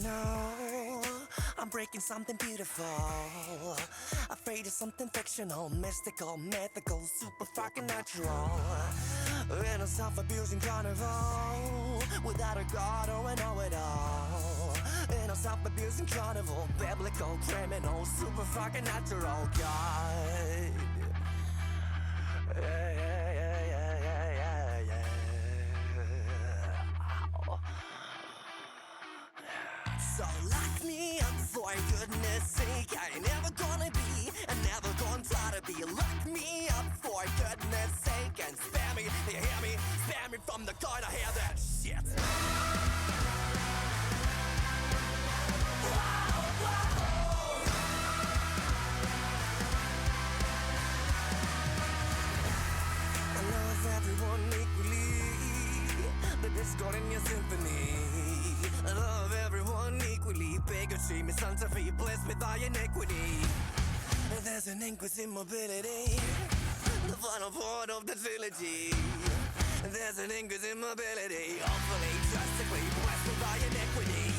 know I'm breaking something beautiful. Afraid of something fictional, mystical, mythical, super fucking natural. In a self-abusing carnival, without a god or a know-it-all. In a self-abusing carnival, biblical, criminal, super fucking natural. God. Yeah, yeah, yeah, yeah, yeah, yeah, yeah. So lock me up for goodness sake. I ain't never gonna be, and never gonna try to be. Lock me up for goodness sake and spare me, you hear me? Spare me from the corner, hear that shit. I love everyone equally, the discord in your symphony. I love everyone equally, bigotry, misanthropy, bliss with our iniquity. There's an inquisitive mobility, the final part of the trilogy. There's an inquisitive mobility, awfully, drastically, blessed with our iniquity.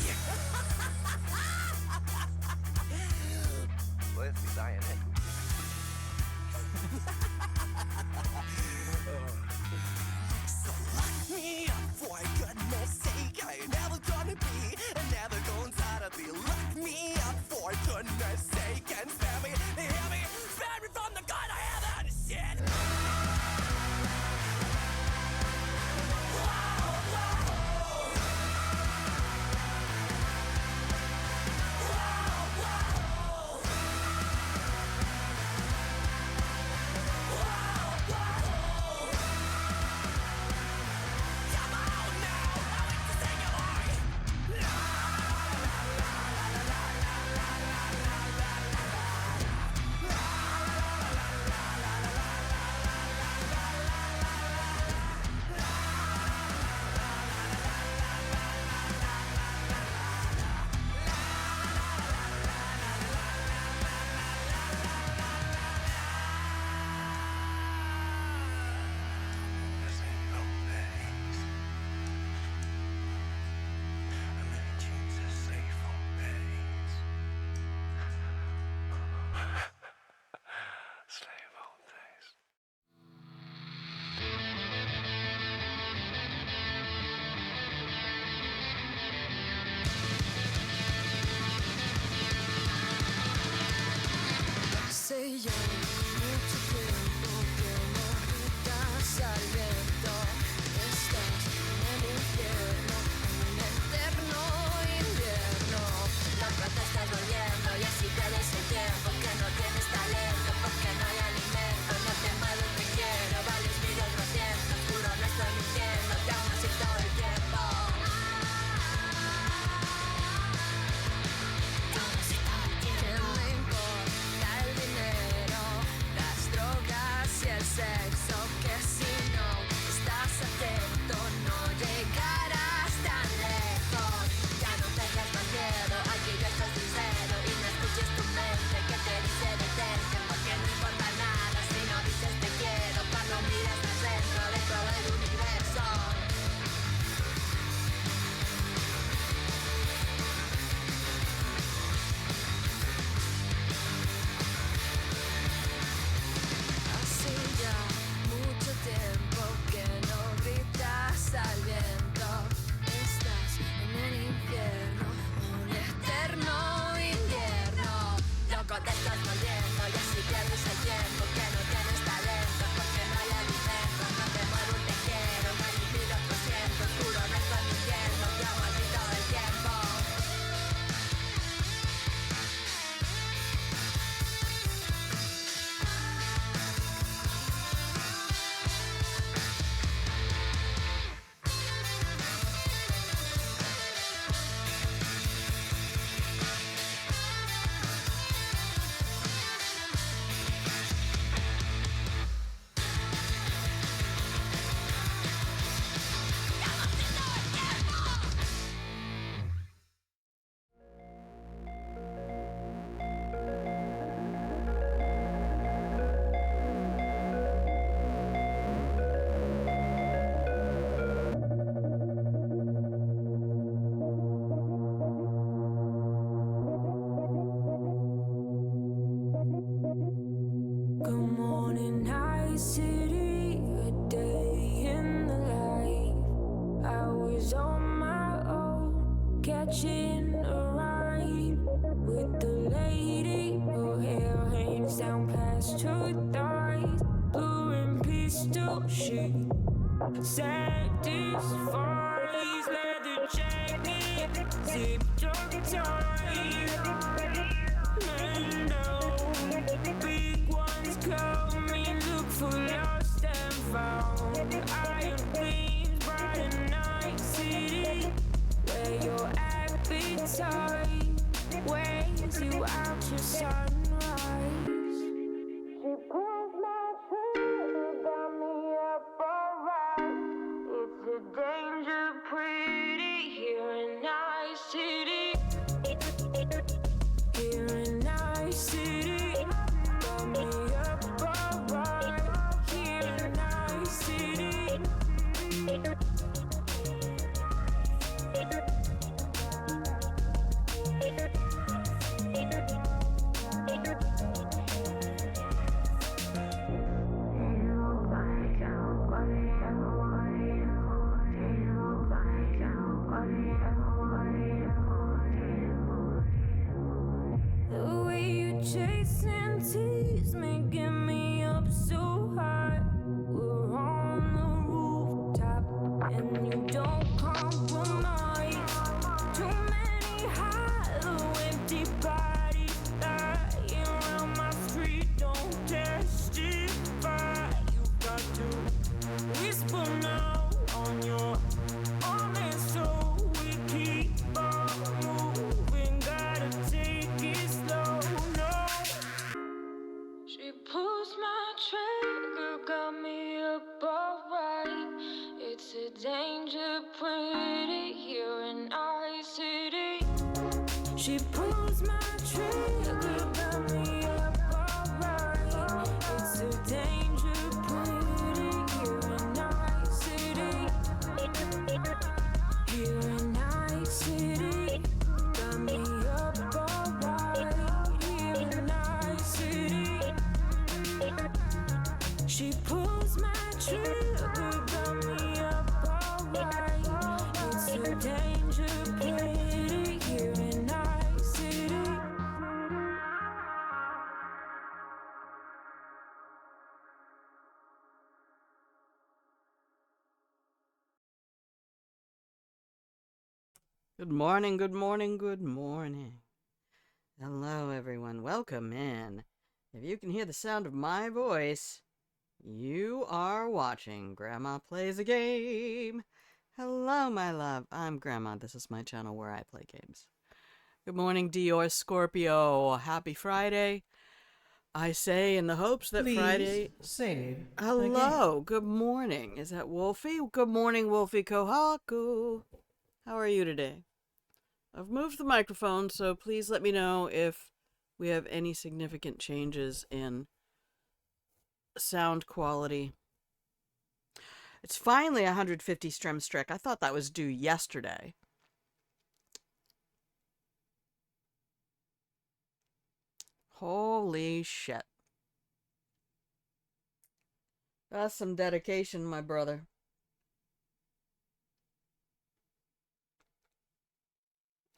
Blessed with our iniquity. So lock me up for goodness sake. I ain't never gonna be, and never gonna try to be. Lock me up for goodness sake and spare me, you hear me? Spare me from the God I have and shit. Sé yo, mucho tiempo que no gritas al viento. Estás en el infierno, en el eterno invierno. No protestes volviendo y así pierdes el tiempo. Que no tienes talento, porque no hay alimento. No te mueves, te quiero, vales 1200. Juro no estoy mintiendo, te amo así todo el tiempo. ¿Qué me importa el dinero? catching a ride with the lady. Her hair hangs down past her thighs. Blue and pistol, she satisfies. Leather jacket, zipped up tight. And no big ones coming, look for lost and found. Iron gleams bright and night city, where your appetite weighs you out to sunrise. She pulls my trigger, got me up alright. It's a danger pretty here in night city. Here in night city, got me up alright. Here in night city. The way you chase and tease me, get me up so high. We're on the rooftop and you don't compromise. Too many hollow, empty bodies lying around my street don't testify. You got to whisper now on your arm, and so we keep on moving. Gotta take it slow, no. She pulls my trigger, got me up alright. It's a danger pretty here in our city. She pulls my trigger, got me up alright. It's a danger pretty here in our city. Here in our city, got me up alright. Here in our city. She pulls my trigger, got me up alright. It's a danger pretty here in our city. Good morning, good morning, good morning. Hello, everyone. Welcome in. If you can hear the sound of my voice, you are watching Grandma Plays a Game. Hello, my love. I'm Grandma. This is my channel where I play games. Good morning, Dior Scorpio. Happy Friday. I say in the hopes that Friday... save. Hello, good morning. Is that Wolfie? Good morning, Wolfie Kohaku. How are you today? I've moved the microphone, so please let me know if we have any significant changes in sound quality. It's finally 150 Stremstrick. I thought that was due yesterday. Holy shit. That's some dedication, my brother.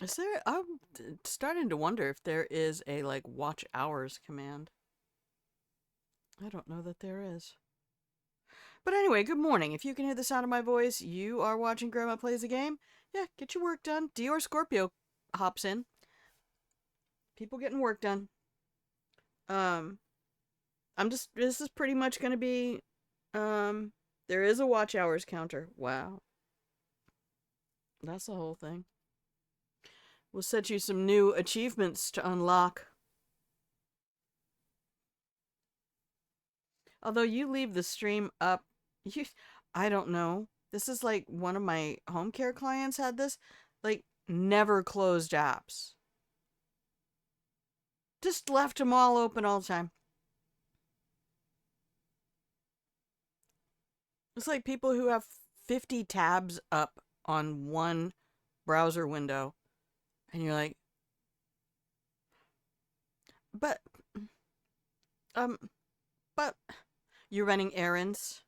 Is there... I'm starting to wonder if there is a, like, watch hours command. I don't know that there is. But anyway, good morning. If you can hear the sound of my voice, you are watching Grandma Plays a Game. Yeah, get your work done. Dior Scorpio hops in. People getting work done. This is pretty much going to be, there is a watch hours counter. Wow. That's the whole thing. We'll set you some new achievements to unlock. Although you leave the stream up, I don't know. This is like one of my home care clients had this. Like, never closed apps. Just left them all open all the time. It's like people who have 50 tabs up on one browser window. And you're like, but you're running errands.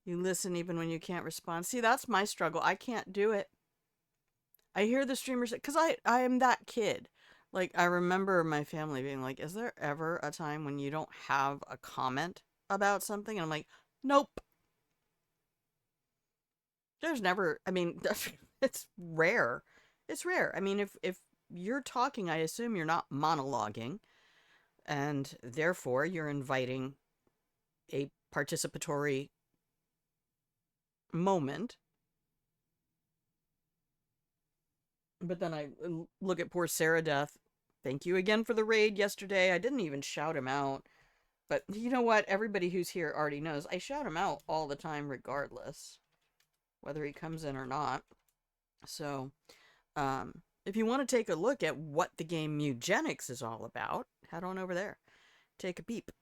You listen even when you can't respond. See, that's my struggle. I can't do it. I hear the streamers, because I am that kid. Like, I remember my family being like, is there ever a time when you don't have a comment about something? And I'm like, nope. There's never, I mean, it's rare. It's rare. I mean, if you're talking, I assume you're not monologuing, and therefore you're inviting a participatory moment. But then I look at poor Sarah Death. Thank you again for the raid yesterday. I didn't even shout him out. But you know what? Everybody who's here already knows. I shout him out all the time regardless, whether he comes in or not. So, if you want to take a look at what the game Mugenics is all about, head on over there. Take a peep.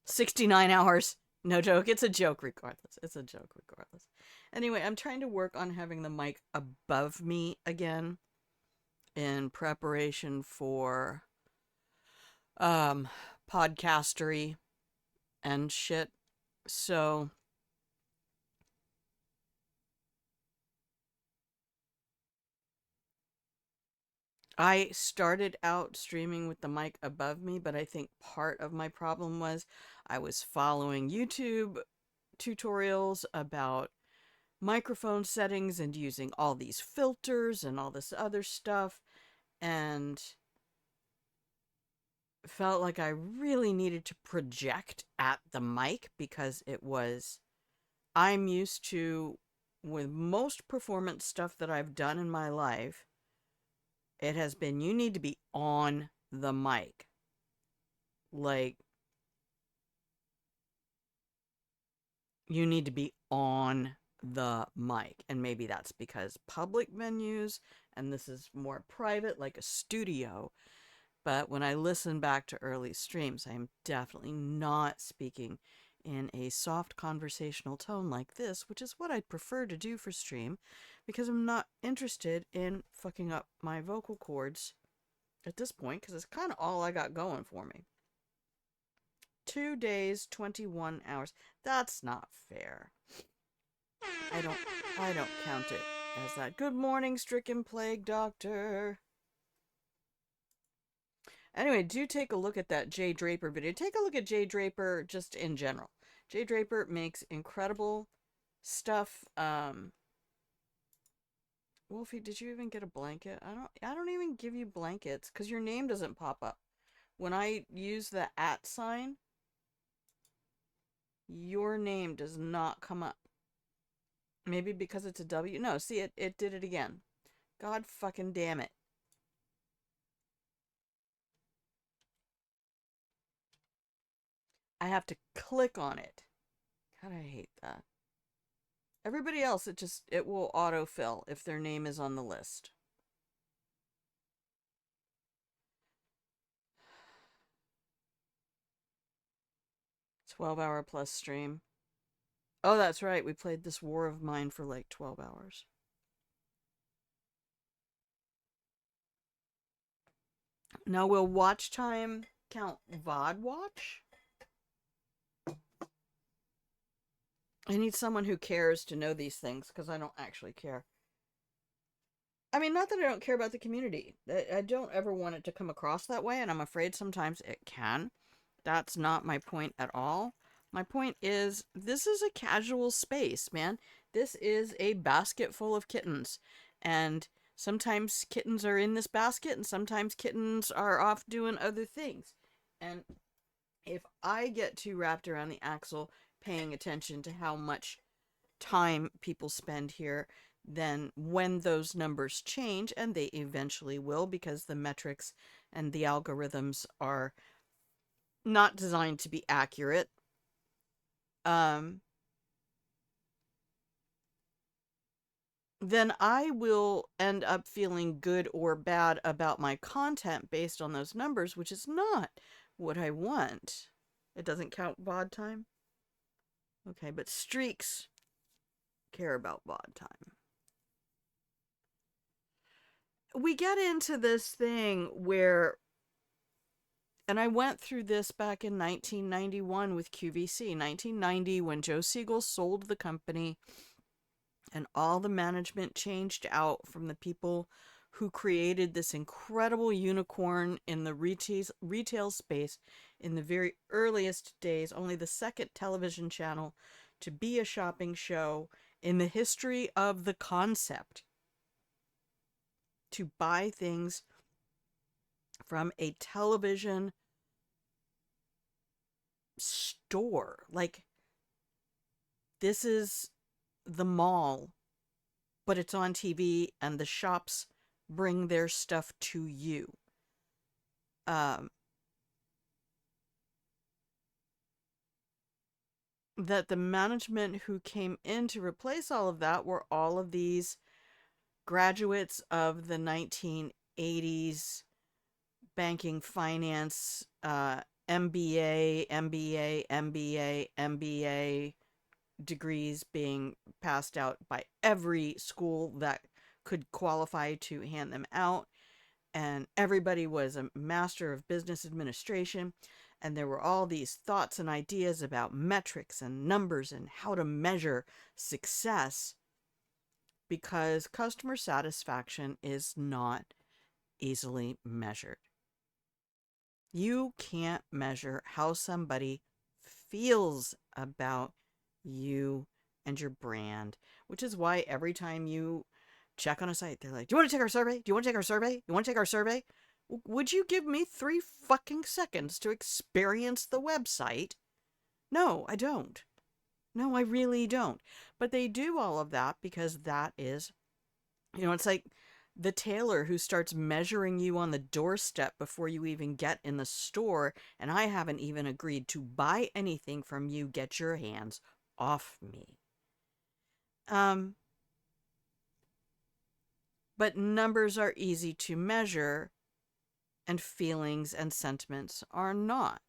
69 hours. No joke. It's a joke regardless. It's a joke regardless. Anyway, I'm trying to work on having the mic above me again in preparation for podcastery and shit. So I started out streaming with the mic above me, but I think part of my problem was I was following YouTube tutorials about microphone settings and using all these filters and all this other stuff, and felt like I really needed to project at the mic because I'm used to, with most performance stuff that I've done in my life, it has been, you need to be on the mic. Like, you need to be on the mic. And maybe that's because public venues, and this is more private, like a studio. But when I listen back to early streams, I am definitely not speaking in a soft conversational tone like this, which is what I'd prefer to do for stream, because I'm not interested in fucking up my vocal cords at this point, because it's kind of all I got going for me. 2 days, 21 hours. That's not fair. I don't count it as that. Good morning, stricken plague doctor. Anyway, do take a look at that Jay Draper video. Take a look at Jay Draper just in general. Jay Draper makes incredible stuff. Wolfie, did you even get a blanket? I don't even give you blankets because your name doesn't pop up. When I use the @ sign, your name does not come up. Maybe because it's a W. No, see, it did it again. God fucking damn it. I have to click on it. God, I hate that. Everybody else, it will autofill if their name is on the list. $12-hour plus stream. Oh, that's right. We played this War of Mine for like 12 hours. Now, will watch time count VOD watch? I need someone who cares to know these things, because I don't actually care. I mean, not that I don't care about the community. I don't ever want it to come across that way, and I'm afraid sometimes it can. That's not my point at all. My point is, this is a casual space, man. This is a basket full of kittens. And sometimes kittens are in this basket, and sometimes kittens are off doing other things. And if I get too wrapped around the axle paying attention to how much time people spend here, then when those numbers change, and they eventually will, because the metrics and the algorithms are not designed to be accurate, then I will end up feeling good or bad about my content based on those numbers, which is not what I want. It doesn't count VOD time? Okay, but streaks care about VOD time. We get into this thing where, and I went through this back in 1991 with QVC. 1990, when Joe Siegel sold the company, And all the management changed out from the people who created this incredible unicorn in the retail space in the very earliest days, only the second television channel to be a shopping show in the history of the concept, to buy things from a television store. Like, this is the mall, but it's on TV and the shops bring their stuff to you. That the management who came in to replace all of that were all of these graduates of the 1980s banking, finance, MBA degrees being passed out by every school that could qualify to hand them out. And everybody was a master of business administration. And there were all these thoughts and ideas about metrics and numbers and how to measure success, because customer satisfaction is not easily measured. You can't measure how somebody feels about you and your brand, which is why every time you check on a site, they're like, do you want to take our survey? Do you want to take our survey? You want to take our survey? Would you give me 3 fucking seconds to experience the website? No, I don't. No, I really don't. But they do all of that because that is, it's like the tailor who starts measuring you on the doorstep before you even get in the store, and I haven't even agreed to buy anything from you. Get your hands off me. But numbers are easy to measure, and feelings and sentiments are not.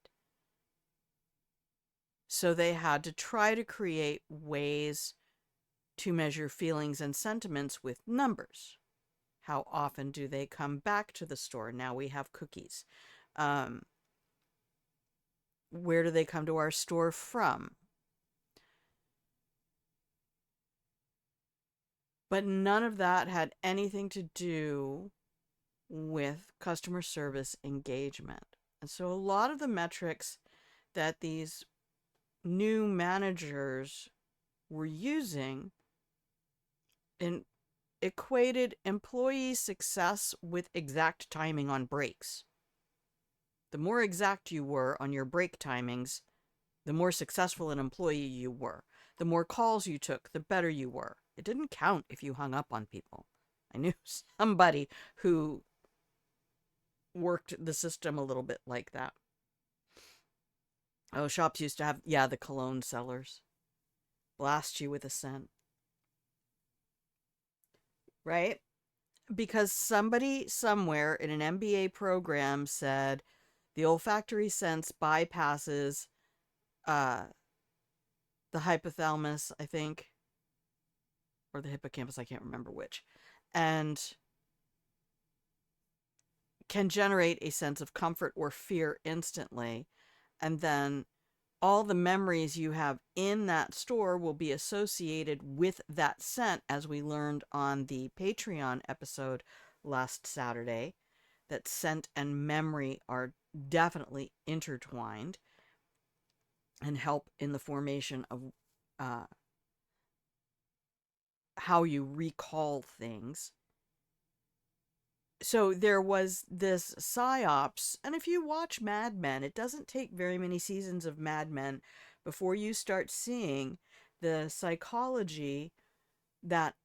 So they had to try to create ways to measure feelings and sentiments with numbers. How often do they come back to the store? Now we have cookies. Where do they come to our store from? But none of that had anything to do with customer service engagement. And so a lot of the metrics that these new managers were using equated employee success with exact timing on breaks. The more exact you were on your break timings, the more successful an employee you were. The more calls you took, the better you were. It didn't count if you hung up on people. I knew somebody who worked the system a little bit like that. Oh, shops used to have, the cologne sellers. Blast you with a scent. Right? Because somebody somewhere in an MBA program said the olfactory sense bypasses the hypothalamus, I think, or the hippocampus, I can't remember which, and can generate a sense of comfort or fear instantly. And then all the memories you have in that store will be associated with that scent, as we learned on the Patreon episode last Saturday, that scent and memory are definitely intertwined and help in the formation of how you recall things. So there was this psyops, and if you watch Mad Men, it doesn't take very many seasons of Mad Men before you start seeing the psychology that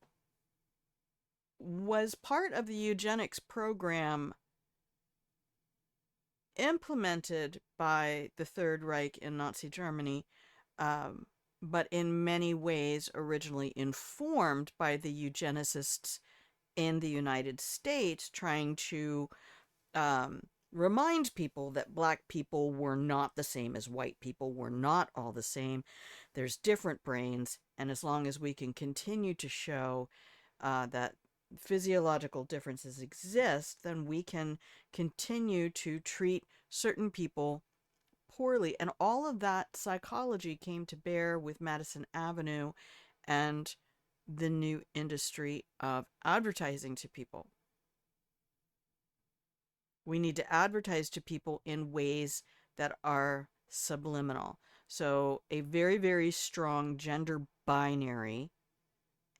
was part of the eugenics program implemented by the Third Reich in Nazi Germany, but in many ways originally informed by the eugenicists in the United States, trying to remind people that black people were not the same as white people, were not all the same. There's different brains, and as long as we can continue to show that physiological differences exist, then we can continue to treat certain people poorly. And all of that psychology came to bear with Madison Avenue and the new industry of advertising to people. We need to advertise to people in ways that are subliminal. So, a very, very strong gender binary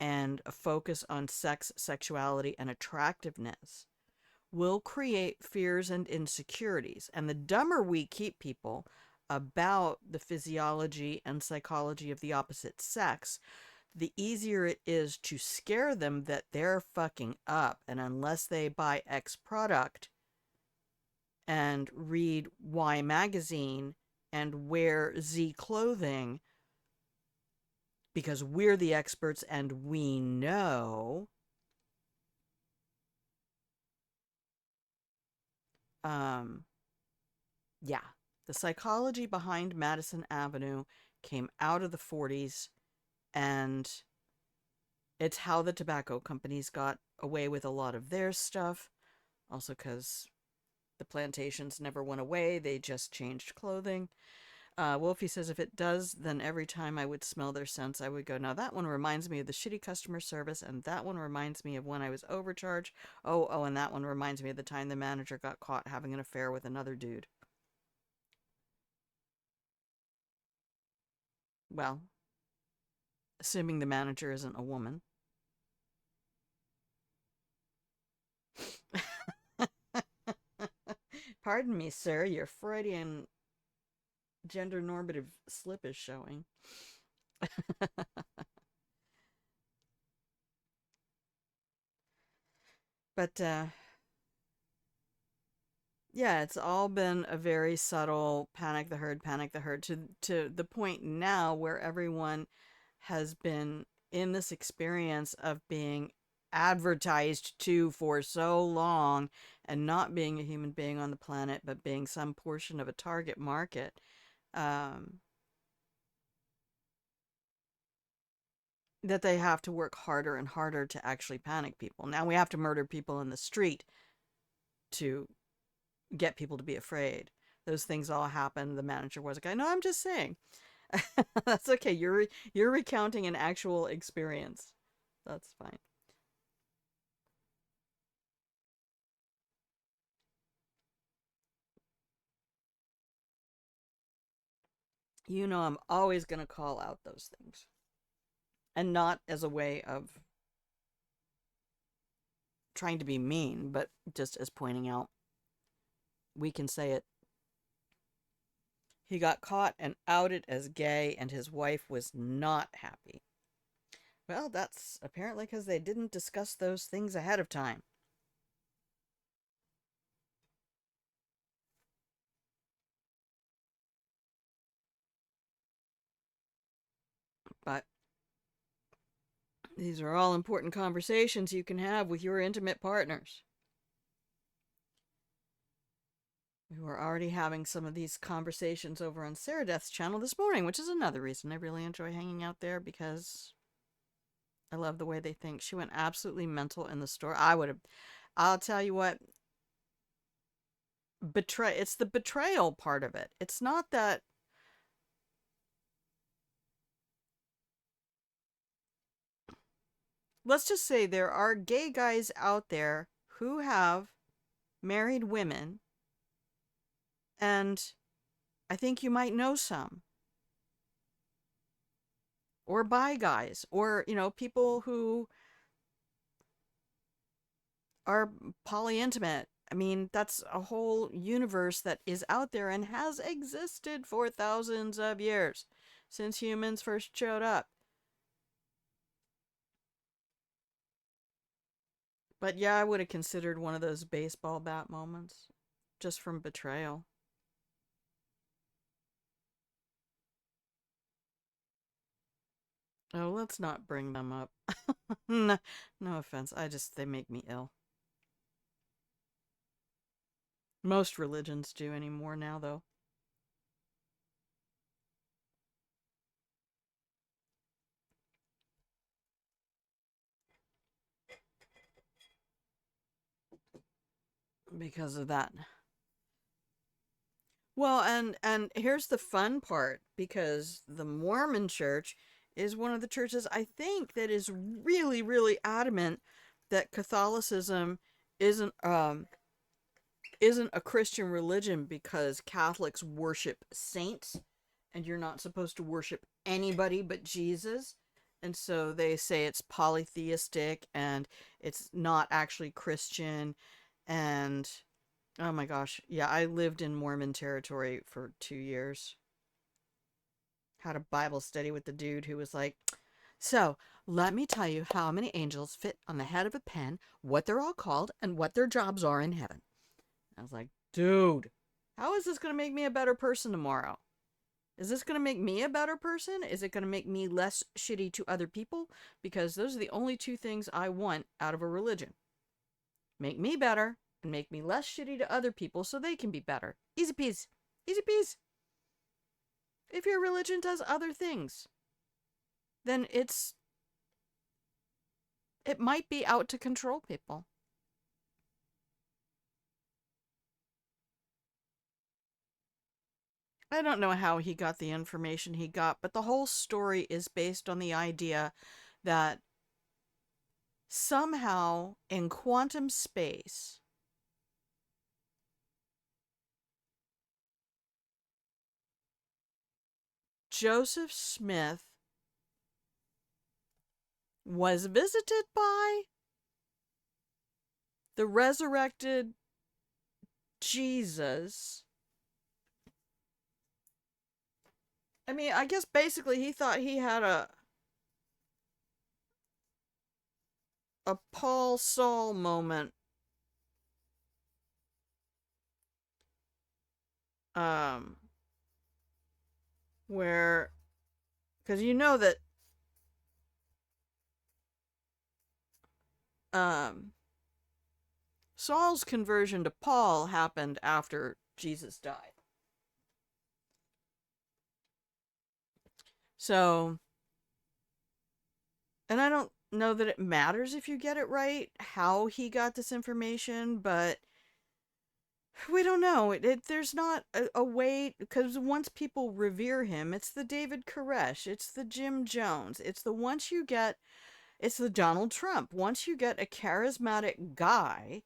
and a focus on sex, sexuality, and attractiveness will create fears and insecurities. And the dumber we keep people about the physiology and psychology of the opposite sex, the easier it is to scare them that they're fucking up. And unless they buy X product and read Y magazine and wear Z clothing, because we're the experts and we know, yeah, the psychology behind Madison Avenue came out of the 40s, and it's how the tobacco companies got away with a lot of their stuff. Also because the plantations never went away, they just changed clothing. Wolfie says, if it does, then every time I would smell their scents, I would go, now that one reminds me of the shitty customer service, and that one reminds me of when I was overcharged. Oh, and that one reminds me of the time the manager got caught having an affair with another dude. Well, assuming the manager isn't a woman. Pardon me, sir, your Freudian gender normative slip is showing. But, yeah, it's all been a very subtle panic the herd, to the point now where everyone has been in this experience of being advertised to for so long and not being a human being on the planet, but being some portion of a target market. That they have to work harder and harder to actually panic people. Now we have to murder people in the street to get people to be afraid. Those things all happen. The manager was like, no, I'm just saying. That's okay. You're recounting an actual experience. That's fine. You know, I'm always going to call out those things. And not as a way of trying to be mean, but just as pointing out, we can say it. He got caught and outed as gay, and his wife was not happy. Well, that's apparently because they didn't discuss those things ahead of time. But these are all important conversations you can have with your intimate partners. We were already having some of these conversations over on Sarah Death's channel this morning, which is another reason I really enjoy hanging out there, because I love the way they think. She went absolutely mental in the store. I'll tell you what, it's the betrayal part of it. It's not that let's just say there are gay guys out there who have married women, and I think you might know some. Or bi guys, or, people who are polyintimate. I mean, that's a whole universe that is out there and has existed for thousands of years, since humans first showed up. But yeah, I would have considered one of those baseball bat moments, just from betrayal. Oh, let's not bring them up. No, no offense. They make me ill. Most religions do anymore now, though. Because of that. Well, and here's the fun part, because the Mormon church is one of the churches, I think, that is really, really adamant that Catholicism isn't a Christian religion because Catholics worship saints and you're not supposed to worship anybody but Jesus. And so they say it's polytheistic and it's not actually Christian. And oh my gosh, yeah, I lived in Mormon territory for 2 years. Had a Bible study with the dude who was like, so let me tell you how many angels fit on the head of a pen, what they're all called, and what their jobs are in heaven. I was like, dude, how is this going to make me a better person tomorrow? Is this going to make me a better person? Is it going to make me less shitty to other people? Because those are the only two things I want out of a religion. Make me better and make me less shitty to other people so they can be better. Easy peasy. Easy peasy. If your religion does other things, then it might be out to control people. I don't know how he got the information he got, but the whole story is based on the idea that somehow in quantum space, Joseph Smith was visited by the resurrected Jesus. I mean, I guess basically he thought he had a Paul Saul moment. Where, because you know that Saul's conversion to Paul happened after Jesus died. So, and I don't know that it matters if you get it right, how he got this information, but we don't know. There's not a way, because once people revere him, it's the David Koresh, it's the Jim Jones, it's the Donald Trump. Once you get a charismatic guy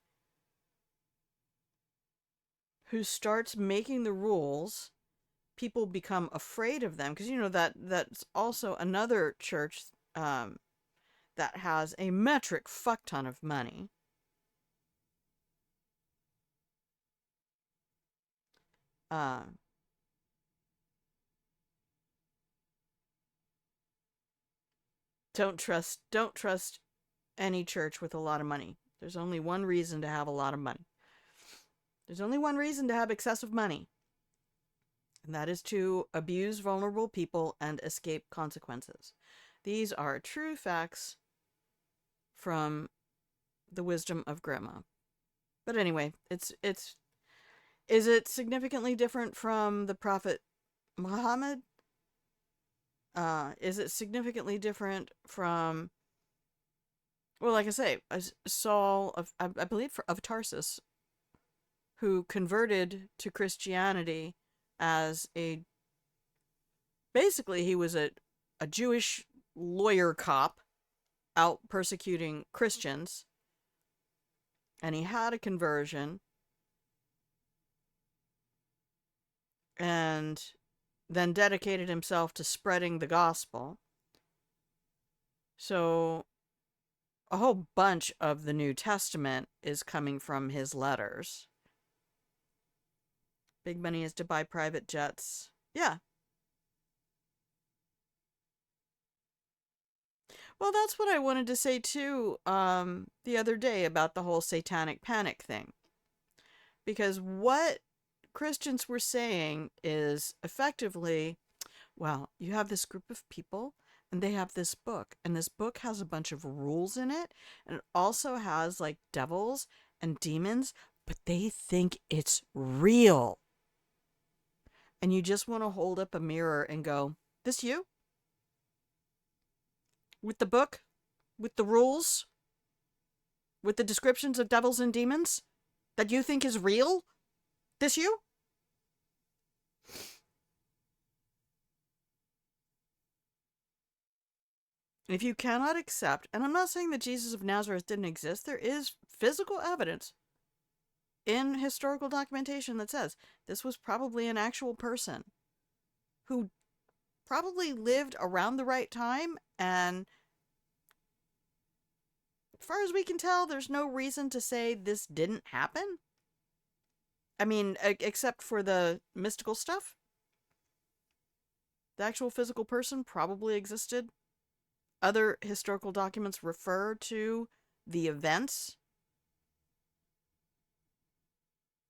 who starts making the rules, people become afraid of them, because you know that's also another church that has a metric fuck ton of money. Don't trust any church with a lot of money. There's only one reason to have a lot of money. There's only one reason to have excessive money. And that is to abuse vulnerable people and escape consequences. These are true facts from the wisdom of Grandma. But anyway, is it significantly different from the Prophet Muhammad? Is it significantly different from, well, like I say, Saul I believe of Tarsus, who converted to Christianity as basically he was a Jewish lawyer cop out persecuting Christians, and he had a conversion, and then dedicated himself to spreading the gospel. So a whole bunch of the New Testament is coming from his letters. Big money is to buy private jets. Yeah. Well, that's what I wanted to say too, the other day about the whole satanic panic thing. Because what Christians were saying is effectively, well, you have this group of people and they have this book, and this book has a bunch of rules in it, and it also has like devils and demons, but they think it's real. And you just want to hold up a mirror and go, this you? With the book? With the rules? With the descriptions of devils and demons? That you think is real? This you? If you cannot accept, and I'm not saying that Jesus of Nazareth didn't exist, there is physical evidence in historical documentation that says this was probably an actual person who probably lived around the right time, and as far as we can tell, there's no reason to say this didn't happen. I mean, except for the mystical stuff. The actual physical person probably existed. Other historical documents refer to the events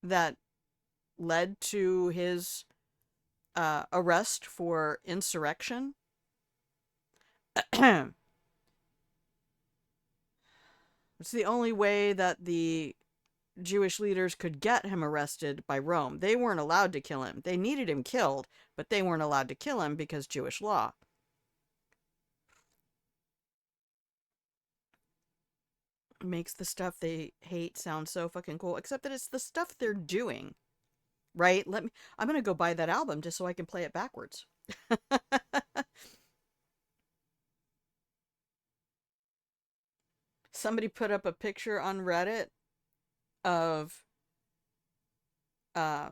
that led to his arrest for insurrection. It's the only way that the Jewish leaders could get him arrested by Rome. They weren't allowed to kill him. They needed him killed, but they weren't allowed to kill him because Jewish law. Makes the stuff they hate sound so fucking cool, except that it's the stuff they're doing. Right? I'm gonna go buy that album just so I can play it backwards. Somebody put up a picture on Reddit of a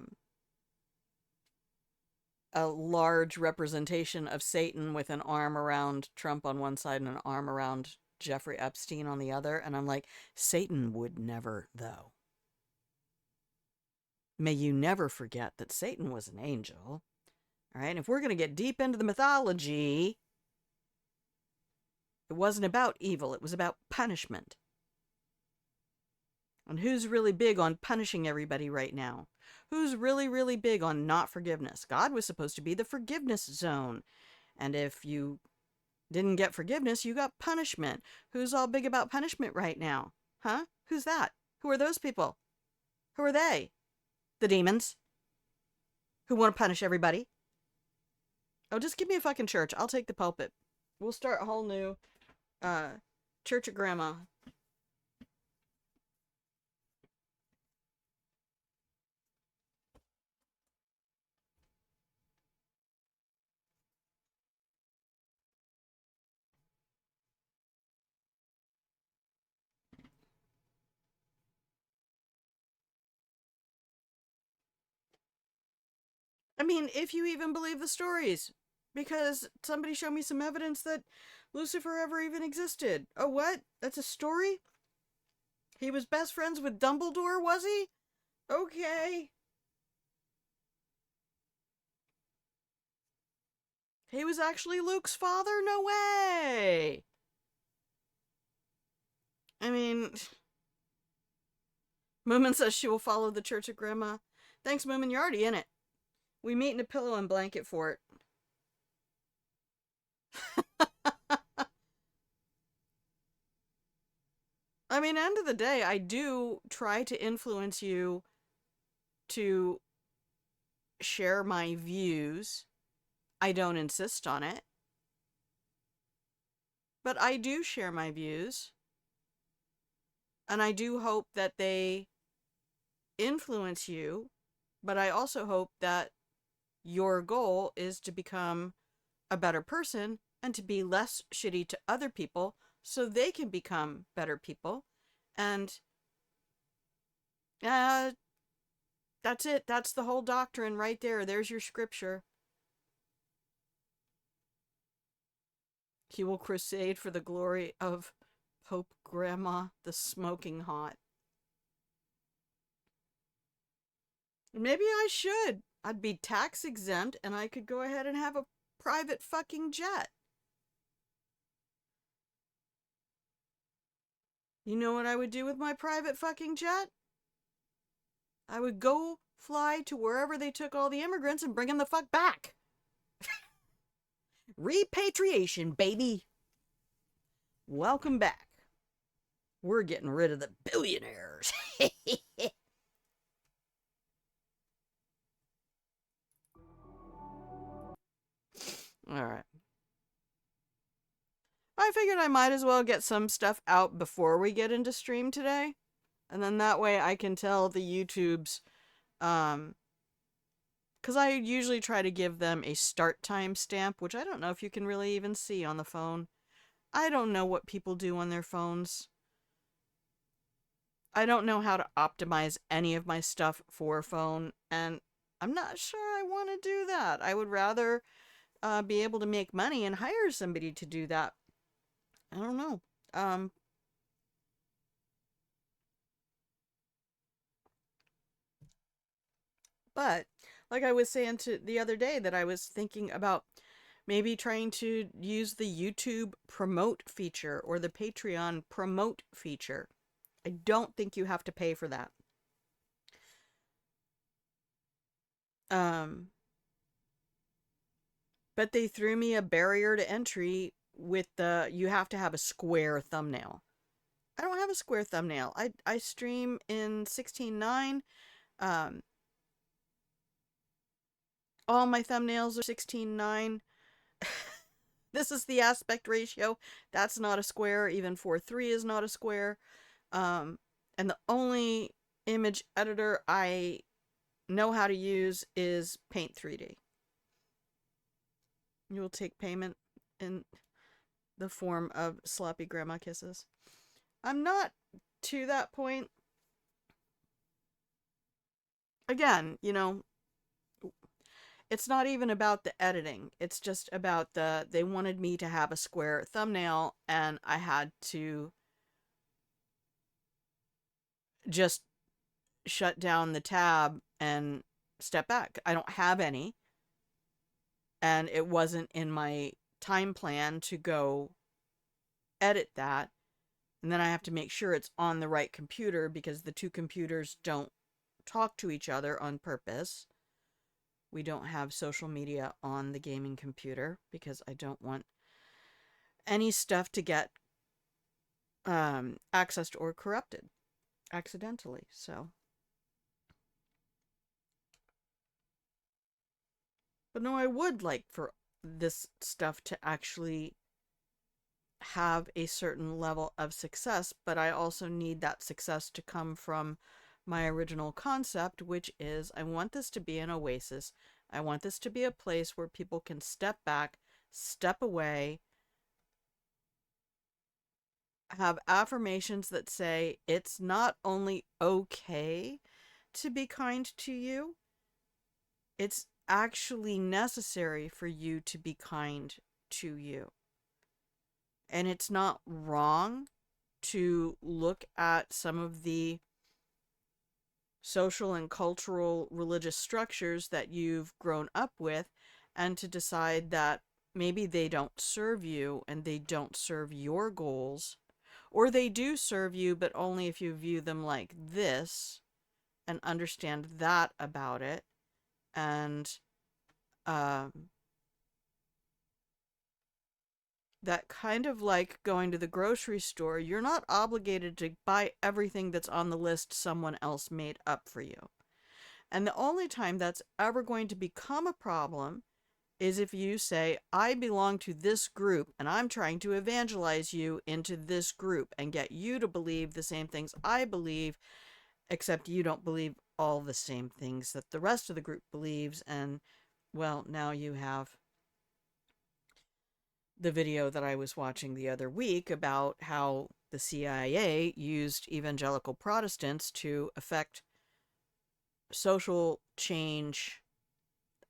large representation of Satan with an arm around Trump on one side and an arm around Jeffrey Epstein on the other, and I'm like, Satan would never, though. May you never forget that Satan was an angel. All right, if we're going to get deep into the mythology, it wasn't about evil, it was about punishment. And who's really big on punishing everybody right now? Who's really, really big on not forgiveness? God was supposed to be the forgiveness zone. And if you didn't get forgiveness, you got punishment. Who's all big about punishment right now? Huh? Who's that? Who are those people? Who are they? The demons. Who want to punish everybody? Oh, just give me a fucking church. I'll take the pulpit. We'll start a whole new Church of Grandma. I mean, if you even believe the stories. Because somebody showed me some evidence that Lucifer ever even existed. Oh, what? That's a story? He was best friends with Dumbledore, was he? Okay. He was actually Luke's father? No way! I mean... Moomin says she will follow the Church of Grandma. Thanks, Moomin, you're already in it. We meet in a pillow and blanket for it. I mean, end of the day, I do try to influence you to share my views. I don't insist on it. But I do share my views. And I do hope that they influence you. But I also hope that your goal is to become a better person and to be less shitty to other people so they can become better people. And that's it. That's the whole doctrine right there. There's your scripture. He will crusade for the glory of Pope Grandma the Smoking Hot. Maybe I should. I'd be tax exempt and I could go ahead and have a private fucking jet. You know what I would do with my private fucking jet? I would go fly to wherever they took all the immigrants and bring them the fuck back. Repatriation, baby. Welcome back. We're getting rid of the billionaires. Alright. I figured I might as well get some stuff out before we get into stream today. And then that way I can tell the YouTubes, because I usually try to give them a start time stamp, which I don't know if you can really even see on the phone. I don't know what people do on their phones. I don't know how to optimize any of my stuff for a phone, and I'm not sure I want to do that. I would rather be able to make money and hire somebody to do that. I don't know. But like I was saying to the other day, that I was thinking about maybe trying to use the YouTube promote feature or the Patreon promote feature. I don't think you have to pay for that. But they threw me a barrier to entry with the you have to have a square thumbnail. I don't have a square thumbnail. I stream in 16:9. All my thumbnails are 16:9. This is the aspect ratio. That's not a square. Even 4:3 is not a square. And the only image editor I know how to use is Paint 3D. You will take payment in the form of sloppy grandma kisses. I'm not to that point. Again, you know, it's not even about the editing. It's just about they wanted me to have a square thumbnail, and I had to just shut down the tab and step back. I don't have any, and it wasn't in my time plan to go edit that. And then I have to make sure it's on the right computer, because the two computers don't talk to each other on purpose. We don't have social media on the gaming computer because I don't want any stuff to get accessed or corrupted accidentally. So, but no, I would like for this stuff to actually have a certain level of success, but I also need that success to come from my original concept, which is I want this to be an oasis. I want this to be a place where people can step back, step away, have affirmations that say it's not only okay to be kind to you, it's actually necessary for you to be kind to you. And it's not wrong to look at some of the social and cultural religious structures that you've grown up with and to decide that maybe they don't serve you and they don't serve your goals, or they do serve you, but only if you view them like this and understand that about it. And that kind of like going to the grocery store, you're not obligated to buy everything that's on the list someone else made up for you. And the only time that's ever going to become a problem is if you say, I belong to this group and I'm trying to evangelize you into this group and get you to believe the same things I believe, except you don't believe all the same things that the rest of the group believes. And, well, now you have the video that I was watching the other week about how the CIA used evangelical Protestants to effect social change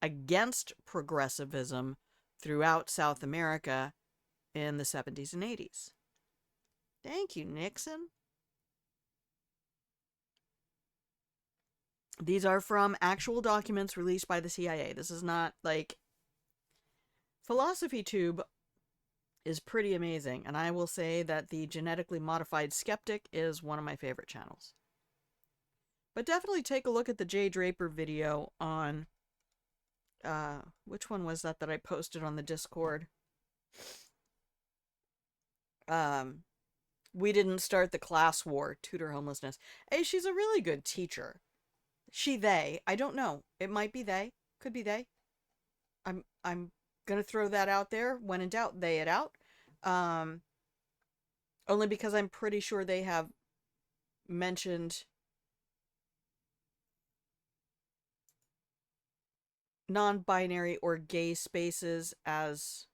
against progressivism throughout South America in the 70s and 80s. Thank you, Nixon. These are from actual documents released by the CIA. This is not like... Philosophy Tube is pretty amazing, and I will say that the Genetically Modified Skeptic is one of my favorite channels. But definitely take a look at the Jay Draper video on... which one was that I posted on the Discord? We didn't start the class war, tutor homelessness. Hey, she's a really good teacher. She, they. I don't know. It might be they. Could be they. I'm gonna throw that out there. When in doubt, they it out. Only because I'm pretty sure they have mentioned non-binary or gay spaces as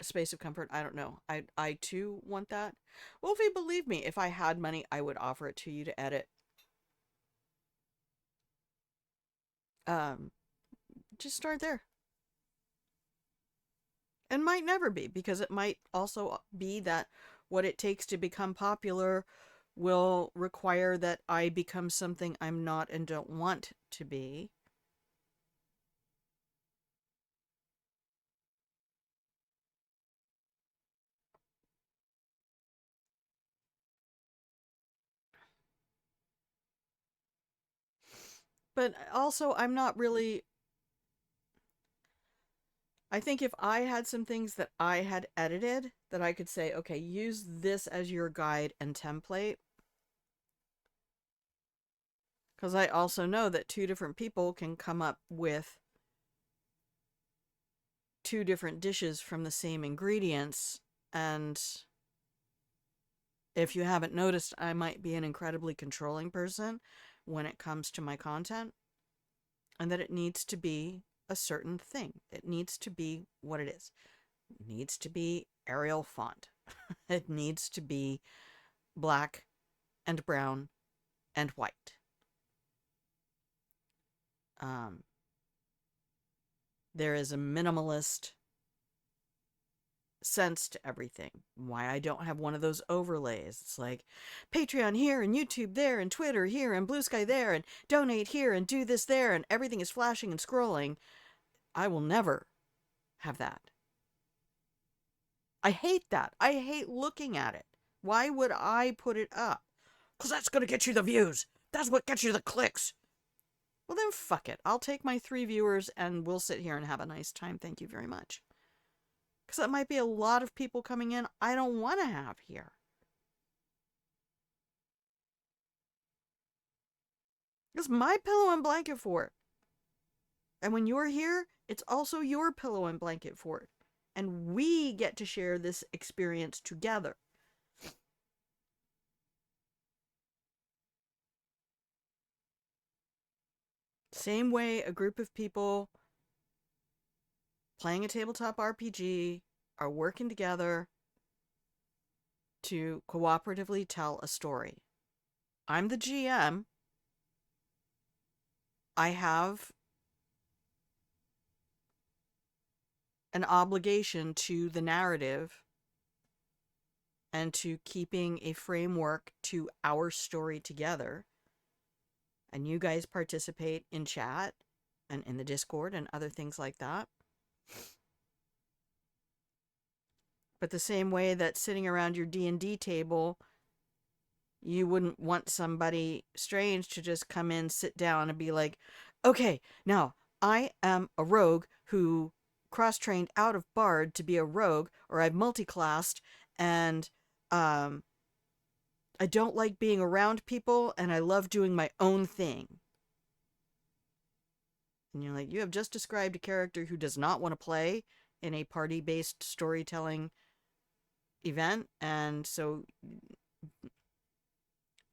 space of comfort. I don't know. I too want that. Wolfie, believe me, if I had money, I would offer it to you to edit. Just start there. And might never be, because it might also be that what it takes to become popular will require that I become something I'm not and don't want to be. But also, I'm not really... I think if I had some things that I had edited, that I could say, okay, use this as your guide and template. Because I also know that two different people can come up with two different dishes from the same ingredients. And if you haven't noticed, I might be an incredibly controlling person when it comes to my content. And that it needs to be a certain thing. It needs to be what it is. It needs to be Arial font. It needs to be black and brown and white. There is a minimalist sense to everything. Why I don't have one of those overlays. It's like Patreon here and YouTube there and Twitter here and Blue Sky there and donate here and do this there and everything is flashing and scrolling. I will never have that. I hate that. I hate looking at it. Why would I put it up? Because that's going to get you the views. That's what gets you the clicks. Well, then fuck it. I'll take my 3 viewers and we'll sit here and have a nice time. Thank you very much. Because that might be a lot of people coming in I don't want to have here. It's my pillow and blanket fort. And when you're here, it's also your pillow and blanket fort. And we get to share this experience together. Same way a group of people playing a tabletop RPG are working together to cooperatively tell a story. I'm the GM. I have an obligation to the narrative and to keeping a framework to our story together. And you guys participate in chat and in the Discord and other things like that. But the same way that sitting around your D&D table, you wouldn't want somebody strange to just come in, sit down, and be like, okay, now, I am a rogue who cross-trained out of Bard to be a rogue, or I've multi-classed, and I don't like being around people, and I love doing my own thing. And you're like, you have just described a character who does not want to play in a party-based storytelling event, and so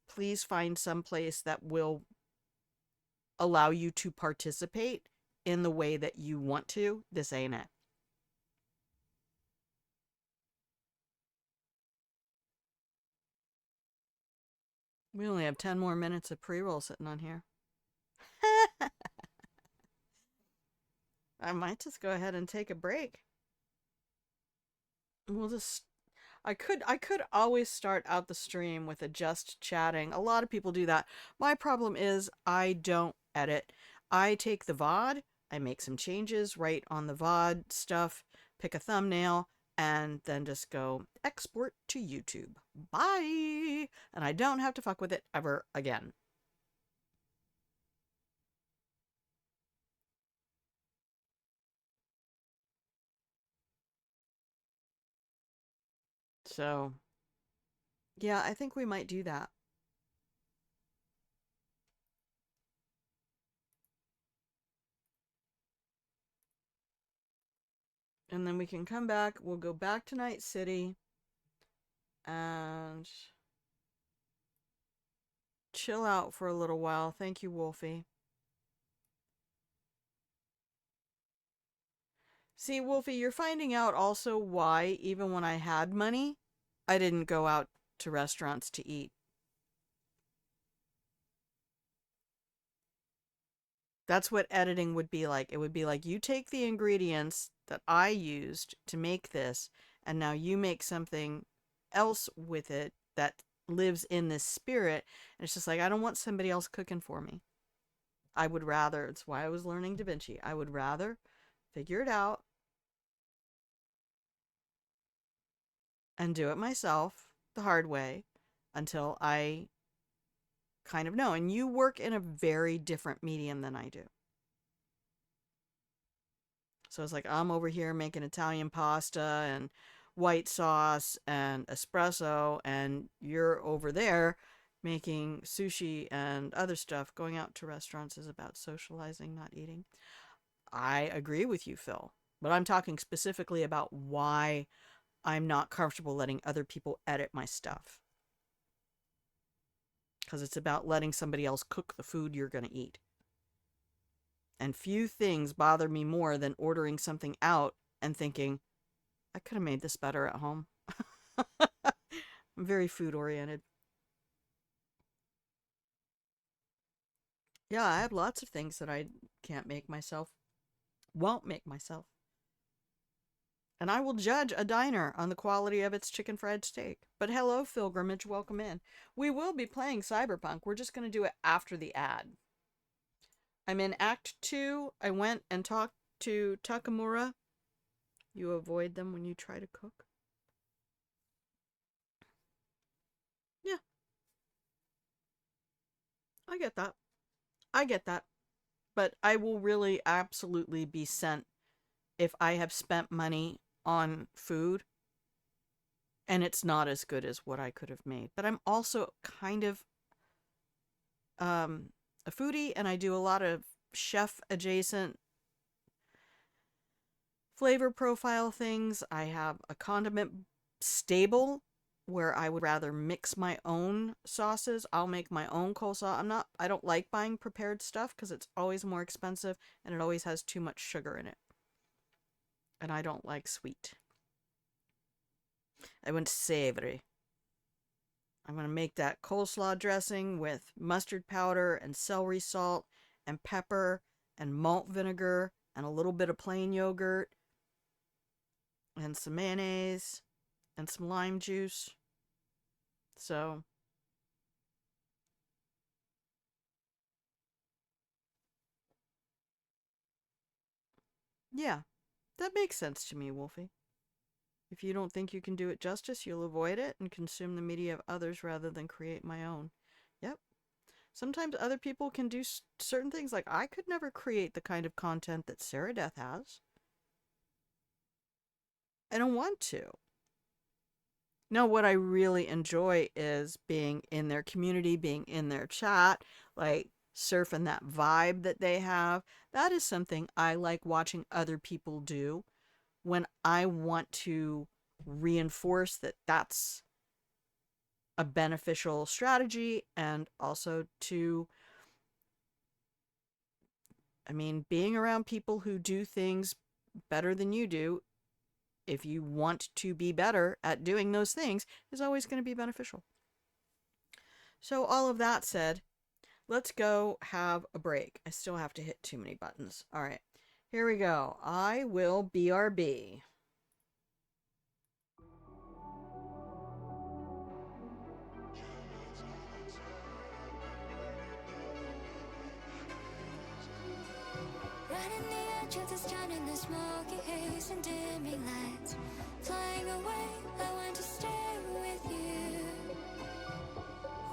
please find some place that will allow you to participate in the way that you want to. This ain't it. We only have 10 more minutes of pre-roll sitting on here. I might just go ahead and take a break. We'll just... I could always start out the stream with a just chatting. A lot of people do that. My problem is I don't edit. I take the VOD, I make some changes right on the VOD stuff, pick a thumbnail, and then just go export to YouTube. Bye! And I don't have to fuck with it ever again. So, yeah, I think we might do that. And then we can come back, we'll go back to Night City, and chill out for a little while. Thank you, Wolfie. See, Wolfie, you're finding out also why, even when I had money, I didn't go out to restaurants to eat. That's what editing would be like. It would be like, you take the ingredients that I used to make this, and now you make something else with it that lives in this spirit. And it's just like, I don't want somebody else cooking for me. I would rather, it's why I was learning Da Vinci. I would rather figure it out and do it myself the hard way until I kind of know. And you work in a very different medium than I do. So it's like, I'm over here making Italian pasta and white sauce and espresso, and you're over there making sushi and other stuff. Going out to restaurants is about socializing, not eating. I agree with you, Phil, but I'm talking specifically about why I'm not comfortable letting other people edit my stuff. Because it's about letting somebody else cook the food you're going to eat. And few things bother me more than ordering something out and thinking, I could have made this better at home. I'm very food oriented. Yeah, I have lots of things that I can't make myself. Won't make myself. And I will judge a diner on the quality of its chicken fried steak. But hello, Pilgrimage, welcome in. We will be playing Cyberpunk. We're just going to do it after the ad. I'm in Act 2. I went and talked to Takamura. You avoid them when you try to cook? Yeah. I get that. I get that. But I will really absolutely be sent if I have spent money on food and it's not as good as what I could have made. But I'm also kind of a foodie, and I do a lot of chef adjacent flavor profile things. I have a condiment stable where I would rather mix my own sauces. I'll make my own coleslaw. I don't like buying prepared stuff because it's always more expensive and it always has too much sugar in it. And I don't like sweet. I want savory. I'm going to make that coleslaw dressing with mustard powder and celery salt and pepper and malt vinegar and a little bit of plain yogurt and some mayonnaise and some lime juice. So, yeah, that makes sense to me, Wolfie. If you don't think you can do it justice, you'll avoid it and consume the media of others rather than create my own. Yep. Sometimes other people can do certain things. Like, I could never create the kind of content that Sarah Death has. I don't want to. No, what I really enjoy is being in their community, being in their chat, like surfing that vibe that they have. That is something I like watching other people do when I want to reinforce that that's a beneficial strategy, and also to, being around people who do things better than you do, if you want to be better at doing those things, is always going to be beneficial. So all of that said, let's go have a break. I still have to hit too many buttons. All right, here we go. I will BRB. Running the edge of this town in the smoky haze and dimming lights. Flying away, I want to stay with you.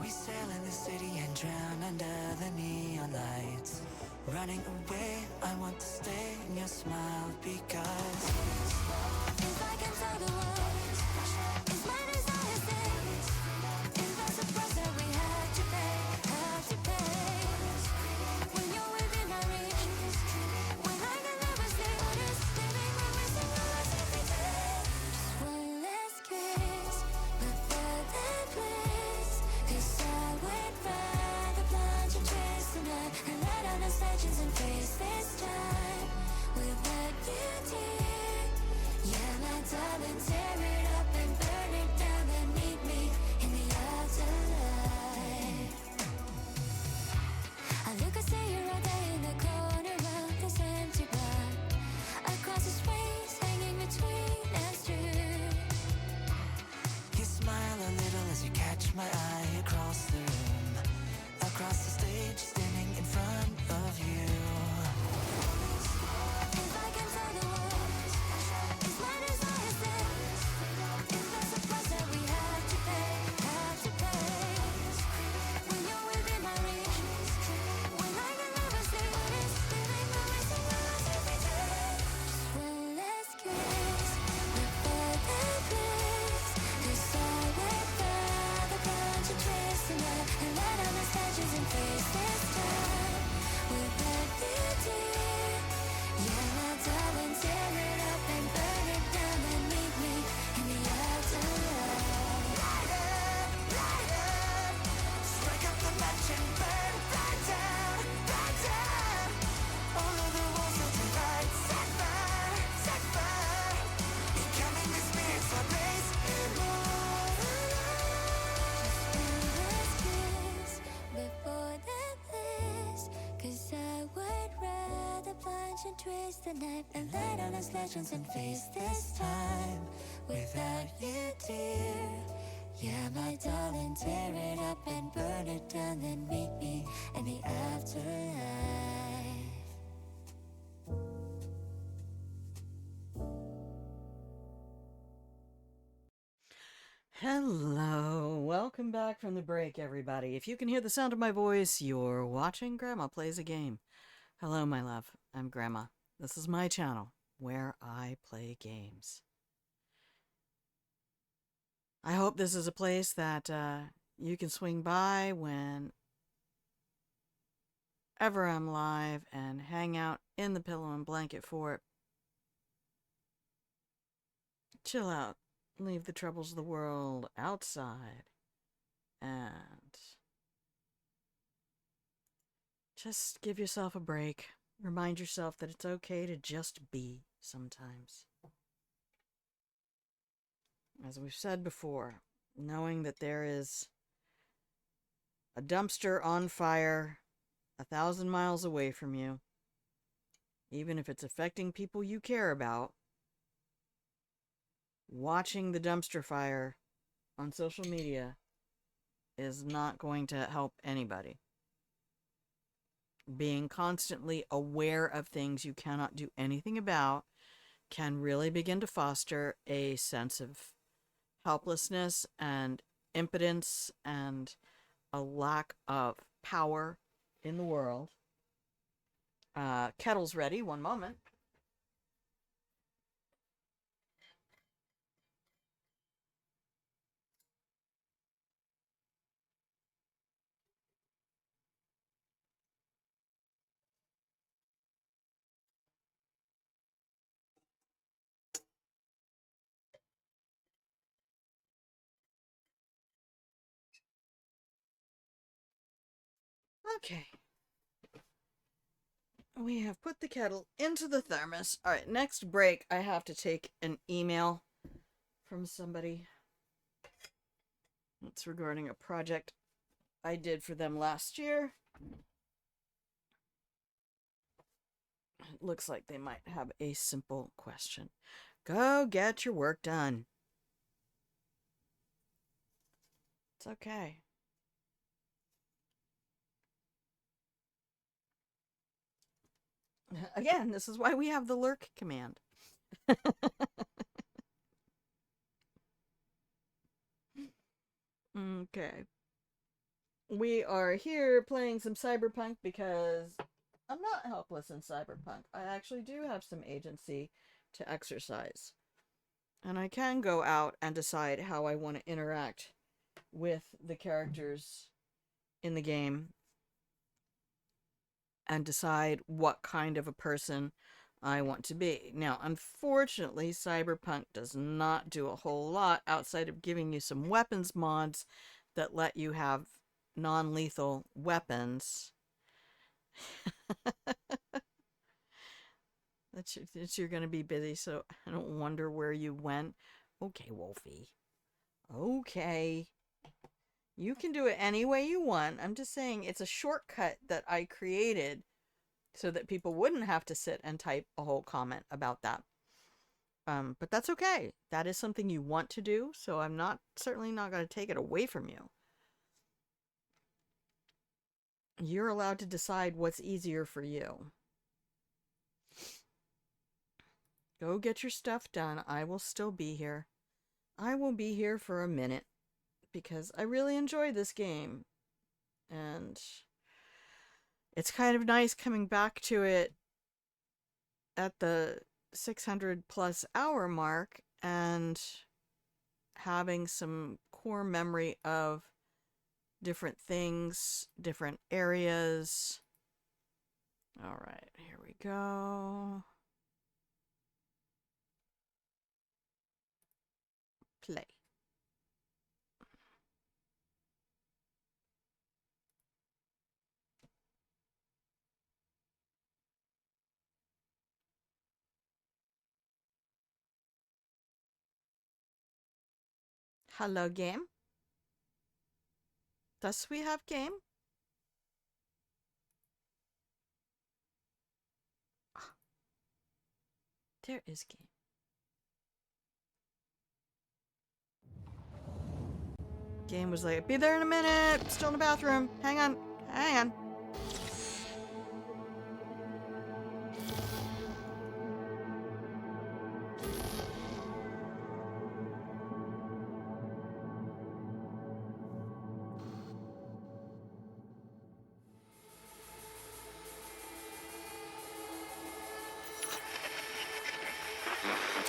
We sail in the city and drown under the neon lights. Running away, I want to stay in your smile because If I can tell the world, it's my desire things. Is that the price that we have to pay, have to pay? When you're within my reach, when I can never sleep, what is living when we sing our lives every day? Just one last kiss, but better than bliss. 'Cause I would rather plunge and chase the night and let out the legends and face this time with what you did. twist the knife and light on us legends and face this time without you, dear. Yeah, my darling, tear it up and burn it down, then meet me in the afterlife. Hello, welcome back from the break, everybody. If you can hear the sound of my voice, you're watching Grandma Plays a Game. Hello, my love. I'm Grandma. This is my channel, where I play games. I hope this is a place that you can swing by whenever I'm live and hang out in the pillow and blanket fort. Chill out. Leave the troubles of the world outside. And just give yourself a break. Remind yourself that it's okay to just be sometimes. As we've said before, knowing that there is a dumpster on fire 1,000 miles away from you, even if it's affecting people you care about, watching the dumpster fire on social media is not going to help anybody. Being constantly aware of things you cannot do anything about can really begin to foster a sense of helplessness and impotence and a lack of power in the world. Kettle's ready. One moment. Okay. We have put the kettle into the thermos. All right, next break, I have to take an email from somebody. It's regarding a project I did for them last year. It looks like they might have a simple question. Go get your work done. It's okay. Again, this is why we have the lurk command. Okay. We are here playing some Cyberpunk because I'm not helpless in Cyberpunk. I actually do have some agency to exercise. And I can go out and decide how I want to interact with the characters in the game and decide what kind of a person I want to be. Now, unfortunately, Cyberpunk does not do a whole lot outside of giving you some weapons mods that let you have non-lethal weapons. You're going to be busy, so I don't wonder where you went. Okay, Wolfie. Okay. You can do it any way you want. I'm just saying it's a shortcut that I created so that people wouldn't have to sit and type a whole comment about that. But that's okay. That is something you want to do, so I'm certainly not going to take it away from you. You're allowed to decide what's easier for you. Go get your stuff done. I will still be here. I will be here for a minute because I really enjoy this game. And it's kind of nice coming back to it at the 600 plus hour mark and having some core memory of different things, different areas. All right, here we go. Play. Hello, game. Does we have game? There is game. Game was like, be there in a minute. Still in the bathroom. Hang on. Hang on.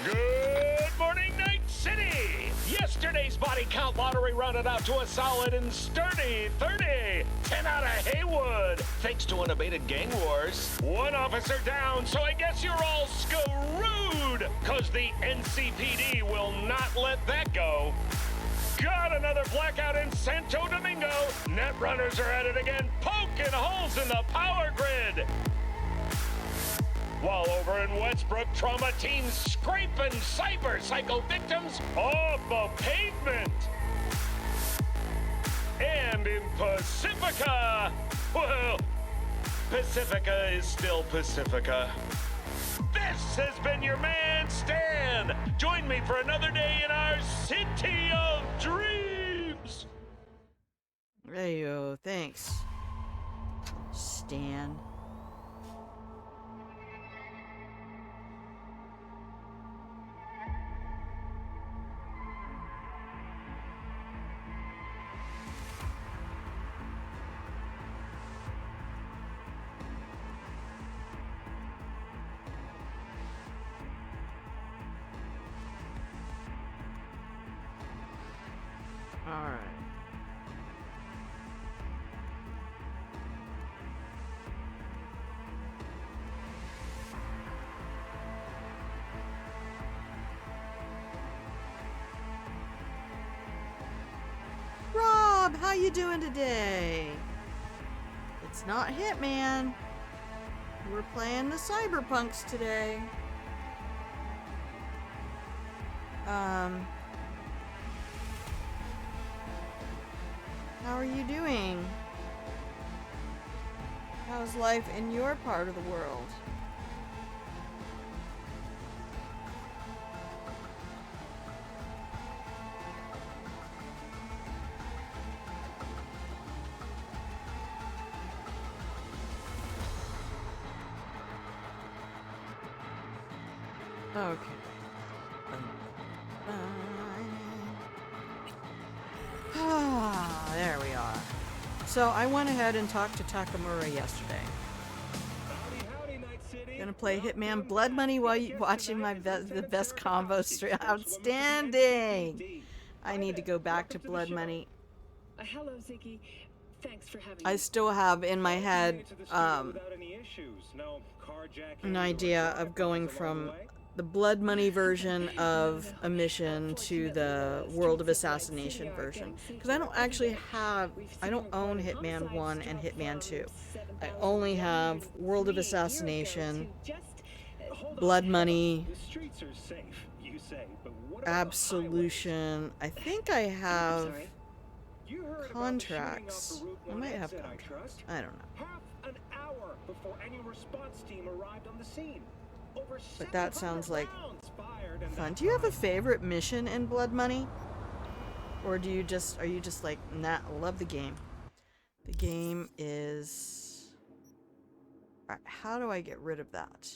Good morning, Night City! Yesterday's body count lottery rounded out to a solid and sturdy 30. 10 out of Haywood, thanks to unabated gang wars. One officer down, so I guess you're all screwed, cause the NCPD will not let that go. Got another blackout in Santo Domingo. Netrunners are at it again, poking holes in the power grid. While over in Westbrook, trauma teams scraping cyber psycho victims off the pavement. And in Pacifica, well, Pacifica is still Pacifica. This has been your man, Stan. Join me for another day in our city of dreams. There you go. Thanks, Stan. Alright. Rob, how you doing today? It's not Hitman. We're playing the Cyberpunks today. How are you doing? How's life in your part of the world? Okay. Ah, there we are. So I went ahead and talked to Takamura yesterday. Gonna play Hitman Blood Money while you watching my the best combo stream. Outstanding! I need to go back to Blood Money. Hello, Ziggy. Thanks for having I me. still have in my head an idea of going from the Blood Money version of a mission to the World of Assassination version. Because I don't actually have, I don't own Hitman 1 and Hitman 2. I only have World of Assassination, Blood Money, Absolution. I think I have contracts. I might have contracts. I don't know. Half an hour before any response team arrived on the scene. But that sounds like fun. Do you have a favorite mission in Blood Money? Or do you just, are you just like, nah, I love the game. The game is... Alright, how do I get rid of that?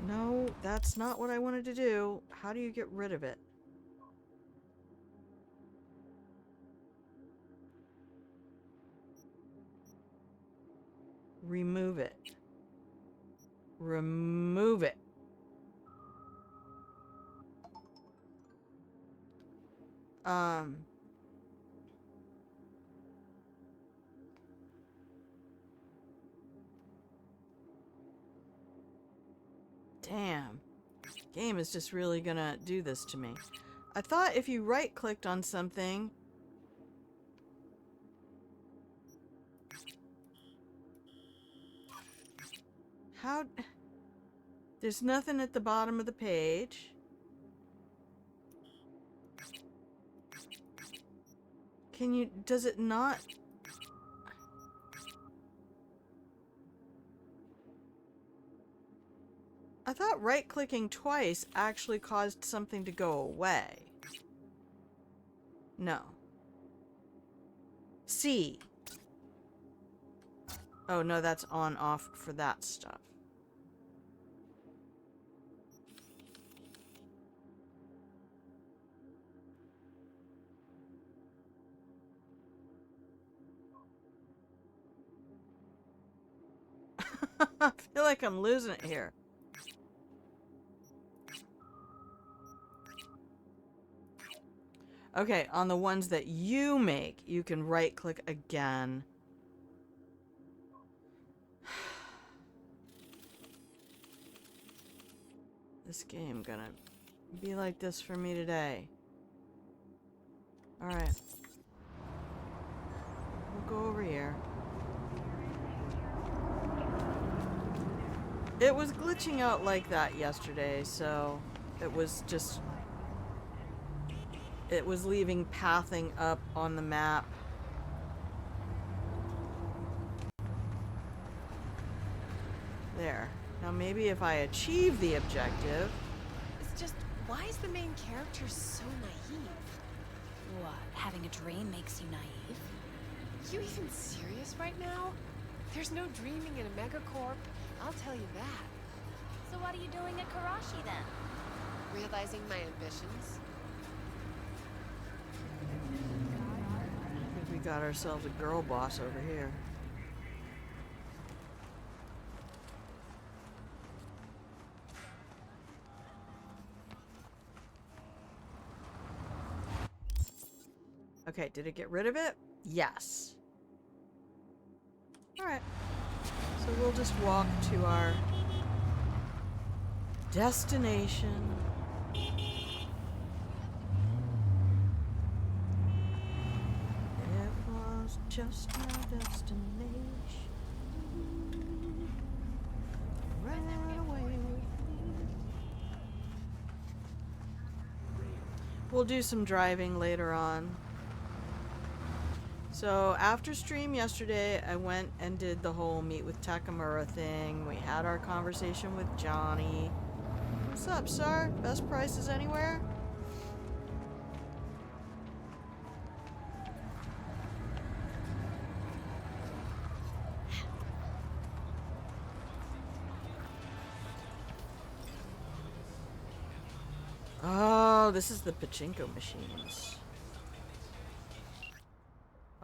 No, that's not what I wanted to do. How do you get rid of it? Remove it. Remove it. Damn. Game is just really gonna do this to me. I thought if you right-clicked on something... How... There's nothing at the bottom of the page. Can you... Does it not... I thought right-clicking twice actually caused something to go away. No. C. Oh, no, that's on-off for that stuff. I feel like I'm losing it here. Okay, on the ones that you make, you can right-click again. This game gonna be like this for me today. Alright. We'll go over here. It was glitching out like that yesterday, so it was just... It was leaving pathing up on the map. There. Now maybe if I achieve the objective... It's just, why is the main character so naive? What, having a dream makes you naive? You even serious right now? There's no dreaming in a megacorp, I'll tell you that. So what are you doing at Karashi then? Realizing my ambitions? I think we got ourselves a girl boss over here. Okay, did it get rid of it? Yes. Alright. So we'll just walk to our destination. It was just my destination. Ran away with me. We'll do some driving later on. So after stream yesterday, I went and did the whole meet with Takamura thing. We had our conversation with Johnny. What's up, sir? Best prices anywhere? Oh, this is the pachinko machines.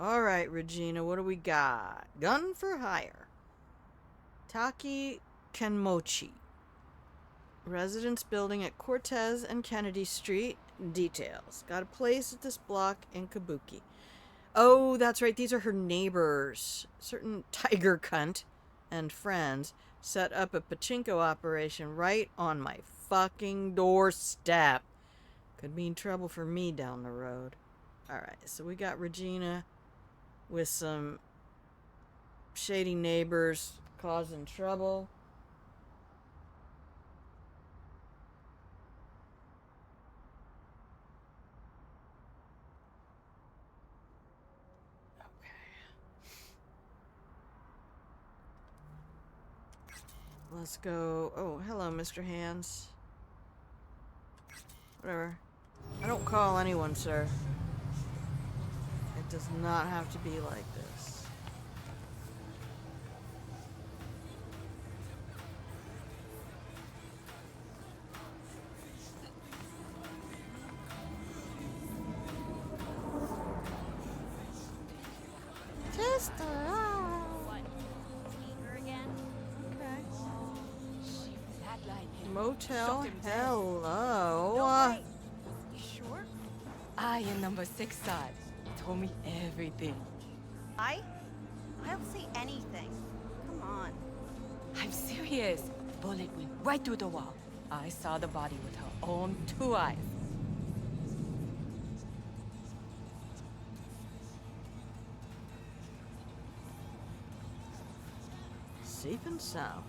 Alright, Regina, what do we got? Gun for hire. Taki Kenmochi. Residence building at Cortez and Kennedy Street. Details. Got a place at this block in Kabuki. Oh, that's right. These are her neighbors. Certain tiger cunt and friends set up a pachinko operation right on my fucking doorstep. Could mean trouble for me down the road. Alright, so we got Regina with some shady neighbors causing trouble. Okay. Let's go. Oh, hello, Mr. Hands. Whatever. I don't call anyone, sir. It does not have to be like this. Test her out. What? Sneaker again? Okay. She was headlining him. Motel. Shot him dead. Hello. No way. You sure? I am number 6 side. Told me everything. I don't see anything. Come on. I'm serious. Bullet went right through the wall. I saw the body with her own 2 eyes. Safe and sound.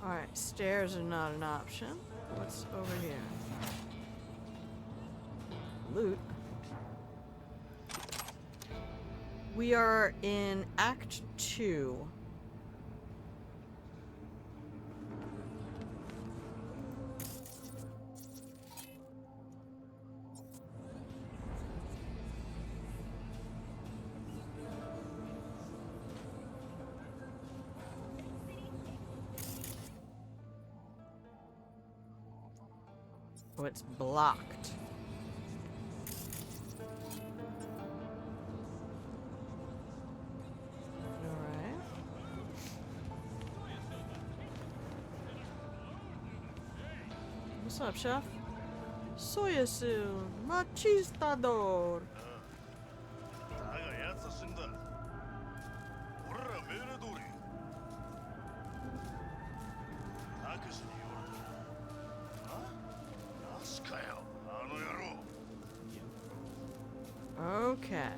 Alright, stairs are not an option. What's over here? loot. We are in Act 2. Oh, it's blocked. Alright. What's up, chef? Soy es el machistador. だが奴は死んだ。俺ら命令通り。たけしに言われた。あ？マジかよ、あの野郎。Okay.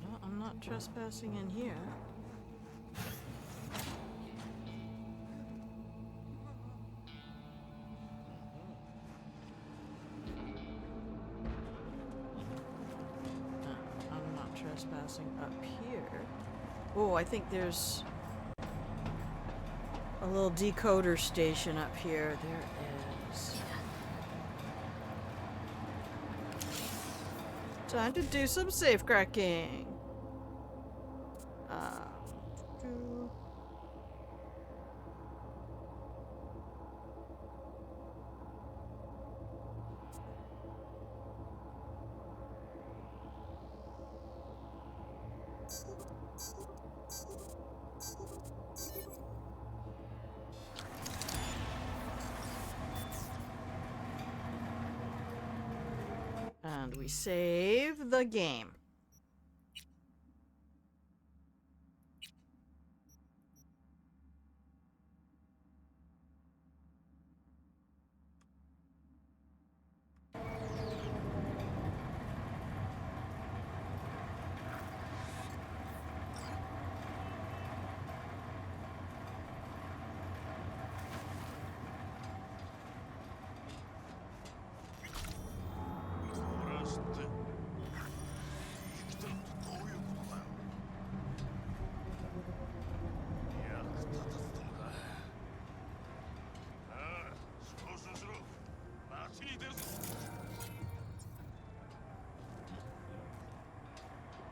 No, I'm not trespassing in here. I'm not trespassing up here. Oh, I think there's a little decoder station up here. There is. Time to do some safe cracking. Do- And we save the game.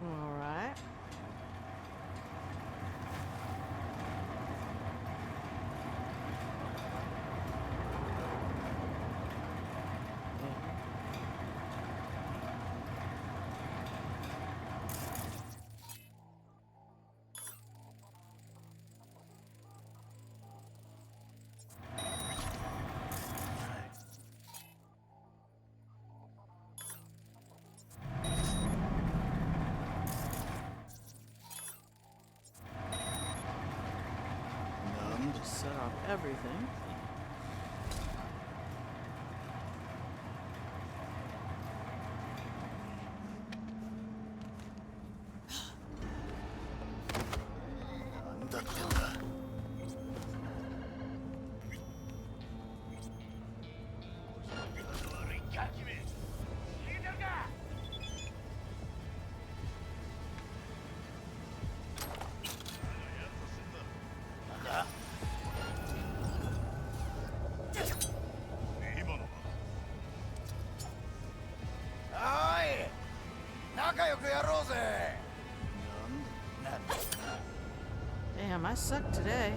All right. Just set off everything. Damn, I suck today.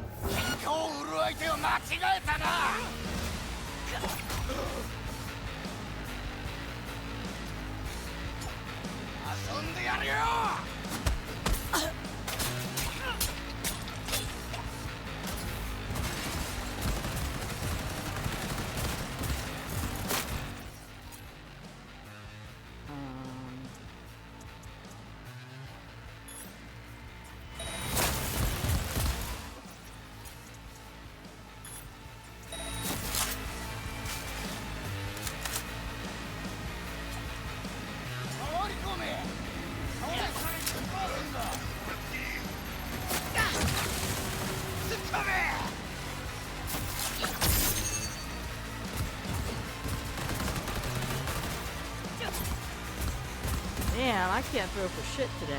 I can't throw for shit today.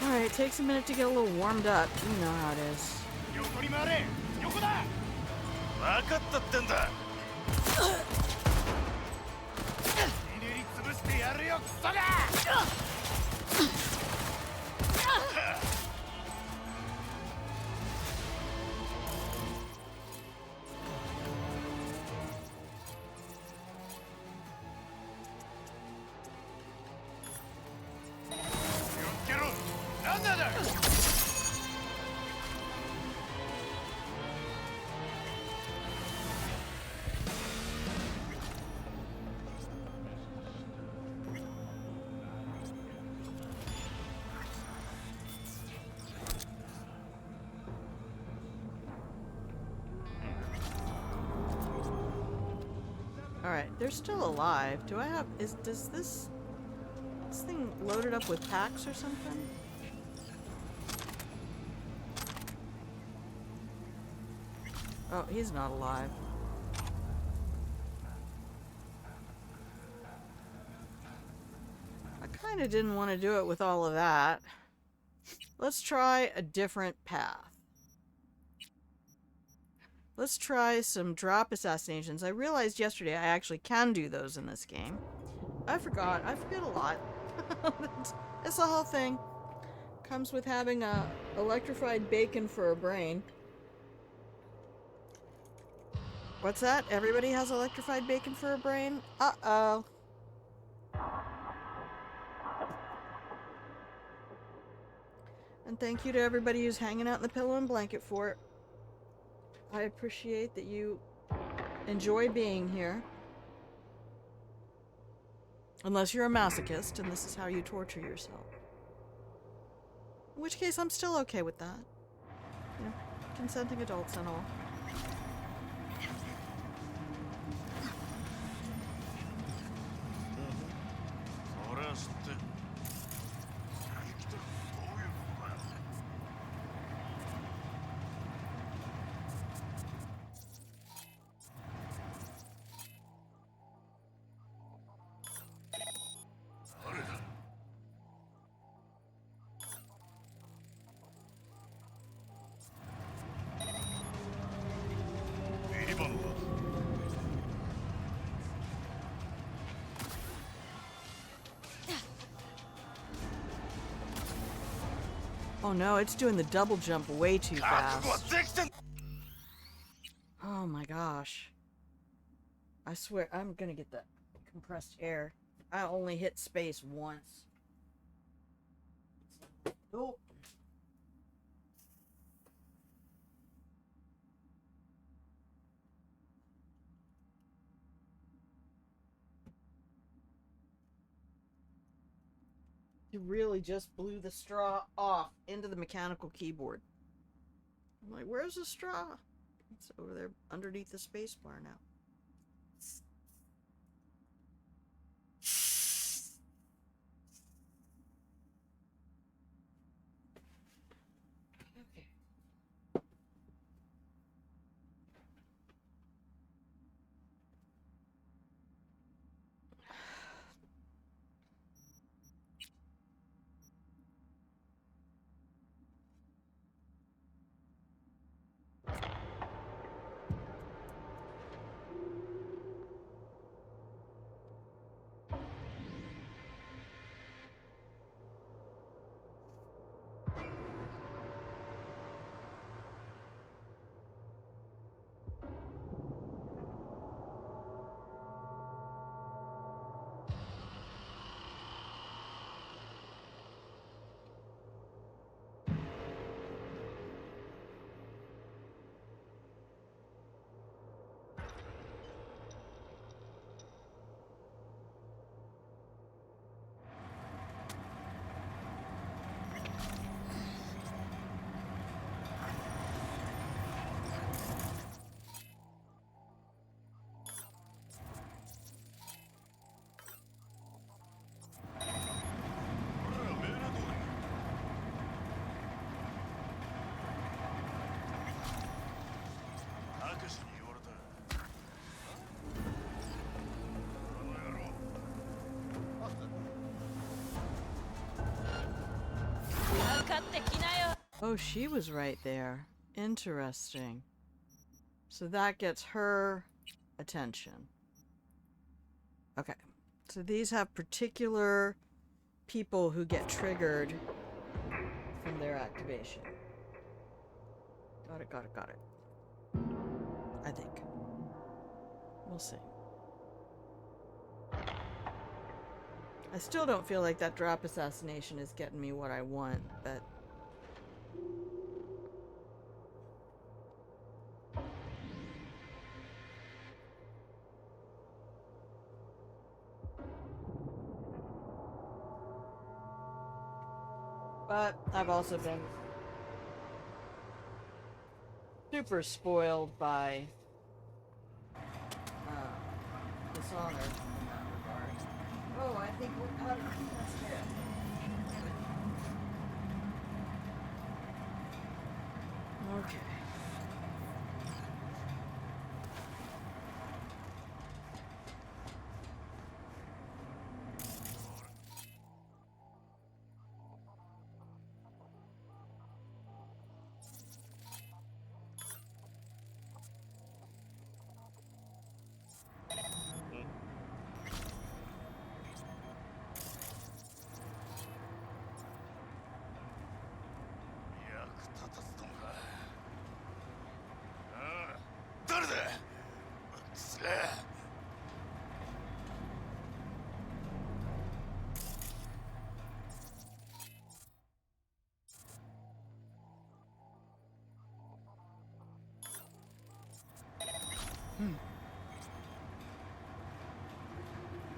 Alright, it takes a minute to get a little warmed up. You know how it is. 横に回れ横だ分かったってんだひねり潰してやるよクソが気をつけろランナーだ Alright, they're still alive. Do I have... Does this thing loaded up with packs or something? Oh, he's not alive. I kind of didn't want to do it with all of that. Let's try a different path. Let's try some drop assassinations. I realized yesterday I actually can do those in this game. I forgot. I forget a lot. That's the whole thing. Comes with having a electrified bacon for a brain. What's that? Everybody has electrified bacon for a brain? Uh-oh. And thank you to everybody who's hanging out in the pillow and blanket fort. I appreciate that you enjoy being here. Unless you're a masochist and this is how you torture yourself. In which case, I'm still okay with that. You know, consenting adults and all. Oh no, it's doing the double jump way too fast. Oh my gosh. I swear, I'm gonna get the compressed air. I only hit space once. Oh. You really just blew the straw off into the mechanical keyboard. I'm like, where's the straw? It's over there underneath the space bar now. Okay. Oh, she was right there. Interesting. So that gets her attention. Okay. So these have particular people who get triggered from their activation. Got it, got it, got it. I think. We'll see. I still don't feel like that drop assassination is getting me what I want, but... But I've also been super spoiled by Dishonored in that regard. Oh, I think we're out of that's it. Okay.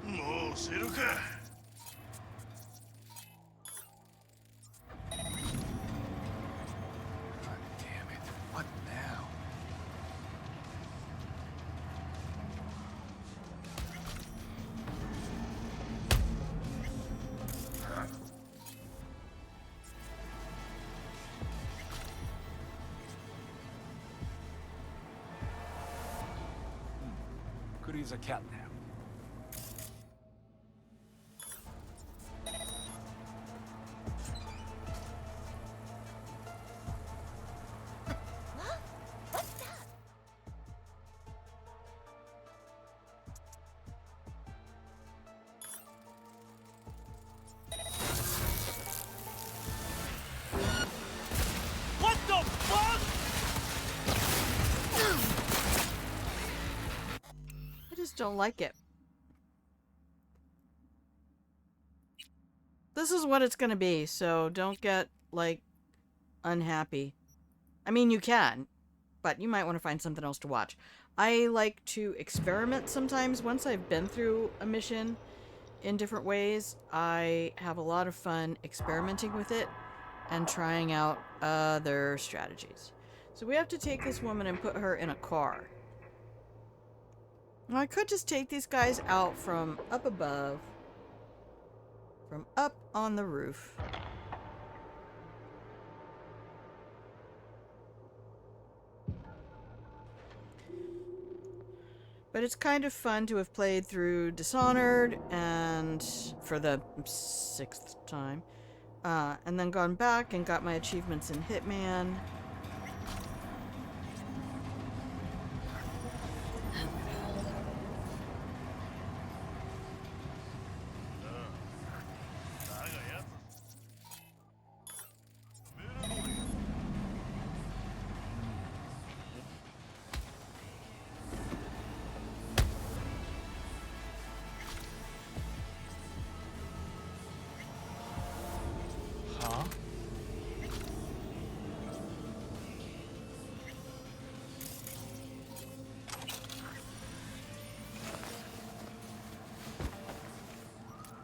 もう知るか。Could use a cat nap. What the fuck? I just don't like it. This is what it's gonna be, so don't get, like, unhappy. I mean, you can, but you might want to find something else to watch. I like to experiment sometimes. Once I've been through a mission in different ways, I have a lot of fun experimenting with it and trying out other strategies. So we have to take this woman and put her in a car. Now, I could just take these guys out from up above, from up on the roof. But it's kind of fun to have played through Dishonored and for the 6th time. And then gone back and got my achievements in Hitman. Huh?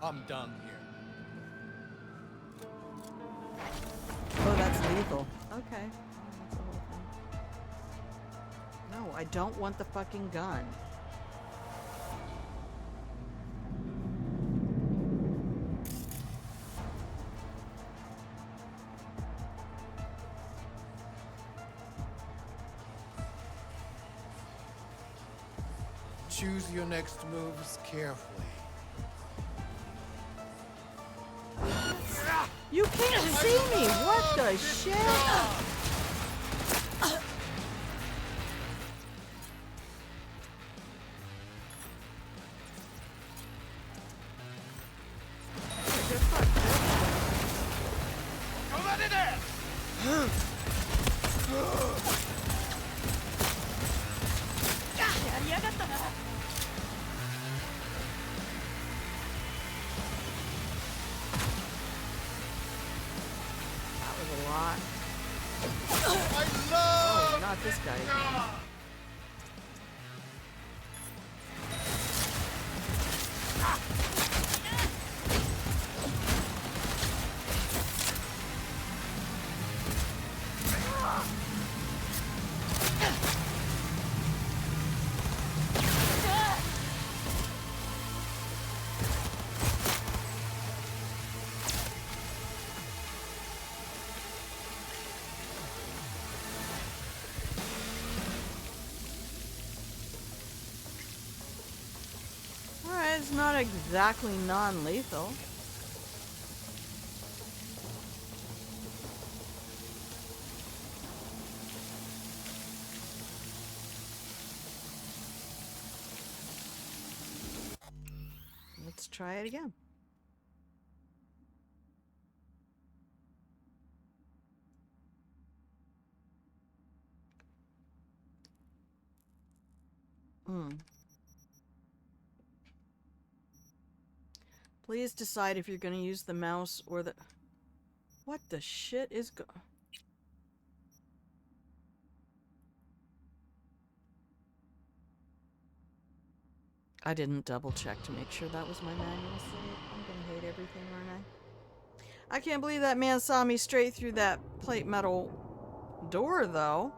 I'm done here. Oh, that's lethal. Okay. That's the whole thing. No, I don't want the fucking gun. Choose your next moves carefully. You can't see me! What the shit? Oh, not this guy again. Alright, it's not exactly non-lethal. Let's try it again. Please decide if you're going to use the mouse or the... What the shit is I didn't double check to make sure that was my manual save. I'm going to hate everything, aren't I? I can't believe that man saw me straight through that plate metal door, though.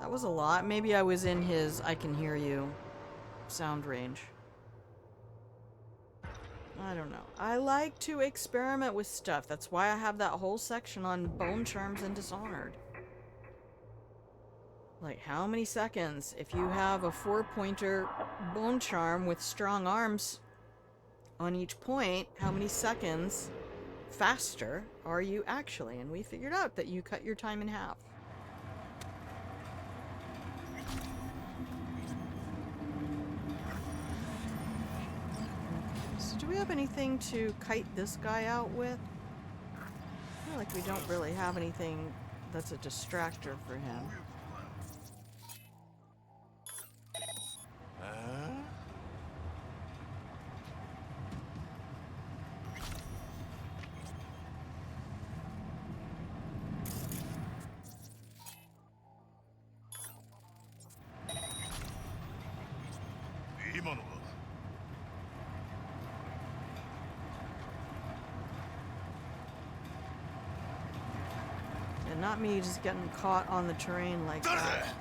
That was a lot. Maybe I was in his I can hear you sound range. I don't know. I like to experiment with stuff. That's why I have that whole section on bone charms and Dishonored. Like, how many seconds? If you have a 4-pointer bone charm with strong arms on each point, how many seconds faster are you actually? And we figured out that you cut your time in half. So do we have anything to kite this guy out with? I feel like we don't really have anything that's a distractor for him. And not me just getting caught on the terrain like that.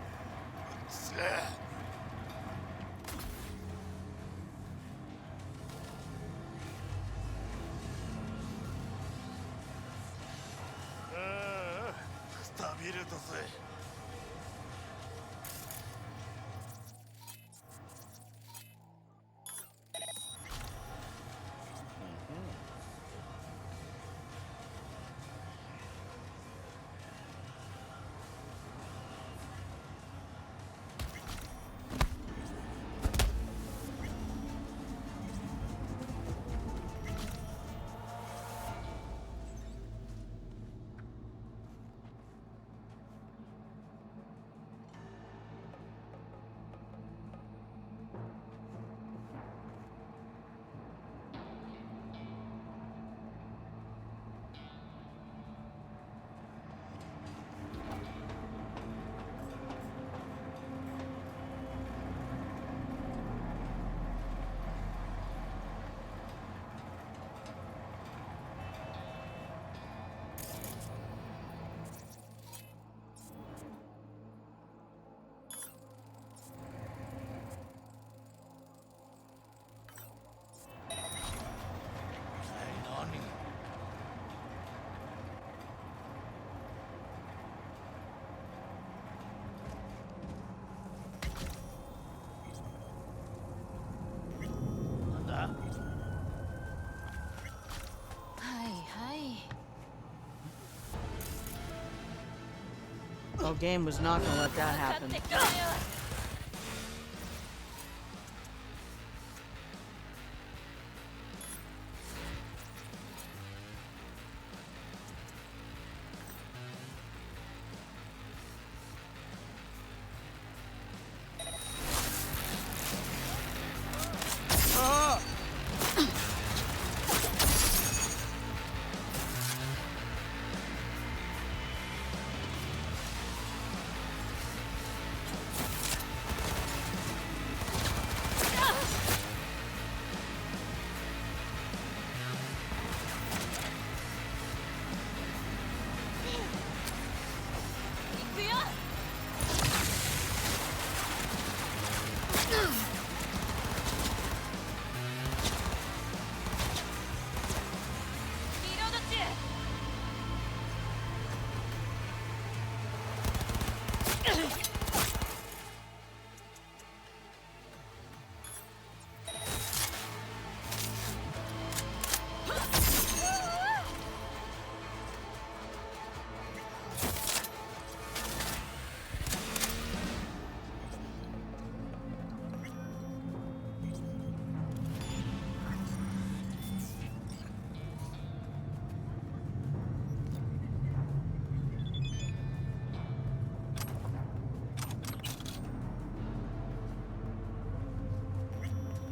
Oh, game was not gonna let that happen.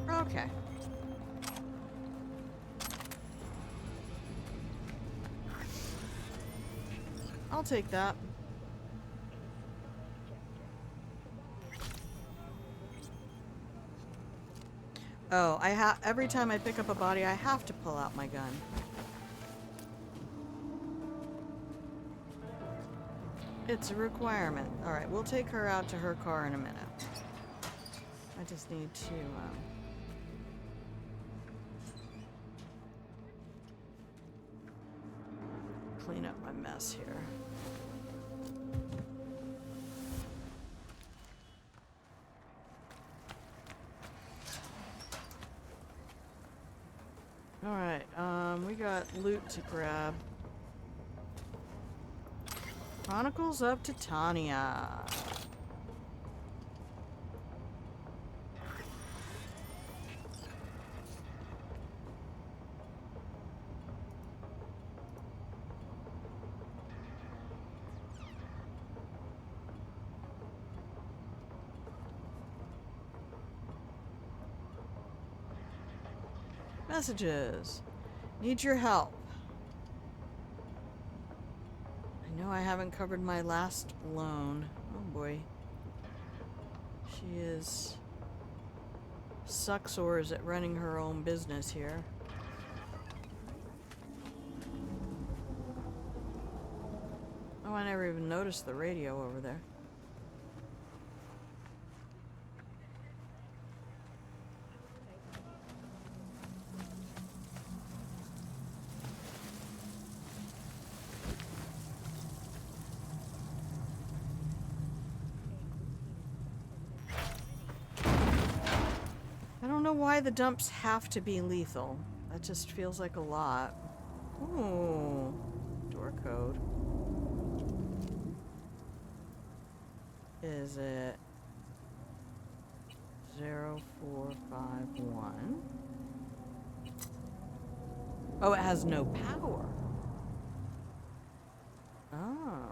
Okay. I'll take that. Oh, every time I pick up a body, I have to pull out my gun. It's a requirement. Alright, we'll take her out to her car in a minute. I just need to, clean up my mess here. Alright, we got loot to grab. Chronicles of Titania. Messages. Need your help. I know I haven't covered my last loan. Oh boy. She is sucksores at running her own business here. Oh, I never even noticed the radio over there. I don't know why the dumps have to be lethal. That just feels like a lot. Ooh, door code. Is it 0451? Oh, it has no power. Oh.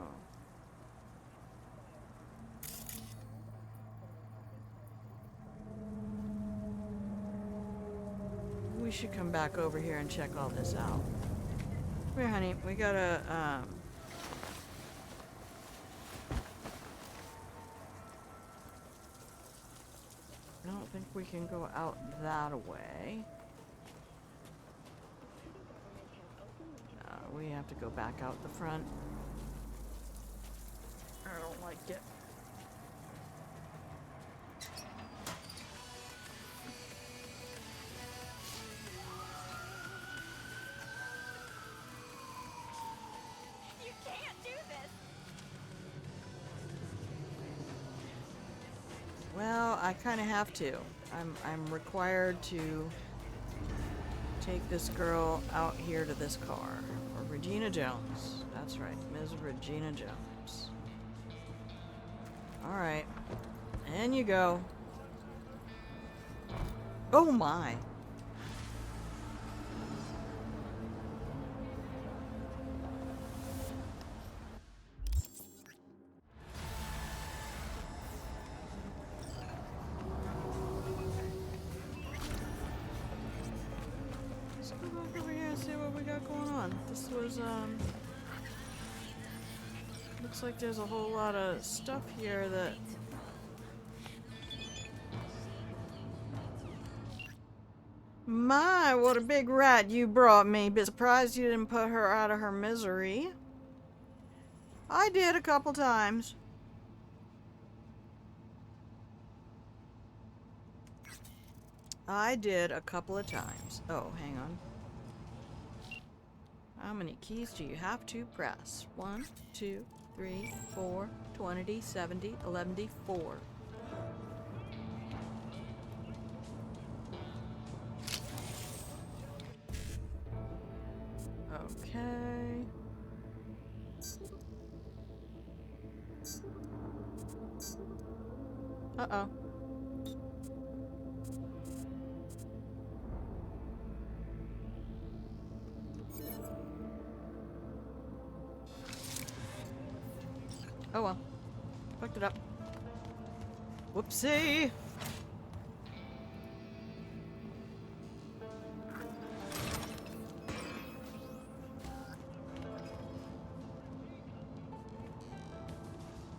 We should come back over here and check all this out. Come here, honey. We gotta, I don't think we can go out that way. We have to go back out the front. I don't like it. You can't do this. Well, I kind of have to. I'm required to take this girl out here to this car. Or Regina Jones. That's right, Ms. Regina Jones. Alright. In you go. Oh my. Let's go back over here and see what we got going on. This was, looks like there's a whole lot of stuff here that... My, what a big rat you brought me. Bit surprised you didn't put her out of her misery. I did a couple times. I did a couple of times. Oh, hang on. How many keys do you have to press? 1, 2, 3, 4, 20, 70, 11, 4. Okay. Uh-oh. Oh well. Fucked it up. Whoopsie!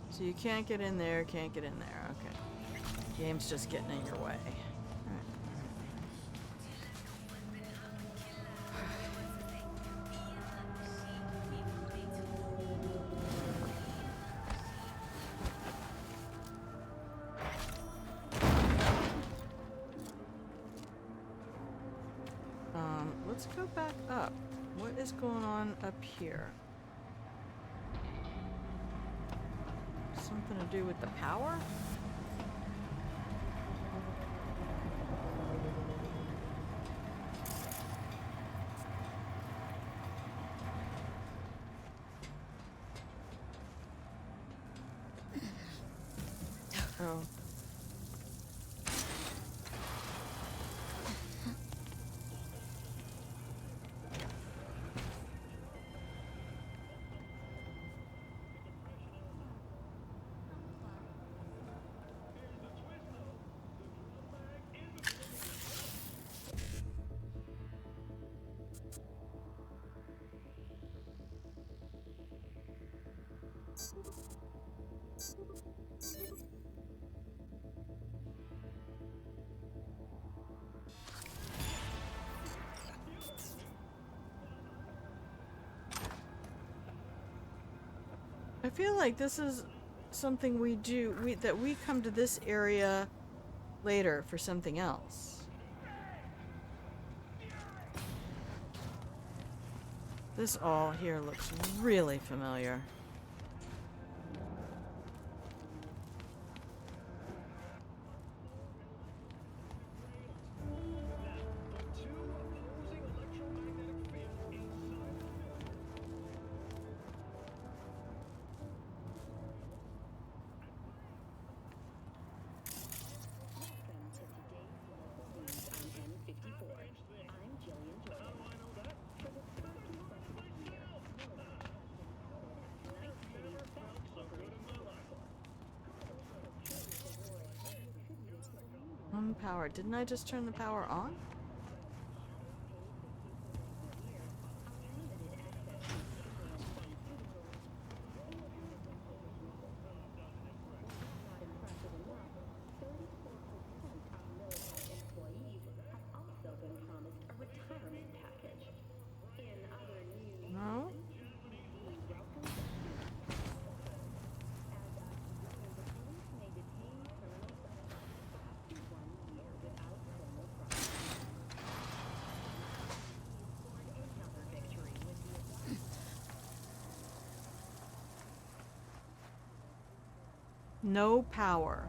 So you can't get in there, can't get in there. Okay. Game's just getting in your way. Let's go back up. What is going on up here? Something to do with the power? Oh. I feel like this is something we do, that we come to this area later for something else. This all here looks really familiar. Power. Didn't I just turn the power on? No? No power.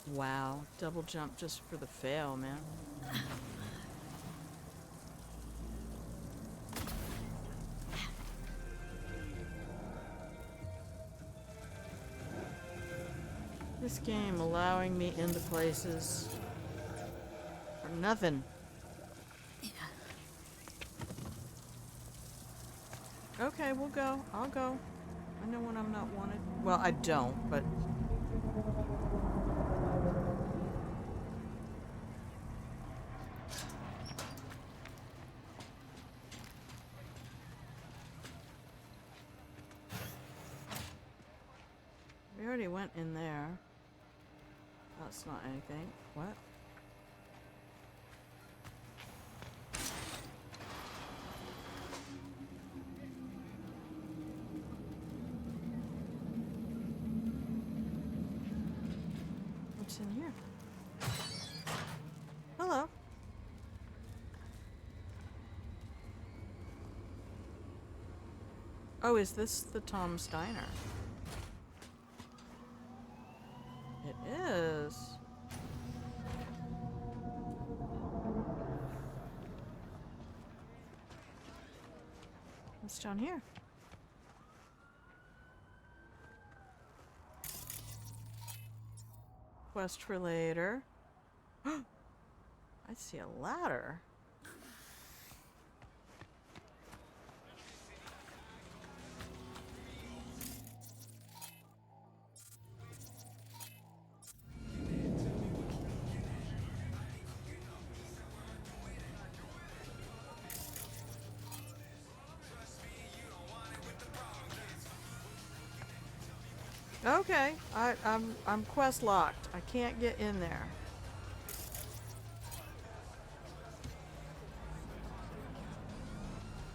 Wow, double jump just for the fail, man. This game allowing me into places for nothing. Okay, we'll go. I'll go. I know when I'm not wanted. Well, I don't, but... We already went in there. That's not anything. What? What's in here? Hello. Oh, is this the Tom Steiner? It is. What's down here? Quest for later. I see a ladder. Okay, I'm quest locked. I can't get in there.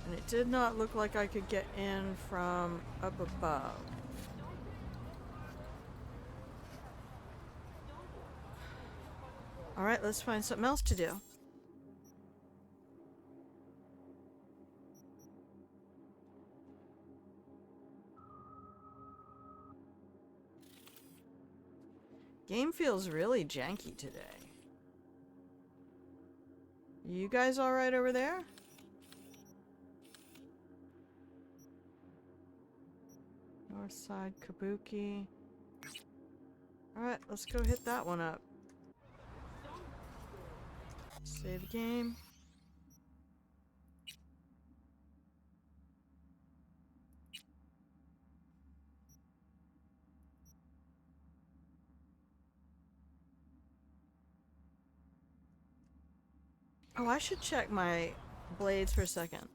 And it did not look like I could get in from up above. Alright, let's find something else to do. Game feels really janky today. You guys alright over there? North side Kabuki. Alright, let's go hit that one up. Save game. Oh, I should check my blades for a second.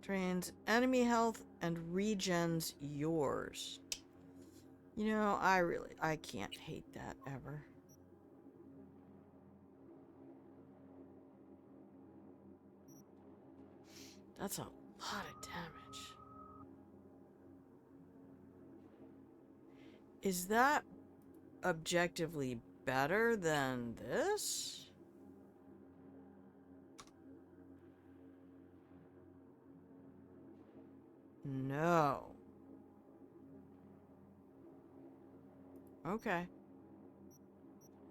Drains enemy health and regens yours. You know, I can't hate that ever. That's a lot of damage. Is that objectively better than this? No. Okay.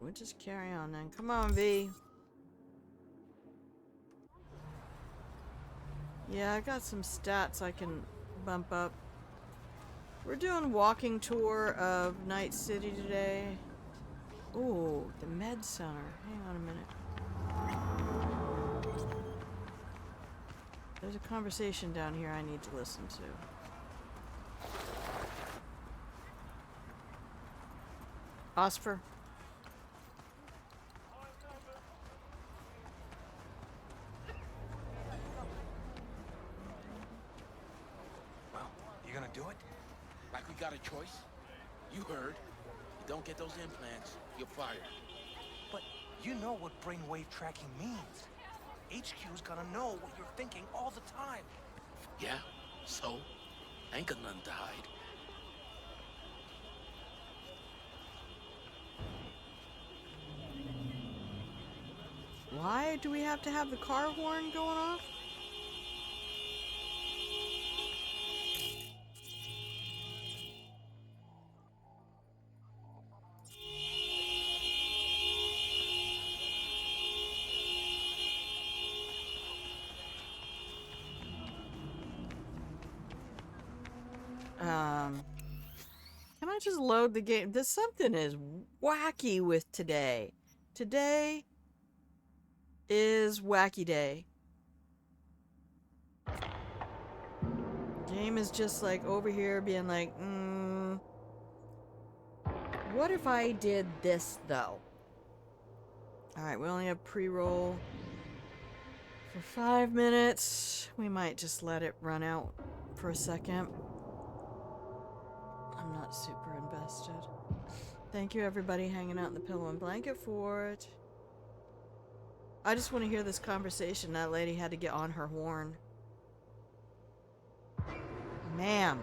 We'll just carry on then. Come on, V. Yeah, I got some stats I can bump up. We're doing walking tour of Night City today. Ooh, the med center. Hang on a minute. There's a conversation down here I need to listen to. Osfer. Well, you gonna do it? Like we got a choice? You heard. You don't get those implants, you're fired. But you know what brainwave tracking means. HQ's gonna know what you're thinking all the time. Yeah? So? Ain't got nothing to hide. Why do we have to have the car horn going off? Can I just load the game? This something is wacky with today. Today is wacky day. Game is just like over here being like, what if I did this though? Alright, we only have pre-roll for 5 minutes. We might just let it run out for a second. I'm not super invested. Thank you everybody hanging out in the pillow and blanket for it. I just want to hear this conversation. That lady had to get on her horn. Ma'am.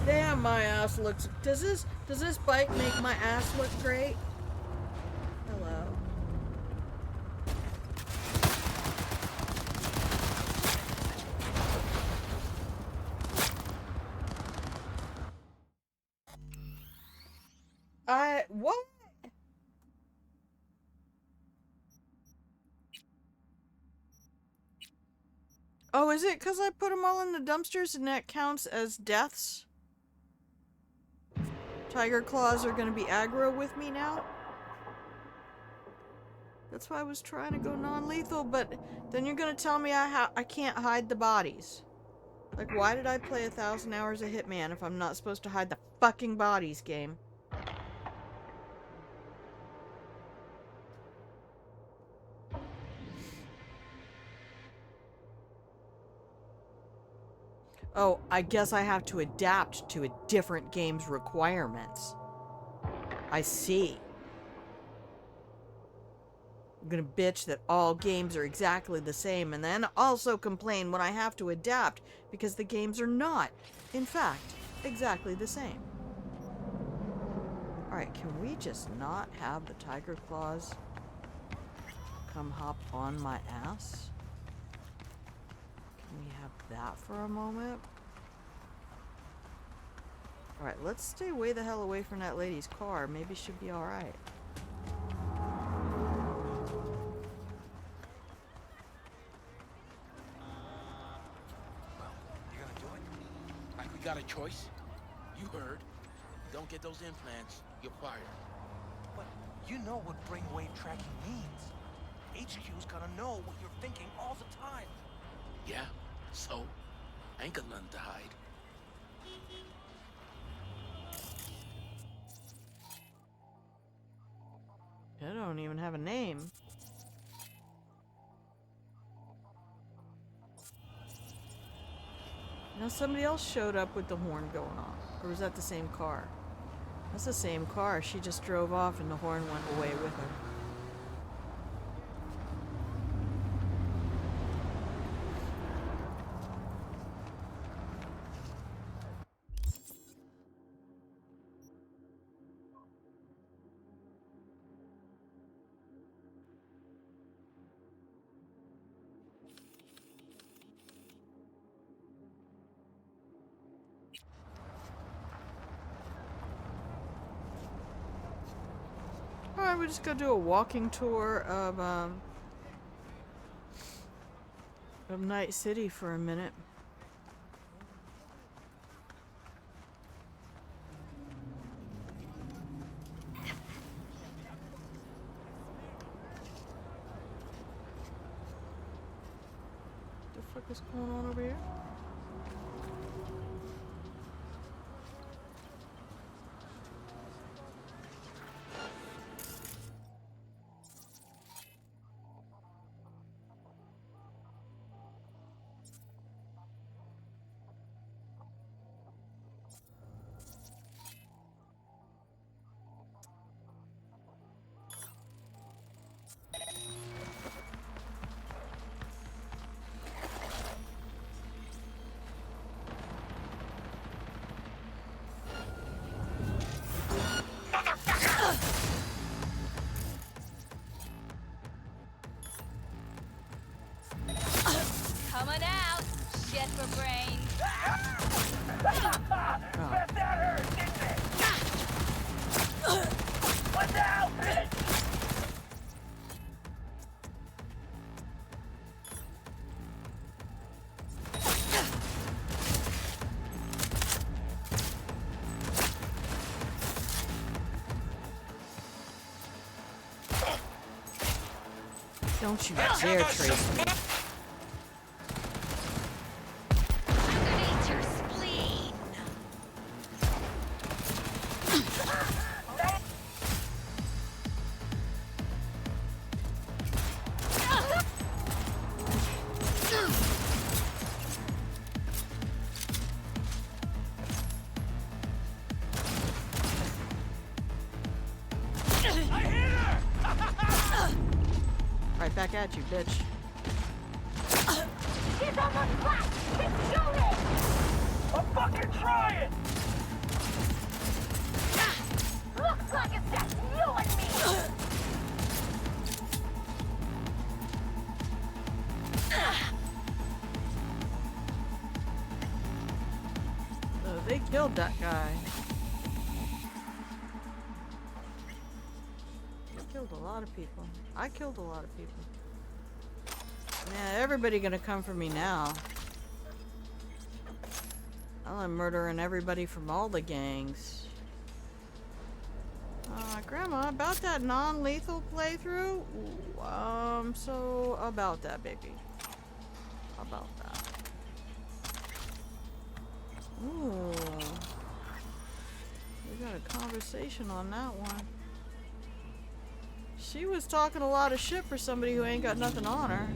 Damn, my ass looks... Does this bike make my ass look great? Hello. What? Oh, is it because I put them all in the dumpsters and that counts as deaths? Tiger claws are gonna be aggro with me now? That's why I was trying to go non-lethal, but then you're gonna tell me I can't hide the bodies. Like, why did I play 1,000 hours of Hitman if I'm not supposed to hide the fucking bodies, game? Oh, I guess I have to adapt to a different game's requirements. I see. I'm gonna bitch that all games are exactly the same and then also complain when I have to adapt because the games are not, in fact, exactly the same. Alright, can we just not have the tiger claws come hop on my ass? Can we have that for a moment? Alright, let's stay way the hell away from that lady's car. Maybe she'll be alright. Well, you gonna do it? Like we got a choice? You heard. Don't get those implants, you're fired. But you know what brainwave tracking means. HQ's gonna know what you're thinking all the time. Yeah, so? Ain't got nothing to hide. I don't even have a name. Now somebody else showed up with the horn going off. Or was that the same car? That's the same car. She just drove off and the horn went away with her. Alright, we're just gonna do a walking tour of Night City for a minute. The fuck is going on over here? Someone out. Shit for brains. Oh. Bet that hurt, didn't it? What's out, bitch? Don't you dare trace me. I'm gonna eat your spleen. Right back at you, bitch. He's almost flat. Keep shooting. I'm fucking trying! Looks like it's just you and me. Oh, they killed that guy. They killed a lot of people. I killed a lot of people. Yeah, everybody gonna come for me now. I'm murdering everybody from all the gangs. Grandma, about that non-lethal playthrough? Ooh, so about that, baby. About that. Ooh. We got a conversation on that one. She was talking a lot of shit for somebody who ain't got nothing on her.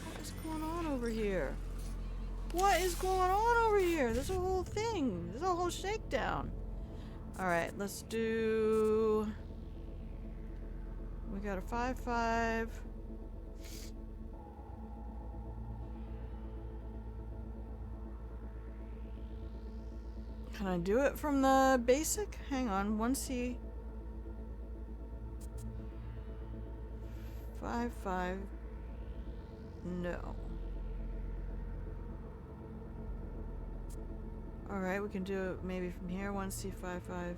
What is going on over here? What is going on over here? There's a whole thing. There's a whole shakedown. Alright, let's do... We got a 5-5. Can I do it from the basic? Hang on, 1C. 5-5. No. Alright, we can do it maybe from here. 1C 5-5.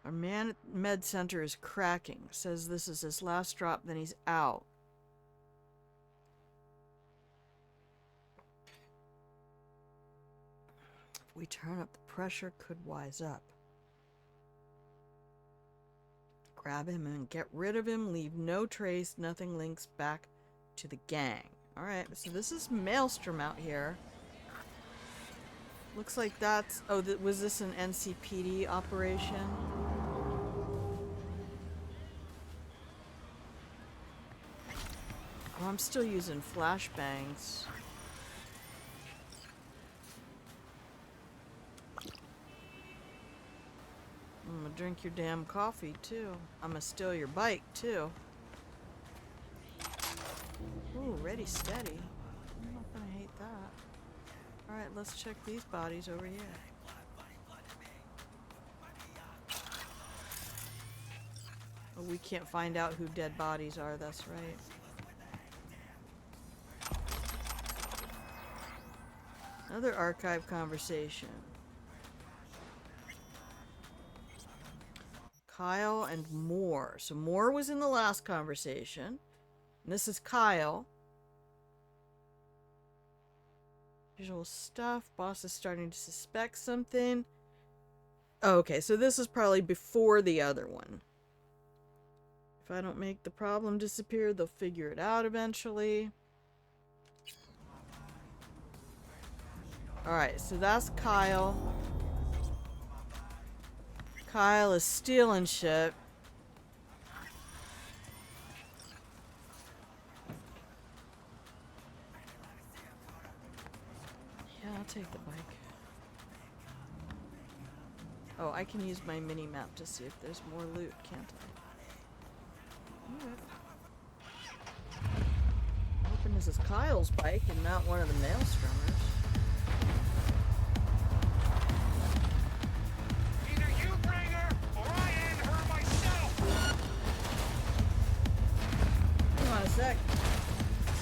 Our man at Med Center is cracking. Says this is his last drop, then he's out. If we turn up the pressure, could wise up. Grab him and get rid of him. Leave no trace. Nothing links back to the gang. Alright, so this is Maelstrom out here. Looks like that's... Oh, was this an NCPD operation? Oh, I'm still using flashbangs. I'm gonna drink your damn coffee, too. I'm gonna steal your bike, too. Ooh, ready, steady. I'm not gonna hate that. Alright, let's check these bodies over here. Oh, we can't find out who dead bodies are, that's right. Another archive conversation. Kyle and Moore. So Moore was in the last conversation. And this is Kyle. Visual stuff. Boss is starting to suspect something. Oh, okay, so this is probably before the other one. If I don't make the problem disappear, they'll figure it out eventually. Alright, so that's Kyle. Kyle is stealing shit. Yeah, I'll take the bike. Oh, I can use my mini-map to see if there's more loot, can't I? Alright. This is Kyle's bike and not one of the maelstromers. Either you bring her, or I end her myself! Hang on a sec.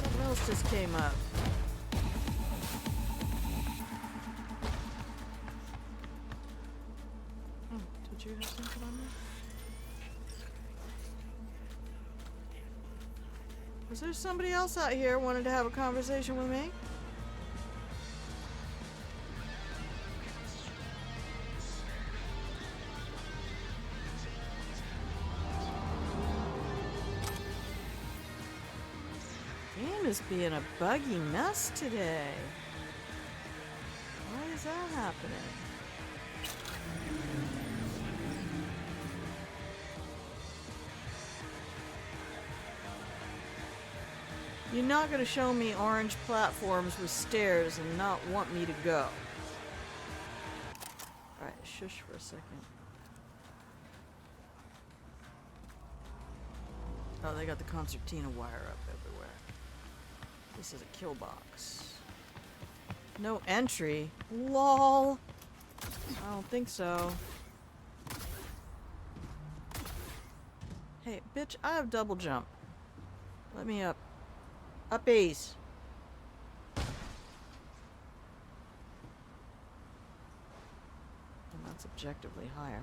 Something else just came up. Oh, did you have something on there? Was there somebody else out here wanted to have a conversation with me? Game is being a buggy mess today. Why is that happening? You're not going to show me orange platforms with stairs and not want me to go. Alright, shush for a second. Oh, they got the concertina wire up everywhere. This is a kill box. No entry? LOL! I don't think so. Hey, bitch, I have double jump. Let me up. Uppies. And that's objectively higher.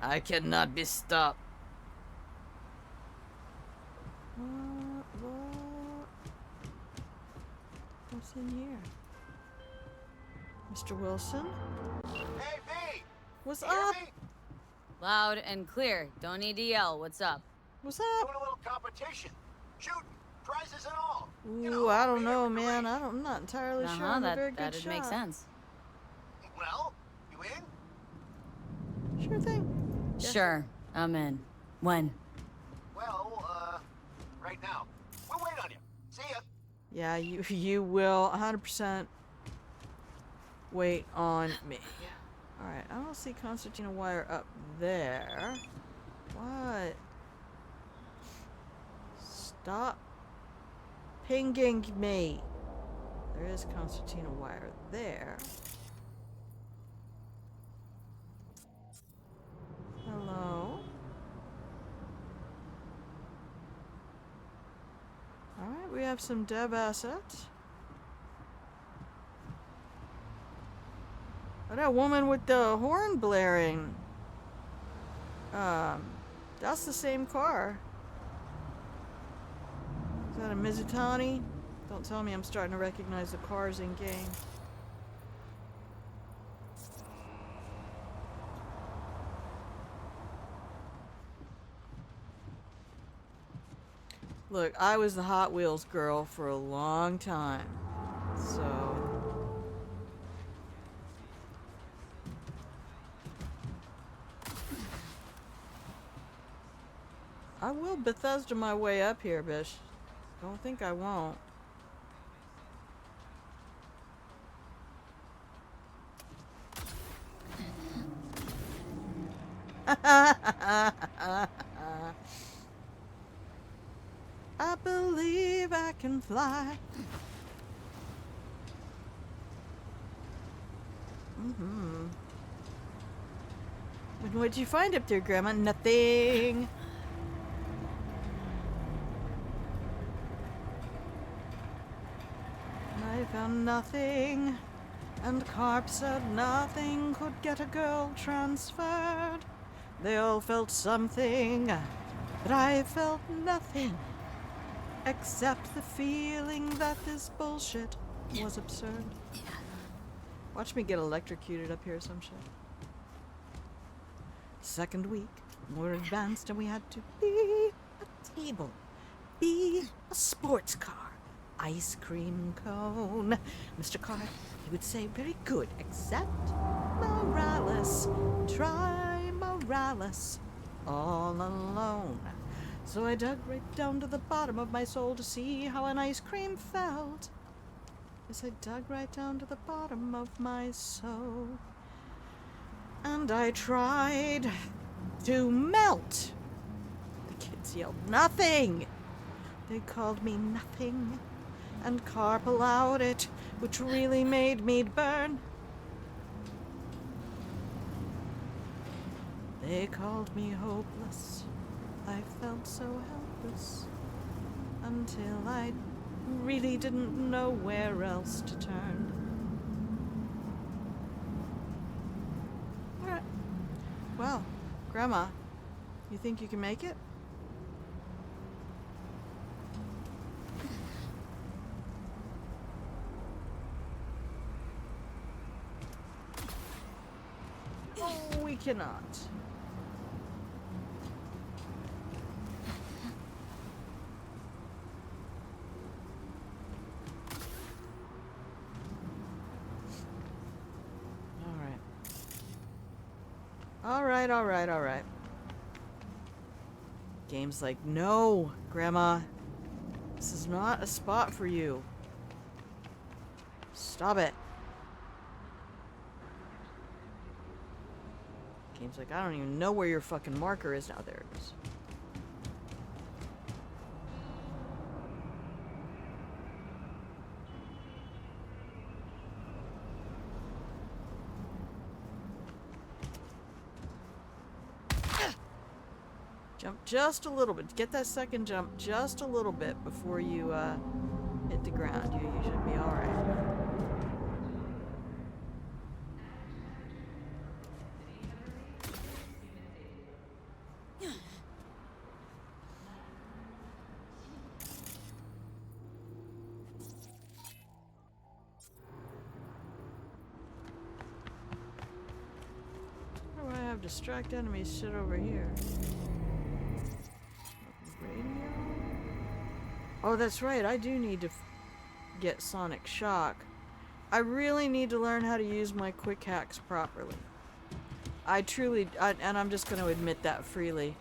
I cannot be stopped. What's in here? Mr. Wilson? Hey, V! What's You hear up? me? Loud and clear. Don't need to yell. What's up? What's up? Doing a little competition. Shooting. Prizes and all. Ooh, I don't know, man. I'm not entirely sure I'm a very good That'd shot. make sense. Well, you in? Sure thing. Sure, I'm in. When? Well, right now. We'll wait on you. See ya. Yeah, you will 100% wait on me. Alright, I don't see concertina wire up there. What? Stop pinging me. There is concertina wire there. Hello? Alright, we have some dev assets. Oh, that woman with the horn blaring. That's the same car. Is that a Mizutani? Don't tell me I'm starting to recognize the cars in game. Look, I was the Hot Wheels girl for a long time. So... I will Bethesda my way up here, bish. Don't think I won't. I believe I can fly. And what'd you find up there, Grandma? Nothing. I found nothing, and Carp said nothing could get a girl transferred. They all felt something, but I felt nothing, except the feeling that this bullshit was absurd. Watch me get electrocuted up here or some shit. Second week, more advanced than we had to be. A table, be a sports car. Ice cream cone. Mr. Carr, he would say, very good, except Morales. Try Morales. All alone. So I dug right down to the bottom of my soul to see how an ice cream felt. Yes, I dug right down to the bottom of my soul. And I tried. to melt. The kids yelled, "Nothing!" They called me nothing, and Corpo allowed it, which really made me burn. They called me hopeless. I felt so helpless until I really didn't know where else to turn. Alright. Well, Grandma, you think you can make it? Oh, we cannot. Alright. Game's like, no, Grandma. This is not a spot for you. Stop it. Game's like, I don't even know where your fucking marker is now. There it is. Jump just a little bit. Get that second jump just a little bit before you hit the ground. You should be alright. Why do I have distract enemies shit over here? Radio? Oh, that's right. I do need to get Sonic Shock. I really need to learn how to use my quick hacks properly. And I'm just going to admit that freely.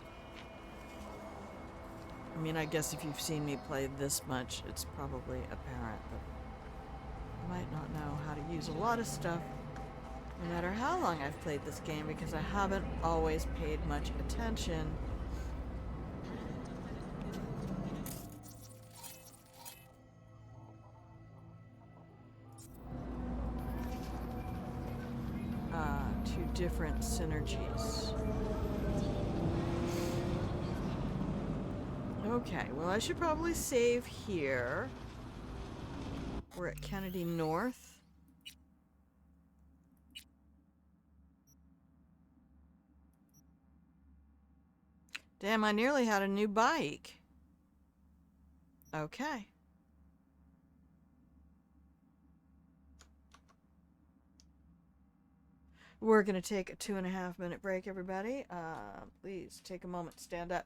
I mean, I guess if you've seen me play this much, it's probably apparent that I might not know how to use a lot of stuff, no matter how long I've played this game, because I haven't always paid much attention. To different synergies. Okay, well, I should probably save here. We're at Kennedy North. Damn, I nearly had a new bike. Okay. We're going to take a 2.5-minute break, everybody. Please take a moment, stand up.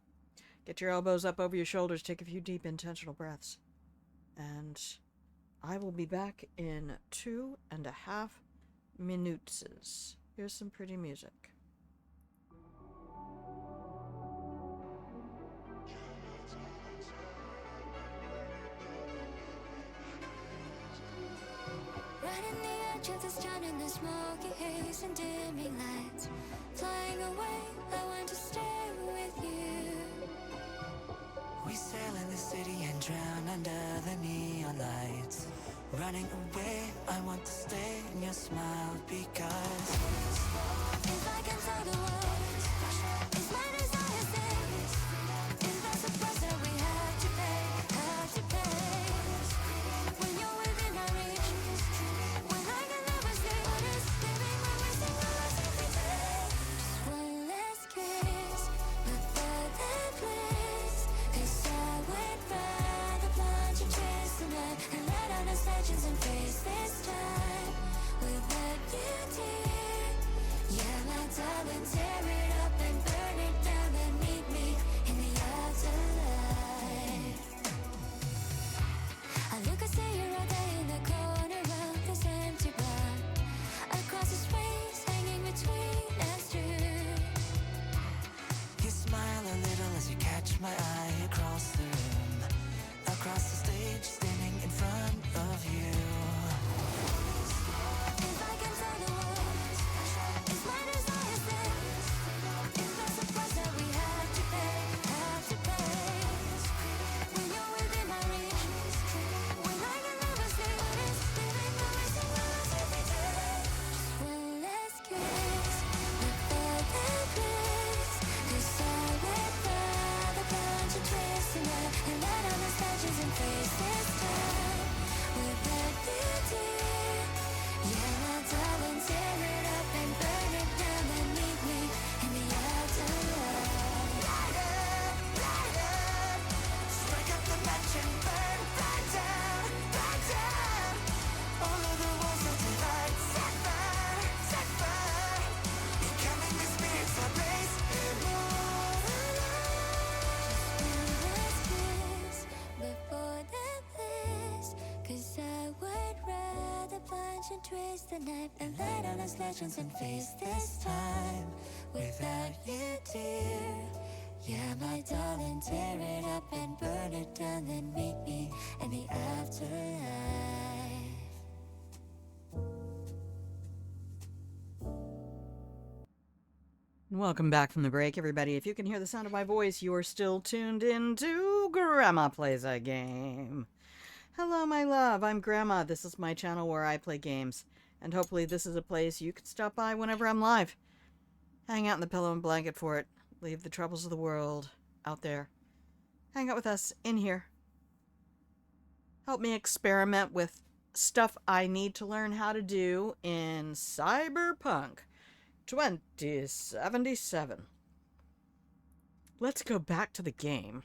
Get your elbows up over your shoulders, take a few deep, intentional breaths. And I will be back in 2.5 minutes. Here's some pretty music. Right in the edge of this town in the smoky haze and dimming lights. Flying away, I want to stay with you. We sail in the city and drown under the neon lights. Running away, I want to stay in your smile because if I can tell the world, it's my desire stays. If that's the price that we have to pay, when you're within my reach, when I can never stay honest, living when we sing the last every day. Just one last kiss, but further bliss, 'cause I would rather plunge and chase the night and let out the legends and face this time with what you did. Yeah, my darling, tear it up and burn it down and meet me in the afterlife. I look and see you right there in the corner of this empty bar. Across the space, hanging between us two. you smile a little as you catch my eye across the room, across the stage, standing in front of you. If I can tell the world, it's my desire stays. twist the knife and light on us legends and face this time without you, dear. Yeah, my darling, tear it up and burn it down, then meet me in the afterlife. Welcome back from the break, everybody. If you can hear the sound of my voice, you're still tuned into Grandma Plays a Game. Hello, my love. I'm Grandma. This is my channel where I play games. And hopefully this is a place you can stop by whenever I'm live. Hang out in the pillow and blanket for it. Leave the troubles of the world out there. Hang out with us in here. Help me experiment with stuff I need to learn how to do in Cyberpunk 2077. Let's go back to the game.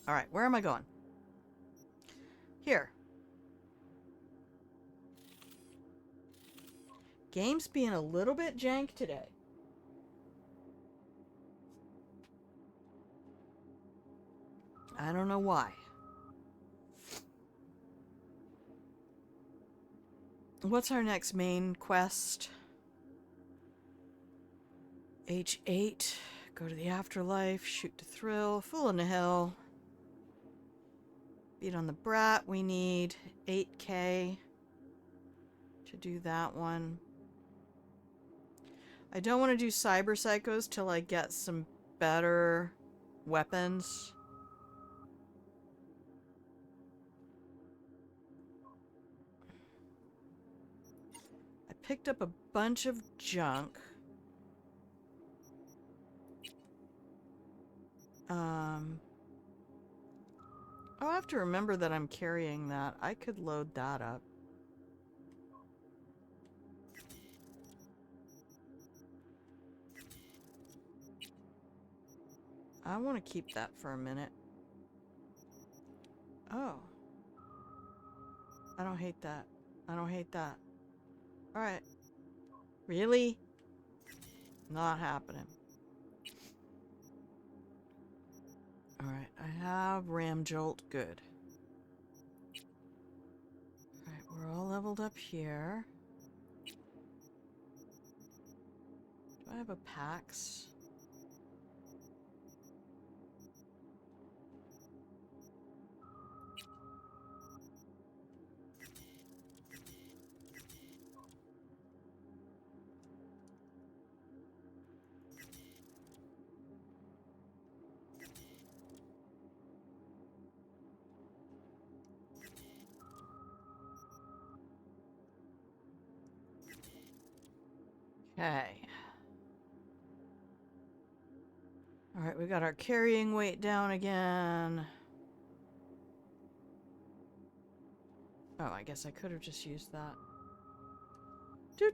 Alright, where am I going? Here. Game's being a little bit jank today. I don't know why. What's our next main quest? H8. Go to the afterlife. Shoot to thrill. Fool in the hill. Beat on the brat. We need 8K to do that one. I don't want to do cyber psychos till I get some better weapons. I picked up a bunch of junk. I'll have to remember that I'm carrying that. I could load that up. I want to keep that for a minute. Oh. I don't hate that. I don't hate that. Alright. Really? Not happening. Alright, I have Ram Jolt. Good. Alright, we're all leveled up here. Do I have a PAX? Okay. Alright, we got our carrying weight down again. Oh, I guess I could have just used that. I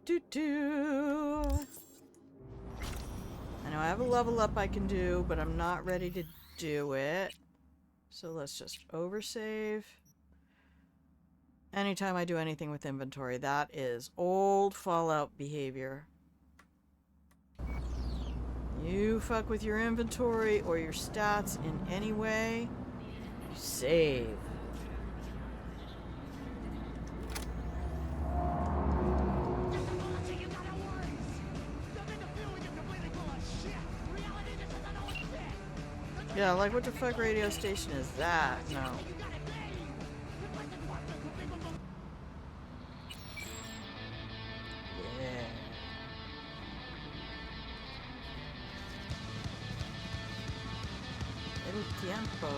know I have a level up I can do, but I'm not ready to do it. So let's just oversave. Anytime I do anything with inventory, that is old Fallout behavior. You fuck with your inventory or your stats in any way, you save. Yeah, like what the fuck radio station is that? No. Tiempo.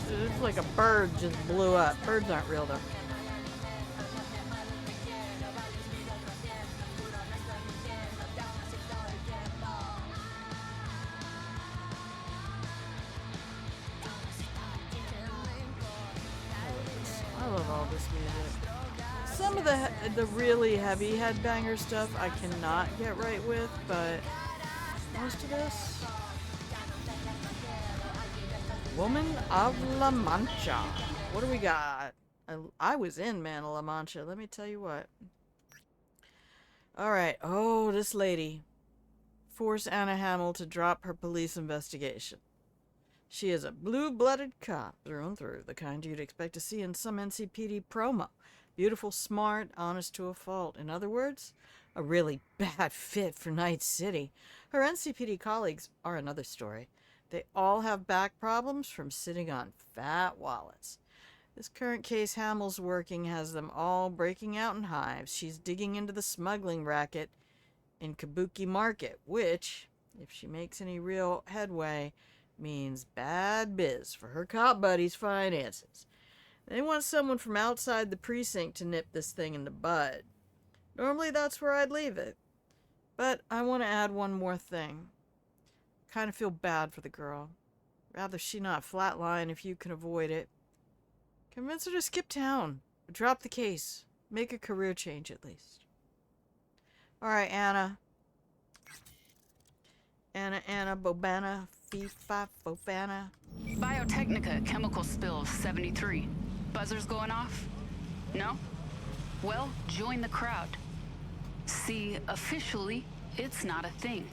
It's like a bird just blew up. Birds aren't real though. Some of the really heavy headbanger stuff I cannot get right with, but most of this. Woman of La Mancha. What do we got? I was in Man of La Mancha, let me tell you what. Alright, oh, this lady. Force Anna Hamill to drop her police investigation. She is a blue-blooded cop through and through, the kind you'd expect to see in some NCPD promo. Beautiful, smart, honest to a fault. In other words, a really bad fit for Night City. Her NCPD colleagues are another story. They all have back problems from sitting on fat wallets. This current case Hamill's working has them all breaking out in hives. She's digging into the smuggling racket in Kabuki Market, which, if she makes any real headway, means bad biz for her cop buddies' finances. They want someone from outside the precinct to nip this thing in the bud. Normally that's where I'd leave it. But I want to add one more thing. Kind of feel bad for the girl. Rather she not flatline if you can avoid it. Convince her to skip town. Drop the case. Make a career change at least. Alright, Anna. Anna, Bobana, Fee-Fi, Fofana. Biotechnica chemical spill 73. Buzzers going off? No? Well, join the crowd. See, officially, it's not a thing.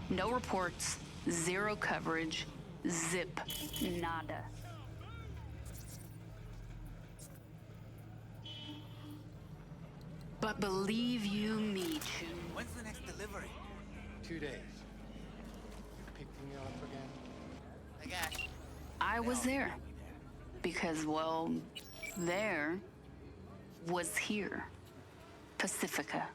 No reports, zero coverage, zip, nada. But believe you me, Chu. When's the next delivery? 2 days. Picking me up again. I got you. I was there. Because, well, there was here. Pacifica.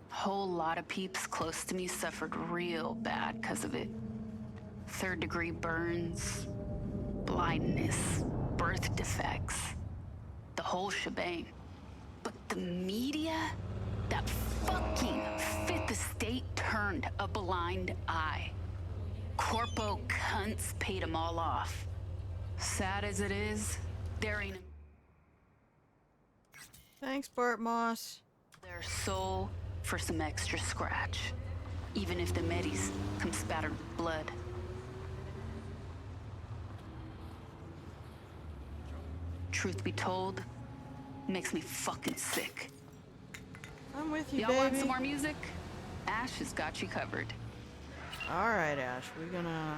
Whole lot of peeps close to me suffered real bad because of it. 3rd-degree burns, blindness, birth defects, the whole shebang. But the media, that fucking 5th estate turned a blind eye. Corpo cunts paid them all off. Sad as it is, there ain't Thanks, Bart Moss. their soul for some extra scratch. Even if the medis come spattered with blood. Truth be told, makes me fucking sick. I'm with you, Y'all baby. want some more music? Ash has got you covered. Alright, Ash, we're gonna...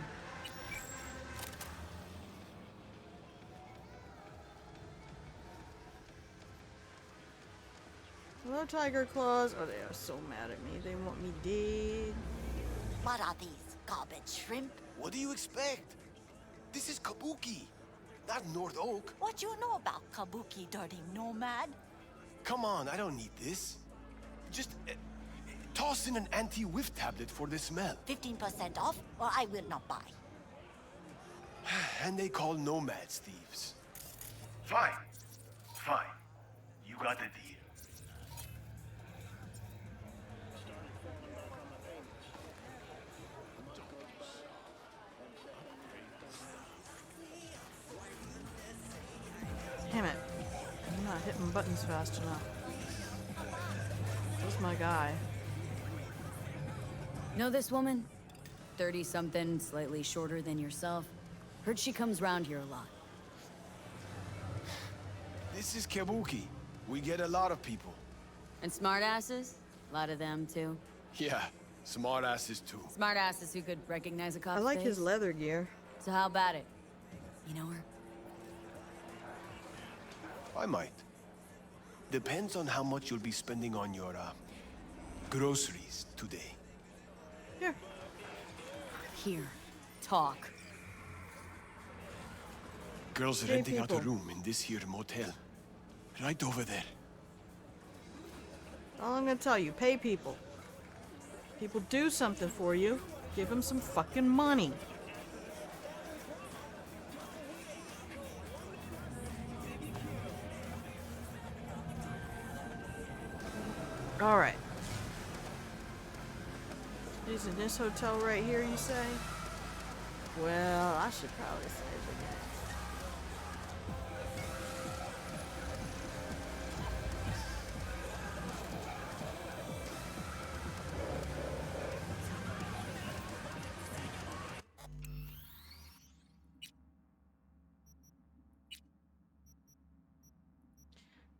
Hello, Tiger Claws. Oh, they are so mad at me. They want me dead. What are these, garbage shrimp? What do you expect? This is Kabuki, not North Oak. What you know about Kabuki, dirty nomad? Come on, I don't need this. Just toss in an anti-whiff tablet for the smell. 15% off, or I will not buy. And they call nomads thieves. Fine. Fine. You got the deal. Damn it. I'm not hitting buttons fast enough. Where's my guy? Know this woman? 30-something, slightly shorter than yourself. Heard she comes round here a lot. This is Kabuki. We get a lot of people. And smartasses? A lot of them, too. Yeah, smart asses too. Smartasses who could recognize a cop's I like his face. leather gear. So how about it? You know her? I might. Depends on how much you'll be spending on your, groceries today. Here. Here. Talk. Girls Hey, renting out a people. room in this here motel. Right over there. All I'm gonna tell you, pay people. People do something for you, give them some fucking money. Alright. He's in this hotel right here, you say? Well, I should probably say the next.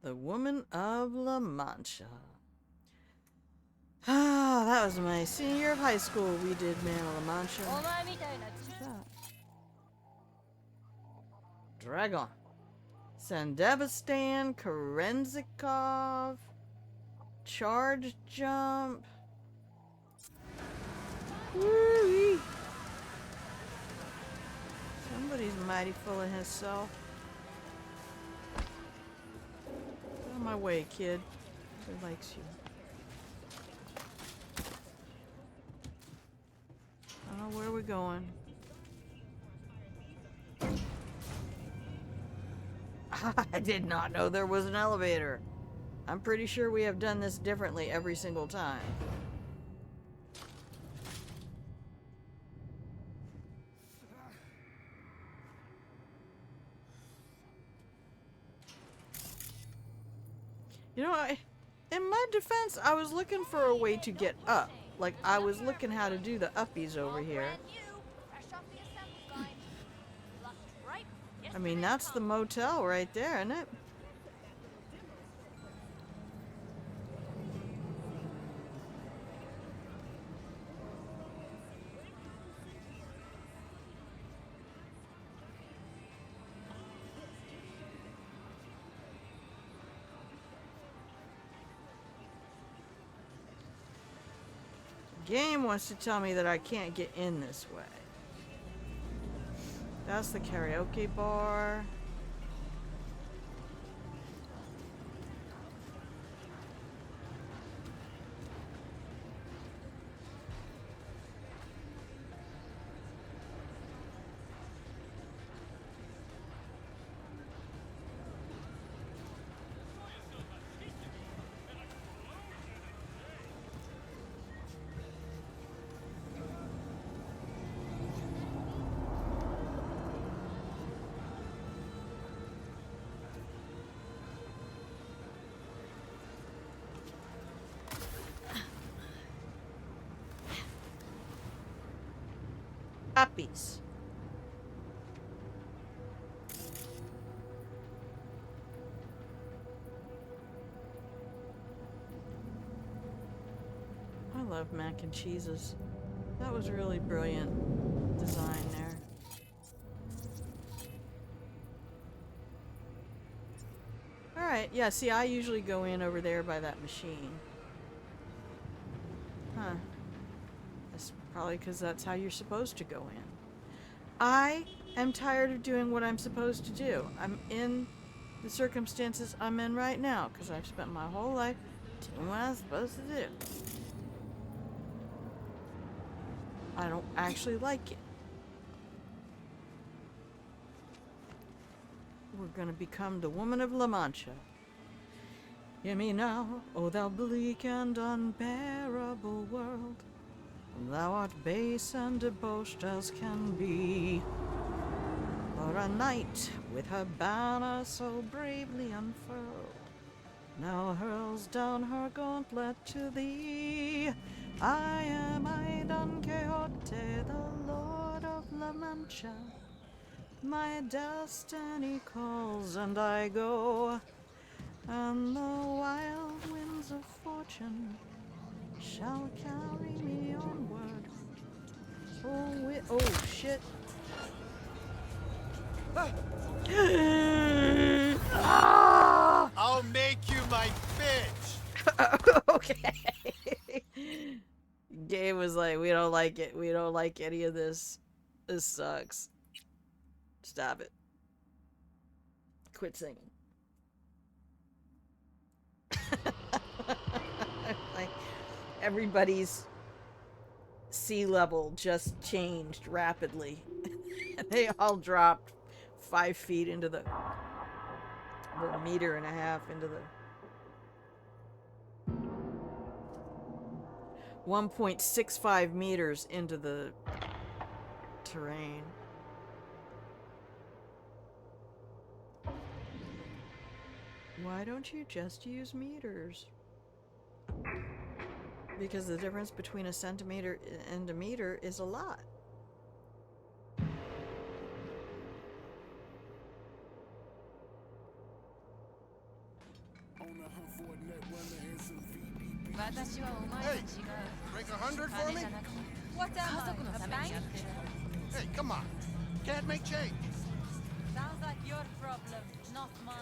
The Woman of La Mancha. Ah, that was my senior year of high school. We did Man of La Mancha. What's that? Dragon. Sandebastan, Kerenzikov, Charge Jump. Woo-wee. Somebody's mighty full of himself. Get out of my way, kid. Who likes you? I don't know where we're going. I did not know there was an elevator. I'm pretty sure we have done this differently every single time. You know, in my defense, I was looking for a way to get up. Like, I was looking how to do the uppies over here. I mean, that's the motel right there, isn't it? Game wants to tell me that I can't get in this way. That's the karaoke bar. Puppies. I love mac and cheeses. That was really brilliant design there. Alright, yeah, see, I usually go in over there by that machine. Huh. That's probably because that's how you're supposed to go in. I am tired of doing what I'm supposed to do. I'm in the circumstances I'm in right now because I've spent my whole life doing what I'm supposed to do. I don't actually like it. We're gonna become the Woman of La Mancha. Hear me now, O thou bleak and unbearable world. Thou art base and debauched as can be. For a knight with her banner so bravely unfurled now hurls down her gauntlet to thee. I am Don Quixote, the Lord of La Mancha. My destiny calls and I go, and the wild winds of fortune shall carry me onward. Oh shit. I'll make you my bitch. Okay. Game was like, we don't like it. We don't like any of this. This sucks. Stop it. Quit singing. Like, everybody's sea level just changed rapidly. They all dropped 5 feet into the, or a meter and a half into the 1.65 meters into the terrain. Why don't you just use meters? Because the difference between a centimeter and a meter is a lot. Hey, break 100 for me? What am I, a bank? Hey, come on. Can't make change. Sounds like your problem, not mine.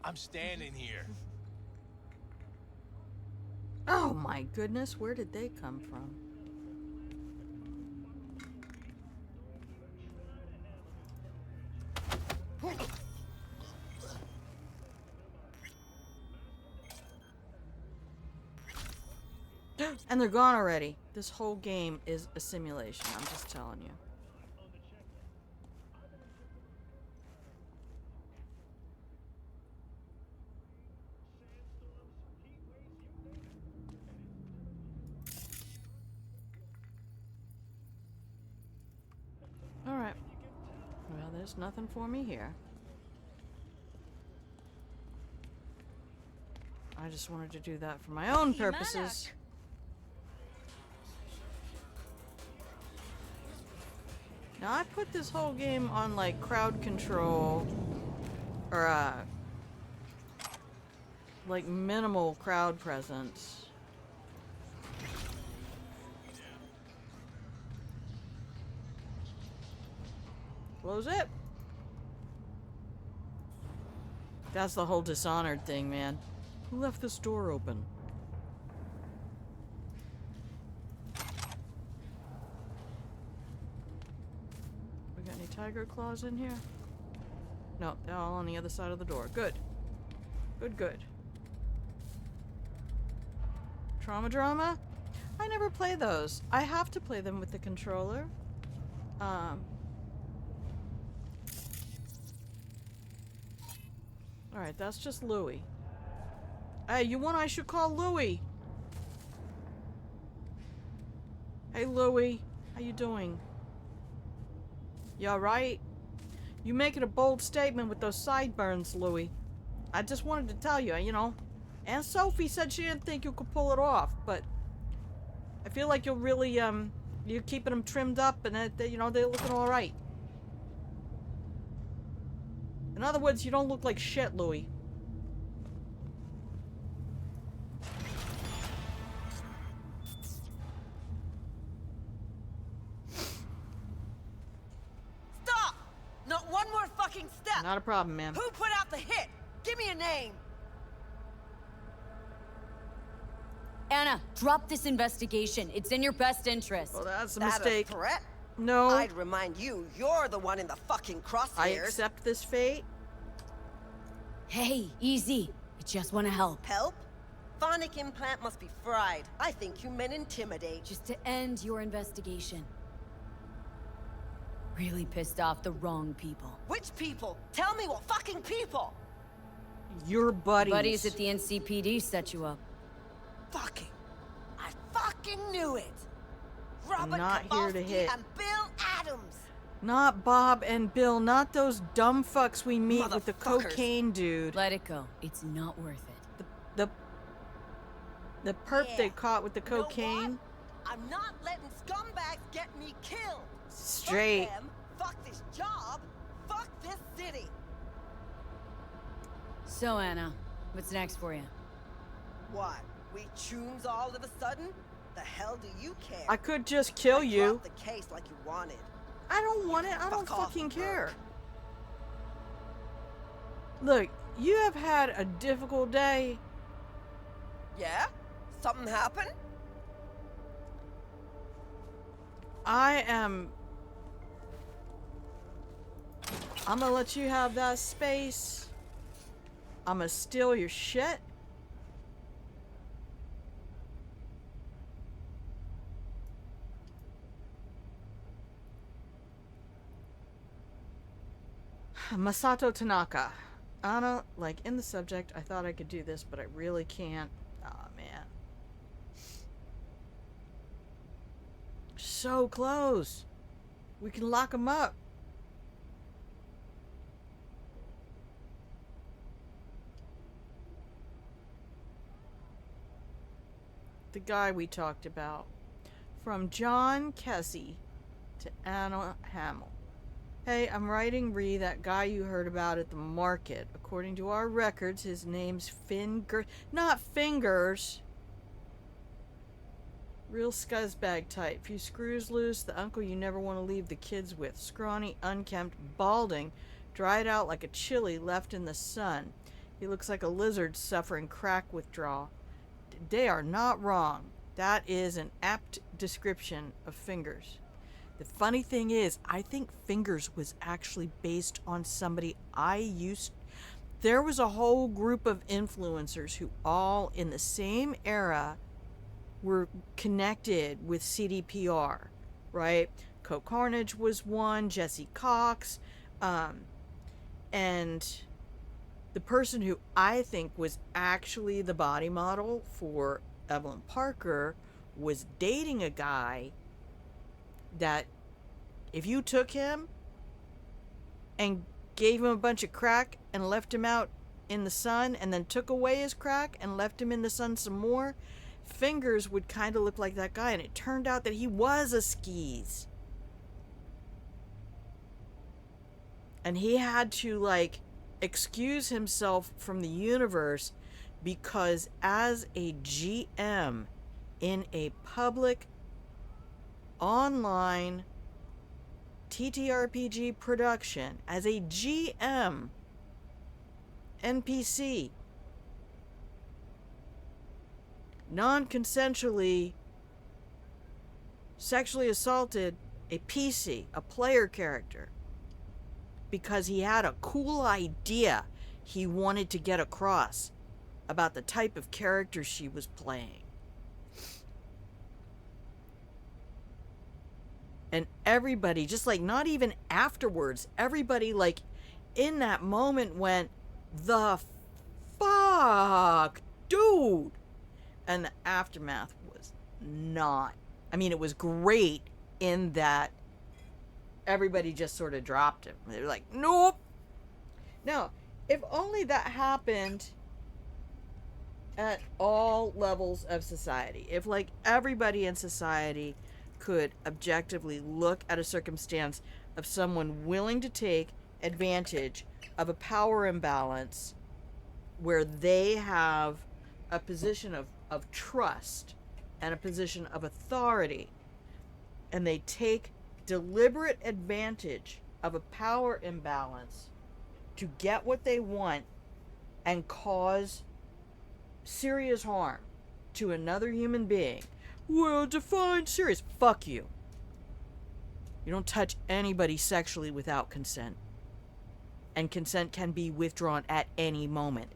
I'm standing here. Oh my goodness, where did they come from? And they're gone already. This whole game is a simulation, I'm just telling you. Alright. Well, there's nothing for me here. I just wanted to do that for my own purposes. Now, I put this whole game on, like, crowd control, or, like, minimal crowd presence. Close it. That's the whole Dishonored thing, man. Who left this door open? We got any tiger claws in here? No, they're all on the other side of the door. Good. Good, good. Trauma Drama? I never play those. I have to play them with the controller. Alright, that's just Louie. Hey, you want I should call Louie? Hey, Louie. How you doing? You alright? You making a bold statement with those sideburns, Louie. I just wanted to tell you, you know. Aunt Sophie said she didn't think you could pull it off, but I feel like you're really, you're keeping them trimmed up and, you know, they're looking alright. In other words, you don't look like shit, Louie. Stop! Not one more fucking step! Not a problem, ma'am. Who put out the hit? Give me a name! Anna, drop this investigation. It's in your best interest. Well, that's a That mistake. a threat? No. I'd remind you, you're the one in the fucking crosshairs. I accept this fate. Hey, easy. I just want to help. Help? Phonic implant must be fried. I think you men intimidate. Just to end your investigation. Really pissed off the wrong people. Which people? Tell me what fucking people! Your buddies. Buddies at the NCPD set you up. Fucking. I fucking knew it! Robert not here to Kowalski hit. and Bill Adams! Not Bob and Bill, not those dumb fucks we meet with the cocaine dude. Let it go. It's not worth it. The perp they caught with the cocaine. I'm not letting scumbags get me killed! Straight. Fuck them, fuck this job, fuck this city! So, Anna, What's next for you? What? We tunes all of a sudden? The hell do you care? I could just kill you. Drop the case like you wanted. I don't want it. I don't Fuck off, fucking care. Merc. Look, you have had a difficult day. Yeah? Something happened? I'm gonna let you have that space. I'm gonna steal your shit. Masato Tanaka. Anna, like, in the subject, I thought I could do this, but I really can't. Aw, man. So close. We can lock him up. The guy we talked about. From John Kesey to Anna Hamill. Hey, I'm writing Ree, that guy you heard about at the market. According to our records, his name's Finger... Not Fingers! Real scuzzbag type. Few screws loose, the uncle you never want to leave the kids with. Scrawny, unkempt, balding, dried out like a chili left in the sun. He looks like a lizard suffering crack withdrawal. They are not wrong. That is an apt description of Fingers. The funny thing is, I think Fingers was actually based on somebody I used... There was a whole group of influencers who all in the same era were connected with CDPR, right? Co Carnage was one, Jesse Cox, and the person who I think was actually the body model for Evelyn Parker was dating a guy that if you took him and gave him a bunch of crack and left him out in the sun and then took away his crack and left him in the sun some more, Fingers would kind of look like that guy. And it turned out that he was a skis. And he had to, like, excuse himself from the universe because as a GM in a public online TTRPG production, as a GM NPC, non-consensually sexually assaulted a PC, a player character, because he had a cool idea he wanted to get across about the type of character she was playing. And everybody, just like, not even afterwards, everybody, like, in that moment went, the fuck, dude. And the aftermath was not, I mean, it was great in that everybody just sort of dropped him. They were like, nope. Now, if only that happened at all levels of society. If, like, everybody in society could objectively look at a circumstance of someone willing to take advantage of a power imbalance where they have a position of trust and a position of authority, and they take deliberate advantage of a power imbalance to get what they want and cause serious harm to another human being. Well, define serious. Fuck you. You don't touch anybody sexually without consent. And consent can be withdrawn at any moment.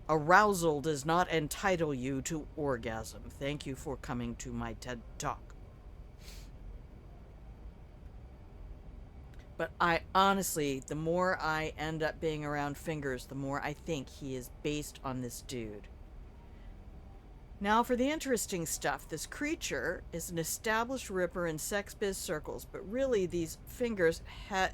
Arousal does not entitle you to orgasm. Thank you for coming to my TED Talk. But I honestly, the more I end up being around Fingers, the more I think he is based on this dude. Now for the interesting stuff. This creature is an established ripper in sex biz circles, but really these Fingers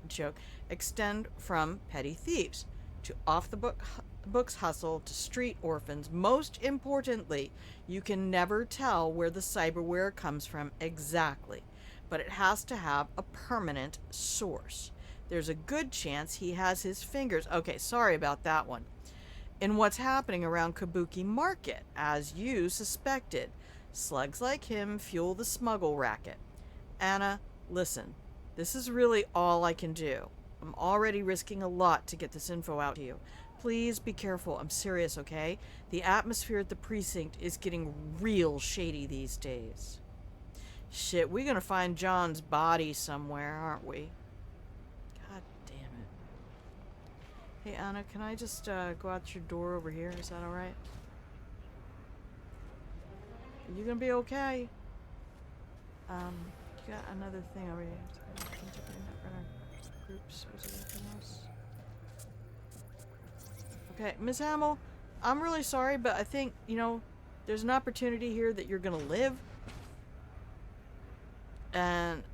joke extend from petty thieves to off-the-books hustle to street orphans. Most importantly, you can never tell where the cyberware comes from exactly, but it has to have a permanent source. There's a good chance he has his fingers. Okay, sorry about that one. in what's happening around Kabuki Market, as you suspected. Slugs like him fuel the smuggle racket. Anna, listen, this is really all I can do. I'm already risking a lot to get this info out to you. Please be careful. I'm serious, okay? The atmosphere at the precinct is getting real shady these days. Shit, we're gonna find John's body somewhere, aren't we? God damn it. Hey, Anna, can I just go out your door over here? Is that alright? Are you gonna be okay? You got another thing over here. Netrunner groups. Was there anything else? Okay, Miss Hamill, I'm really sorry, but I think, you know, there's an opportunity here that you're gonna live. And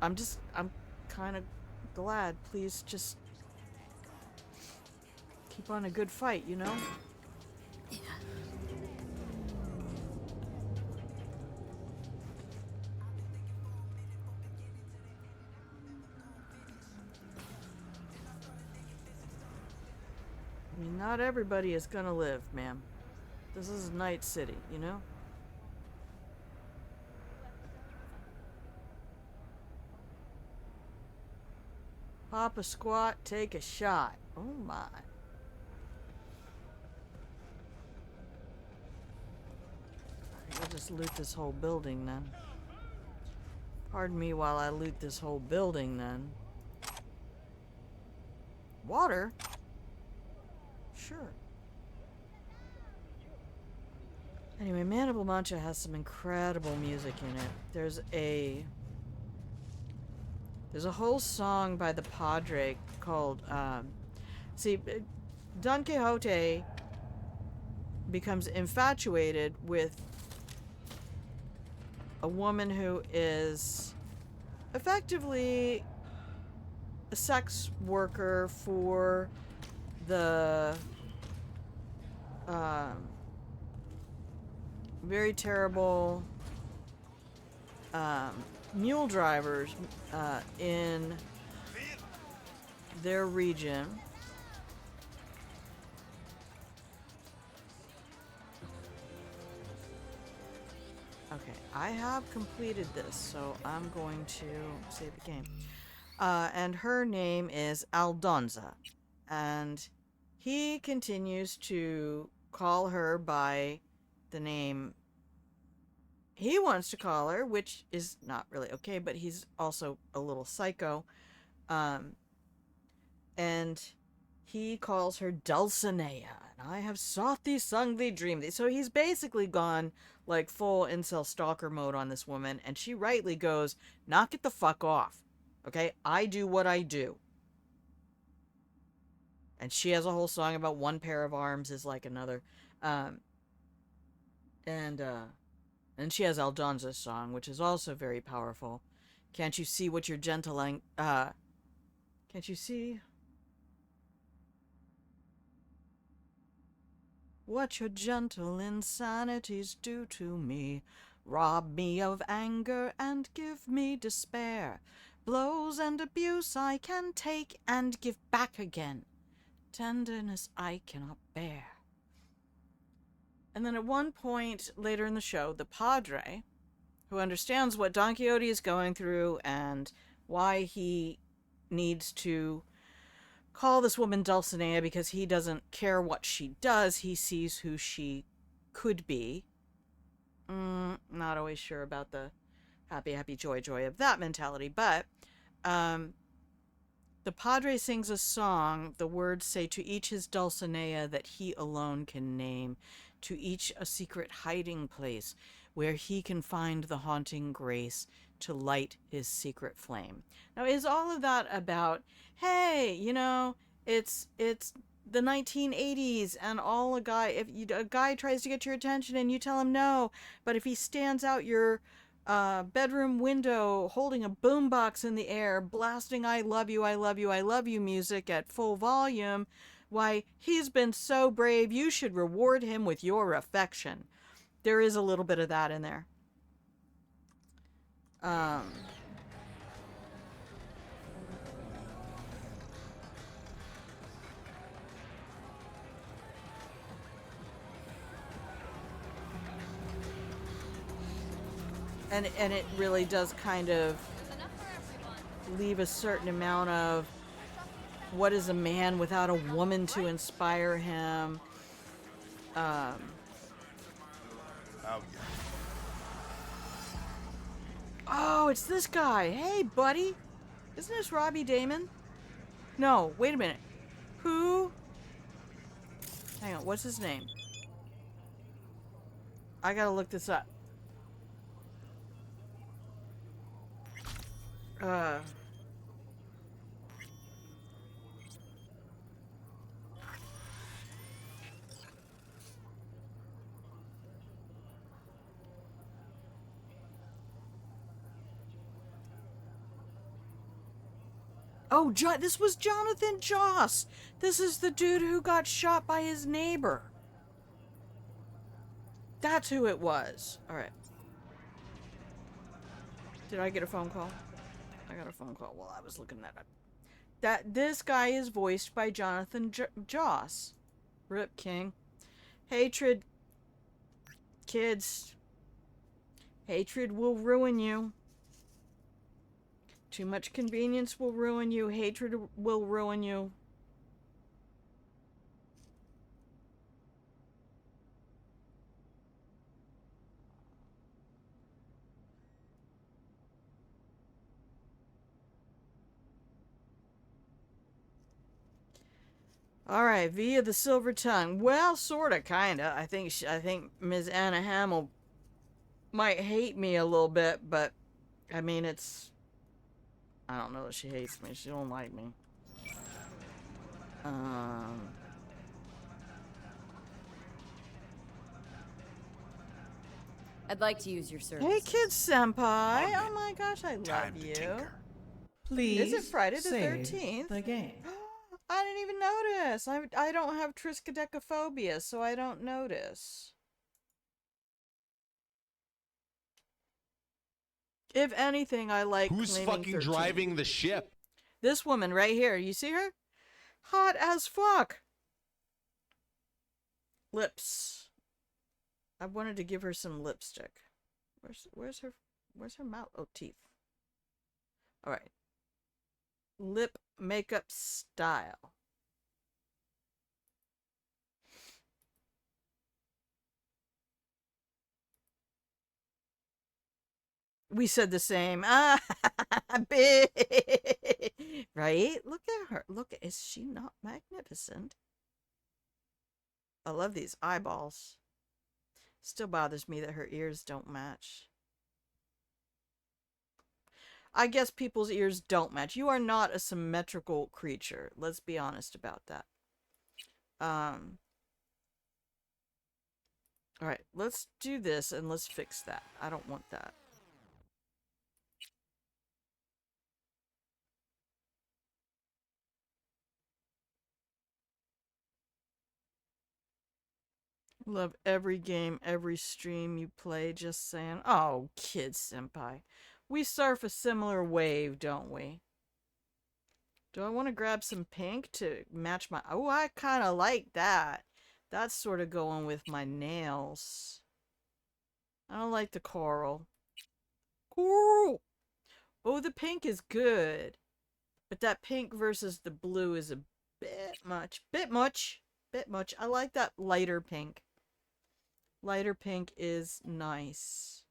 I'm kind of glad. Please just keep on a good fight, you know? Yeah. I mean, not everybody is gonna live, ma'am. This is Night City, you know? Pop a squat, take a shot. Oh my. I'll just loot this whole building then. Pardon me while I loot this whole building then. Water? Sure. Anyway, Mandible Mancha has some incredible music in it. There's a whole song by the Padre called, Don Quixote becomes infatuated with a woman who is effectively a sex worker for the very terrible mule drivers in their region. Okay, I have completed this, so I'm going to save the game. And her name is Aldonza. And he continues to call her by the name he wants to call her, which is not really okay, but he's also a little psycho. And he calls her Dulcinea. And I have sought thee, sung thee, dreamed thee. So he's basically gone like full incel stalker mode on this woman, and she rightly goes, knock it the fuck off. Okay? I do what I do. And she has a whole song about one pair of arms is like another. And she has Aldonza's song, which is also very powerful. Can't you see what your gentling... Can't you see... what your gentle insanities do to me? Rob me of anger and give me despair. Blows and abuse I can take and give back again. Tenderness I cannot bear. And then at one point later in the show, the Padre, who understands what Don Quixote is going through and why he needs to call this woman Dulcinea because he doesn't care what she does, he sees who she could be. Not always sure about the happy, joy of that mentality, but the Padre sings a song. The words say, to each his Dulcinea that he alone can name, to each a secret hiding place where he can find the haunting grace to light his secret flame. Now, is all of that about, hey, you know, it's the 1980s and if a guy tries to get your attention and you tell him no, but if he stands out your bedroom window holding a boombox in the air, blasting I love you, I love you, I love you music at full volume, why, he's been so brave, you should reward him with your affection. There is a little bit of that in there. And it really does kind of leave a certain amount of what is a man without a woman to inspire him. Oh, Oh, it's this guy. Hey, buddy. Isn't this Robbie Damon? No, wait a minute. Who? Hang on, what's his name? I gotta look this up. Oh, this was Jonathan Joss. This is the dude who got shot by his neighbor. That's who it was. All right. Did I get a phone call? I got a phone call while I was looking that up. This guy is voiced by Jonathan Joss. Rip King. Hatred. Kids. Hatred will ruin you. Too much convenience will ruin you. Hatred will ruin you. All right, via the Silver Tongue. Well, sorta, kinda. I think Ms. Anna Hamill might hate me a little bit, but I mean, I don't know that she hates me. She don't like me. I'd like to use your service. Hey, Kid Senpai. Oh my gosh, I love you. Please Is it Friday the save 13th? the game. I didn't even notice. I don't have triskaidekaphobia, so I don't notice. If anything, I like Who's claiming fucking 13. driving the ship? This woman right here. You see her? Hot as fuck. Lips. I wanted to give her some lipstick. Where's her mouth? Oh, teeth. All right. Lip makeup style. We said the same. Ah, right? Look at her. Look, is she not magnificent? I love these eyeballs. Still bothers me that her ears don't match. I guess people's ears don't match. You are not a symmetrical creature. Let's be honest about that. All right, let's do this and let's fix that. I don't want that. Love every game, every stream you play, just saying. Oh, Kid Senpai. We surf a similar wave, don't we? Do I want to grab some pink to match my... Oh, I kind of like that. That's sort of going with my nails. I don't like the coral. Coral! Oh, the pink is good. But that pink versus the blue is a bit much. Bit much. I like that lighter pink. Lighter pink is nice.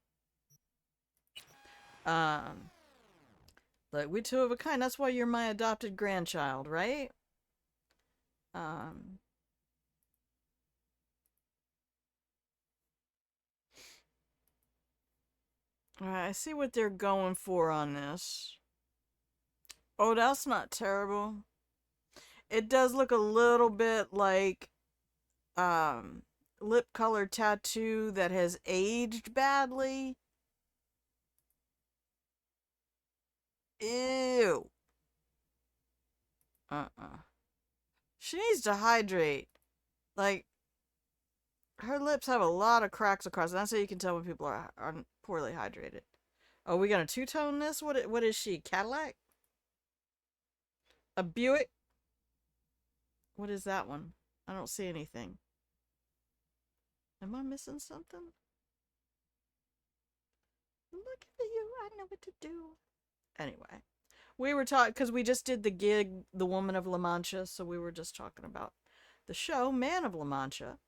Look, we two of a kind. That's why you're my adopted grandchild, right? Alright, I see what they're going for on this. Oh, that's not terrible. It does look a little bit like lip color tattoo that has aged badly. Ew. She needs to hydrate. Like, her lips have a lot of cracks across. That's how you can tell when people are poorly hydrated. Oh, we gonna two-tone this? What is she? Cadillac? A Buick? What is that one? I don't see anything. Am I missing something? Look at you. I know what to do. Anyway, we were talking because we just did the gig, The Woman of La Mancha. So we were just talking about the show, Man of La Mancha,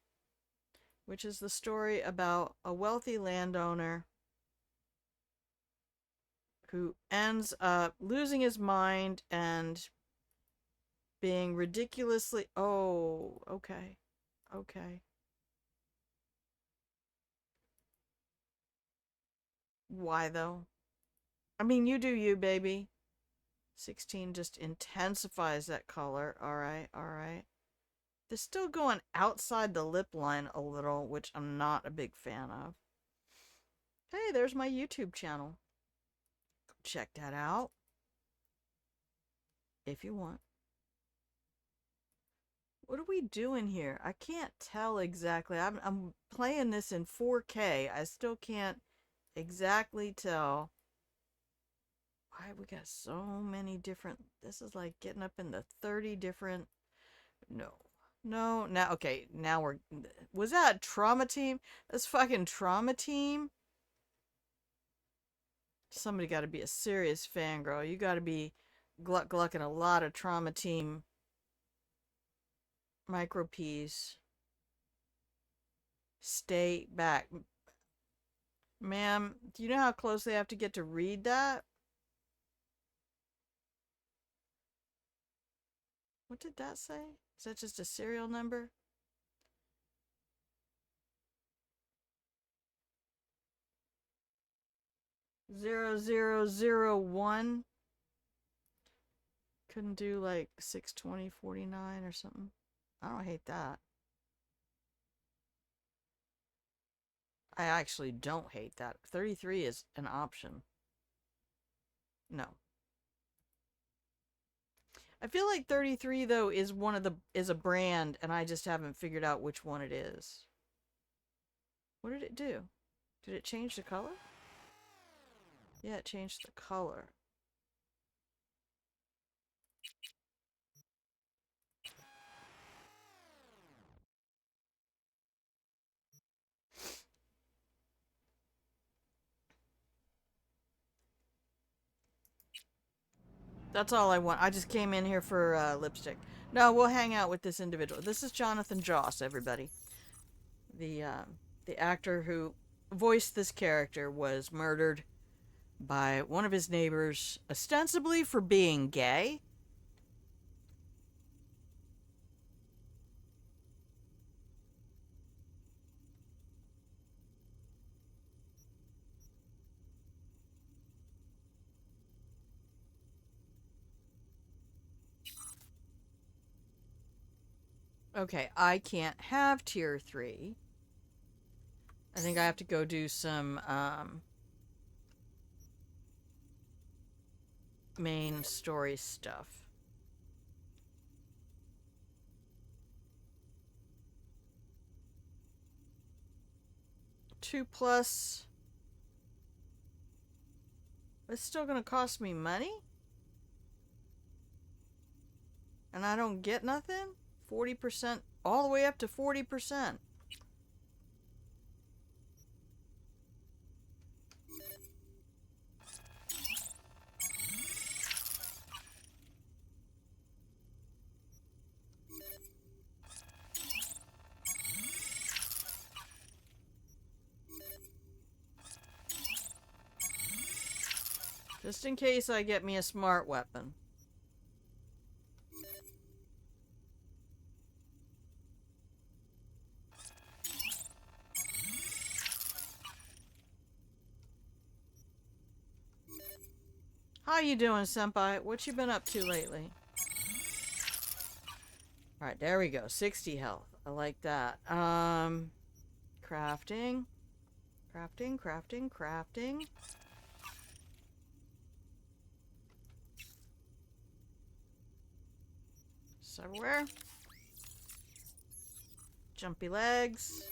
which is the story about a wealthy landowner who ends up losing his mind and being ridiculously... Oh, okay. Okay. Why, though? I mean, you do you, baby. 16 just intensifies that color. Alright, alright. They're still going outside the lip line a little, which I'm not a big fan of. Hey, there's my YouTube channel. Go check that out. If you want. What are we doing here? I can't tell exactly. I'm playing this in 4K. I still can't exactly tell. Why we got so many different... This is like getting up in the 30 different... No. No. Now, okay. Now we're... Was that Trauma Team? That's fucking Trauma Team? Somebody got to be a serious fangirl. You got to be glucking a lot of Trauma Team micro P's. Stay back. Ma'am, do you know how close they have to get to read that? What did that say? Is that just a serial number? Zero, zero, zero, one. Couldn't do like 62049 or something. I don't hate that. I actually don't hate that. 33 is an option. No. I feel like 33 though is is a brand and I just haven't figured out which one it is. What did it do? Did it change the color? Yeah, it changed the color. That's all I want. I just came in here for lipstick. No, we'll hang out with this individual. This is Jonathan Joss, everybody. The actor who voiced this character was murdered by one of his neighbors, ostensibly for being gay. Okay, I can't have tier 3. I think I have to go do some main story stuff. Two plus. It's still gonna cost me money? And I don't get nothing? 40%, all the way up to 40%. Just in case I get me a smart weapon. How you doing, senpai? What you been up to lately? Alright, there we go. 60 health. I like that. Crafting. Crafting, crafting, crafting. It's everywhere. Jumpy legs.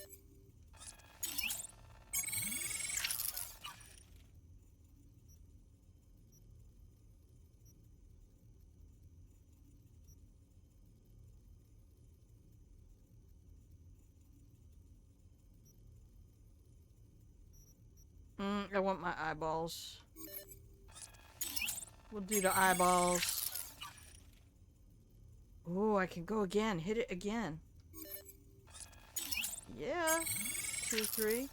I want my eyeballs. We'll do the eyeballs. Oh, I can go again. Hit it again. Yeah. 2, 3.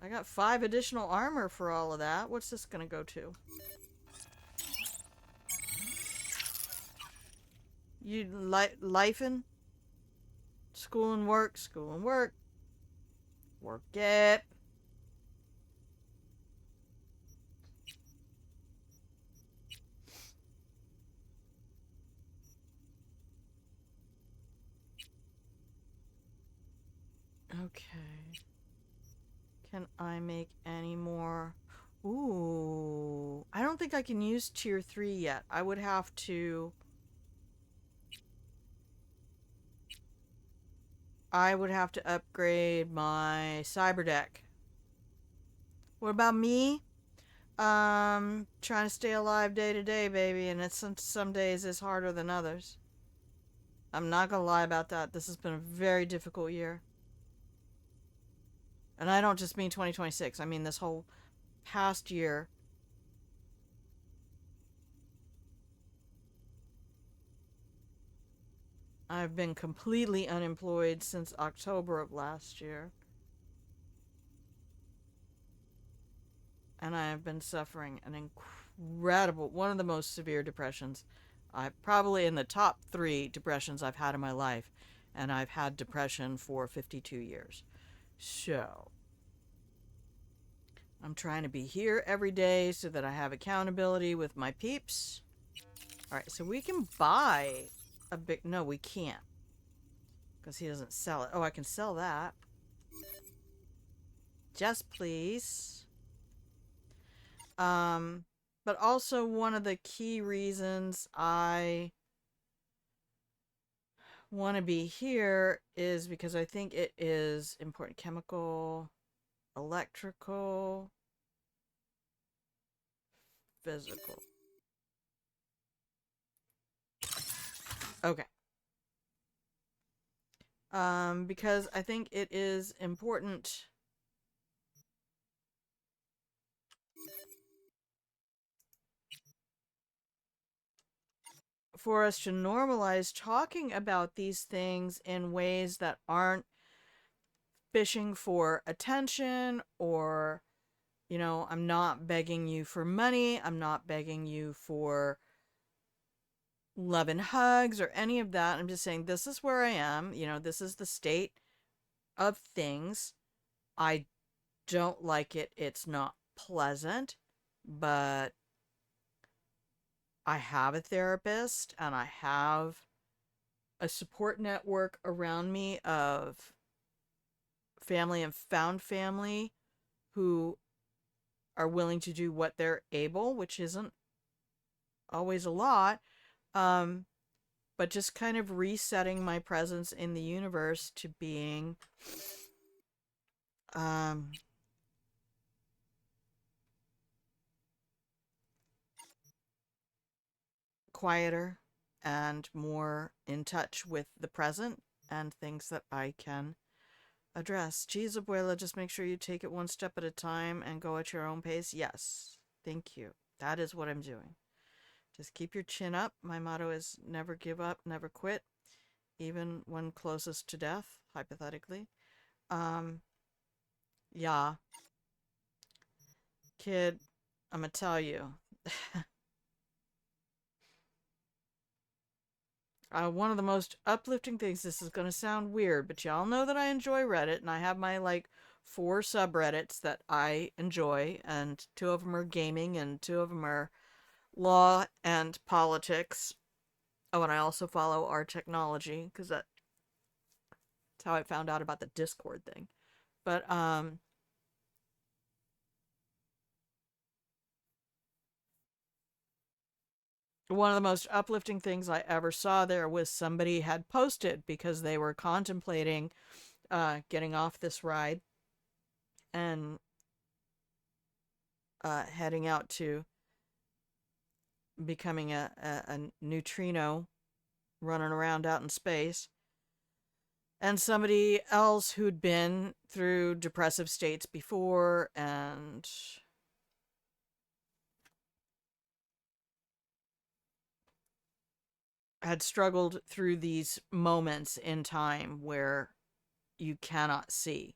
I got 5 additional armor for all of that. What's this gonna go to? You lifing? School and work, school and work. Work it. Okay. Can I make any more? Ooh. I don't think I can use tier 3 yet. I would have to... upgrade my cyber deck. What about me? Trying to stay alive day to day, baby, and it's some days is harder than others. I'm not gonna lie about that. This has been a very difficult year. And I don't just mean 2026. I mean this whole past year. I've been completely unemployed since October of last year. And I have been suffering an incredible, one of the most severe depressions. Probably in the top 3 depressions I've had in my life. And I've had depression for 52 years. So, I'm trying to be here every day so that I have accountability with my peeps. Alright, so we can buy a big... No, we can't. Because he doesn't sell it. Oh, I can sell that. Just please. But also one of the key reasons I want to be here is because I think it is important. Chemical, electrical, physical. Okay. Because I think it is important for us to normalize talking about these things in ways that aren't fishing for attention or, you know, I'm not begging you for money. I'm not begging you for love and hugs or any of that. I'm just saying this is where I am. You know, this is the state of things. I don't like it. It's not pleasant, but I have a therapist and I have a support network around me of family and found family who are willing to do what they're able, which isn't always a lot. But just kind of resetting my presence in the universe to being quieter and more in touch with the present and things that I can address. Geez, abuela, just make sure you take it one step at a time and go at your own pace. Yes, thank you. That is what I'm doing. Just keep your chin up. My motto is never give up, never quit, even when closest to death, hypothetically. Yeah. Kid, I'm gonna tell you. One of the most uplifting things, this is gonna sound weird, but y'all know that I enjoy Reddit, and I have my, like, 4 subreddits that I enjoy, and 2 of them are gaming, and 2 of them are law and politics. Oh, and I also follow our technology, because that's how I found out about the Discord thing. But, one of the most uplifting things I ever saw there was somebody had posted because they were contemplating getting off this ride and heading out to becoming a neutrino running around out in space. and somebody else who'd been through depressive states before and had struggled through these moments in time where you cannot see.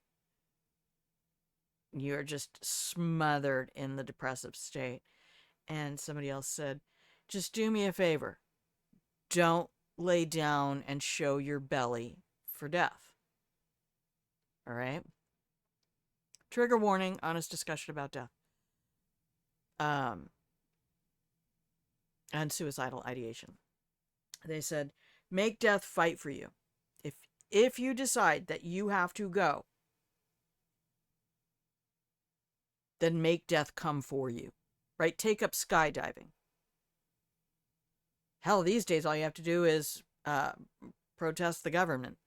You're just smothered in the depressive state. And somebody else said, just do me a favor. Don't lay down and show your belly for death. All right? Trigger warning, honest discussion about death. And suicidal ideation. They said, make death fight for you. If you decide that you have to go, then make death come for you. Right? Take up skydiving. Hell, these days all you have to do is protest the government.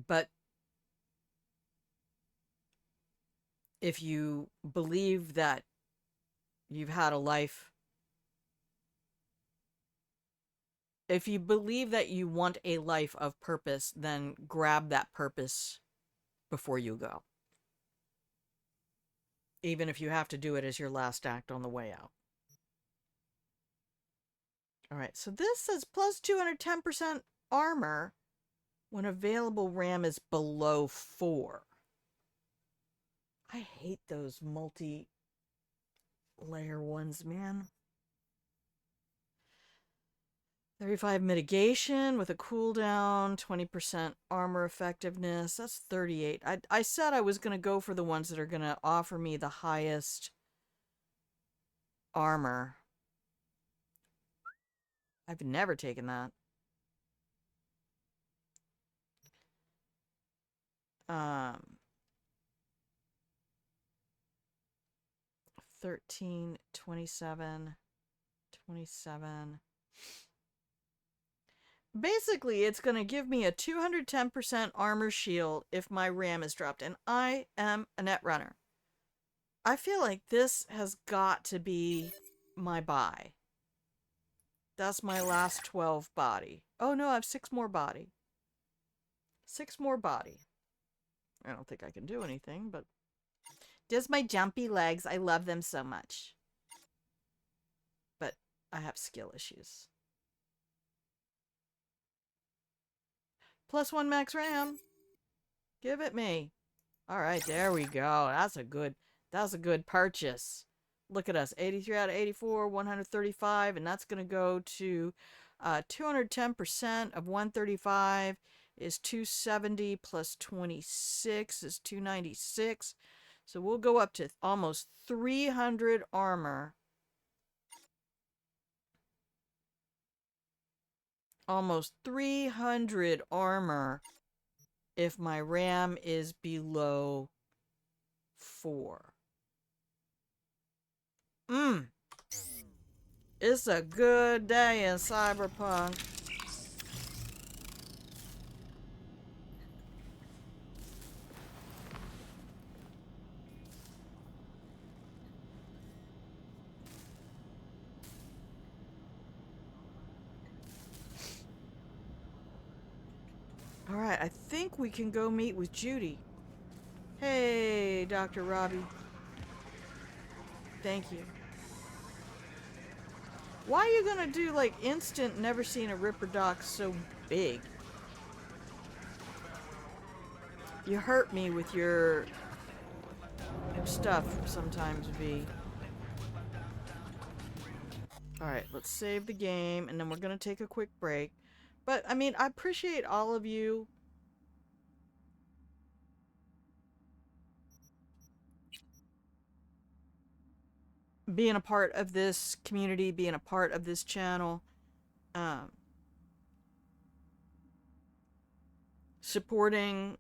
But if you believe that you've had a life, if you believe that you want a life of purpose, then grab that purpose before you go. Even if you have to do it as your last act on the way out. All right, so this says plus 210% armor when available RAM is below 4. I hate those multi-layer ones, man. 35 mitigation with a cooldown, 20% armor effectiveness. That's 38. I said I was going to go for the ones that are going to offer me the highest armor. I've never taken that. 13, 27, 27. Basically, it's going to give me a 210% armor shield if my RAM is dropped, and I am a Netrunner. I feel like this has got to be my buy. That's my last 12 body. Oh no, I have 6 more body. 6 more body. I don't think I can do anything, but... Just my jumpy legs. I love them so much. But I have skill issues. Plus 1 max RAM. Give it me. Alright, there we go. That's a good purchase. Look at us. 83 out of 84, 135, and that's going to go to 210% of 135 is 270 plus 26 is 296. So we'll go up to almost 300 armor. Almost 300 armor if my RAM is below 4. It's a good day in Cyberpunk. Alright, I think we can go meet with Judy. Hey, Dr. Robbie. Thank you. Why are you gonna do, like, instant never seen a Ripper Doc so big? You hurt me with your stuff sometimes, V. Alright, let's save the game, and then we're gonna take a quick break. But, I mean, I appreciate all of you being a part of this community, being a part of this channel. Supporting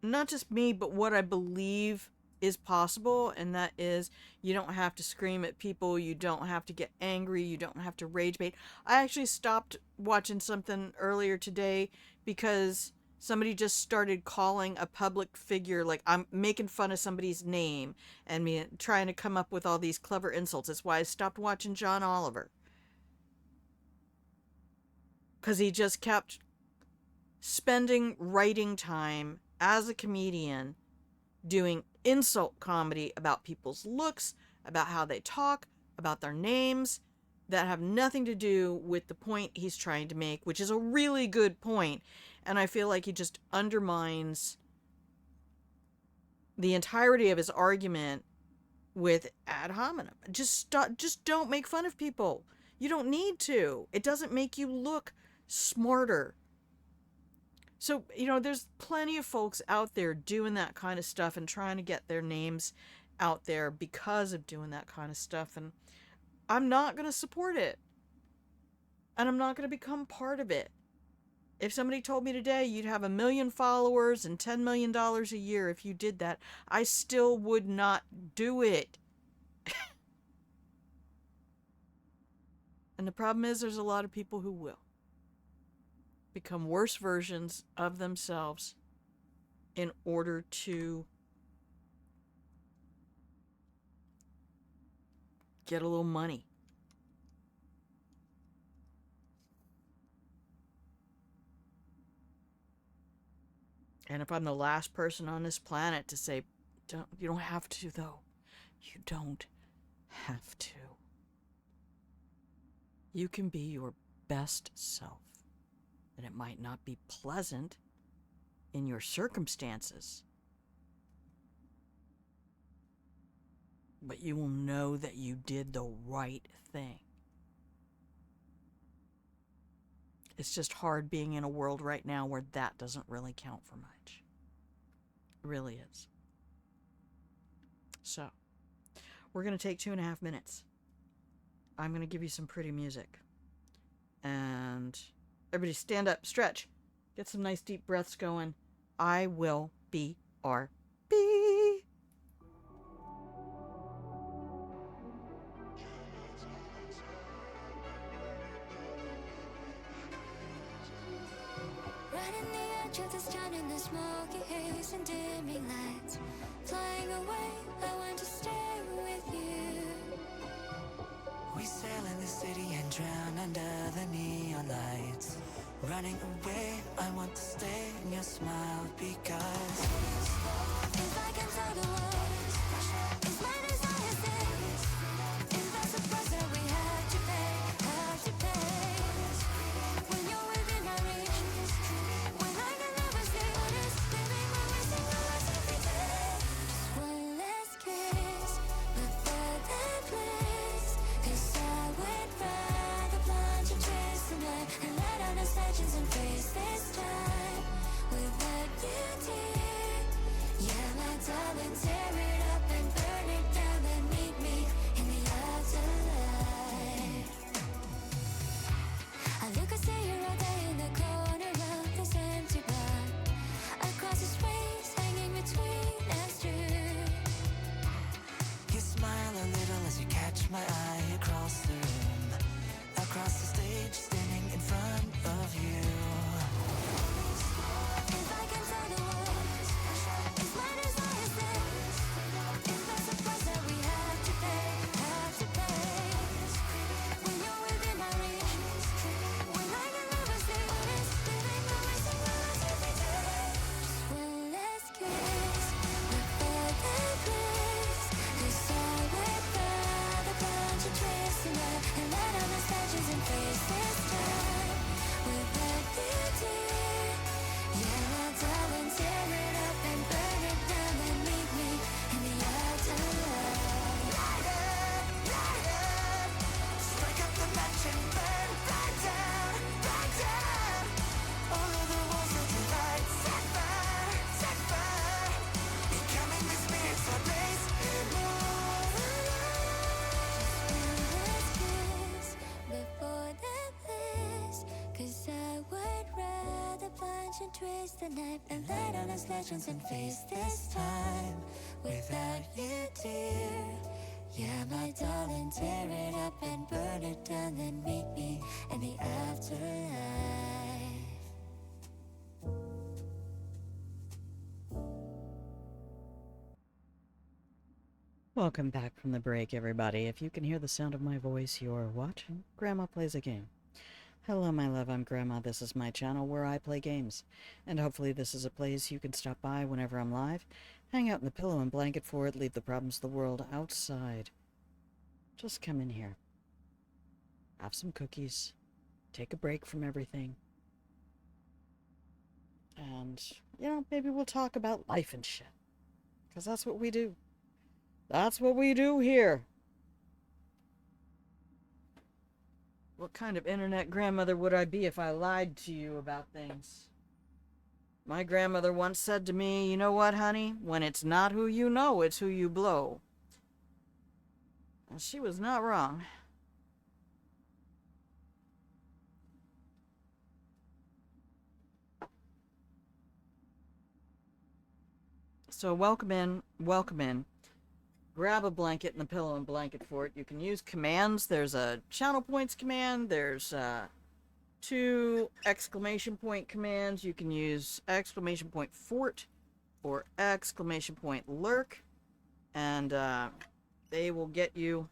not just me, but what I believe is possible, and that is you don't have to scream at people, you don't have to get angry, you don't have to rage bait. I actually stopped watching something earlier today because somebody just started calling a public figure, like I'm making fun of somebody's name and me trying to come up with all these clever insults. That's why I stopped watching John Oliver. Because he just kept spending writing time as a comedian doing insult comedy about people's looks, about how they talk, about their names, that have nothing to do with the point he's trying to make, which is a really good point. And I feel like he just undermines the entirety of his argument with ad hominem. Just don't make fun of people. You don't need to. It doesn't make you look smarter. So, you know, there's plenty of folks out there doing that kind of stuff and trying to get their names out there because of doing that kind of stuff. And I'm not going to support it. And I'm not going to become part of it. If somebody told me today you'd have 1 million followers and $10 million a year if you did that, I still would not do it. And the problem is there's a lot of people who will become worse versions of themselves in order to get a little money. And if I'm the last person on this planet to say, you don't have to, though. You don't have to. You can be your best self. And it might not be pleasant in your circumstances, but you will know that you did the right thing. It's just hard being in a world right now where that doesn't really count for much. It really is. So, we're going to take 2.5 minutes. I'm going to give you some pretty music. And everybody stand up, stretch, get some nice deep breaths going. I will be RB. Right in the edge of this town in the smoky haze and dimming lights. Flying away, I want to stay with you. We sail in the city and drown under the neon lights. Running away, I want to stay in your smile because if I can tell the world, it's my desire things. Is that the price that we have to pay, when you're within my reach, when I can never say what is living when we sing the words every day. Just one last kiss before that place, 'cause I would rather plunge and chase the night and let out the legends and face this time without you, dear. Yeah, my darling, tear it up and burn it down, then meet me in the afterlife. I look and see you right there in the corner of this empty bar, across the space hanging between us two. you smile a little as you catch my eye across the room, across the stage, standing in front of you. If I can tell the world, it's my desire things. If that's the price that we have to pay, when you're within my reach, when I can never say what is living when we sing the words every day. Just one last kiss before that place, 'cause I would rather plunge and trace the night and let out the legends and face this time without you, dear. Yeah, my darling, tear it up and burn it down, then meet me in the afterlife. Light up, strike up the match and burn right down, right down. All of the walls that you light, set fire, becoming the spirits that blaze in Before that bliss, 'cause I would rather plunge and twist the knife and let out us legends and face this time without you, dear. Yeah, my darling, tear it up and burn it down, then meet me in the afterlife. Welcome back from the break, everybody. If you can hear the sound of my voice, you're watching Grandma Plays a Game. Hello, my love, I'm Grandma. This is my channel where I play games. And hopefully this is a place you can stop by whenever I'm live, hang out in the pillow and blanket fort, leave the problems of the world outside. Just come in here. Have some cookies. Take a break from everything. And, you know, maybe we'll talk about life and shit. Because that's what we do. That's what we do here. What kind of internet grandmother would I be if I lied to you about things? My grandmother once said to me, you know what, honey? When it's not who you know, it's who you blow. And she was not wrong. So welcome in, welcome in. Grab a blanket and the pillow and blanket fort. You can use commands. There's a channel points command. There's 2 exclamation point commands. You can use exclamation point fort or exclamation point lurk. And they will get you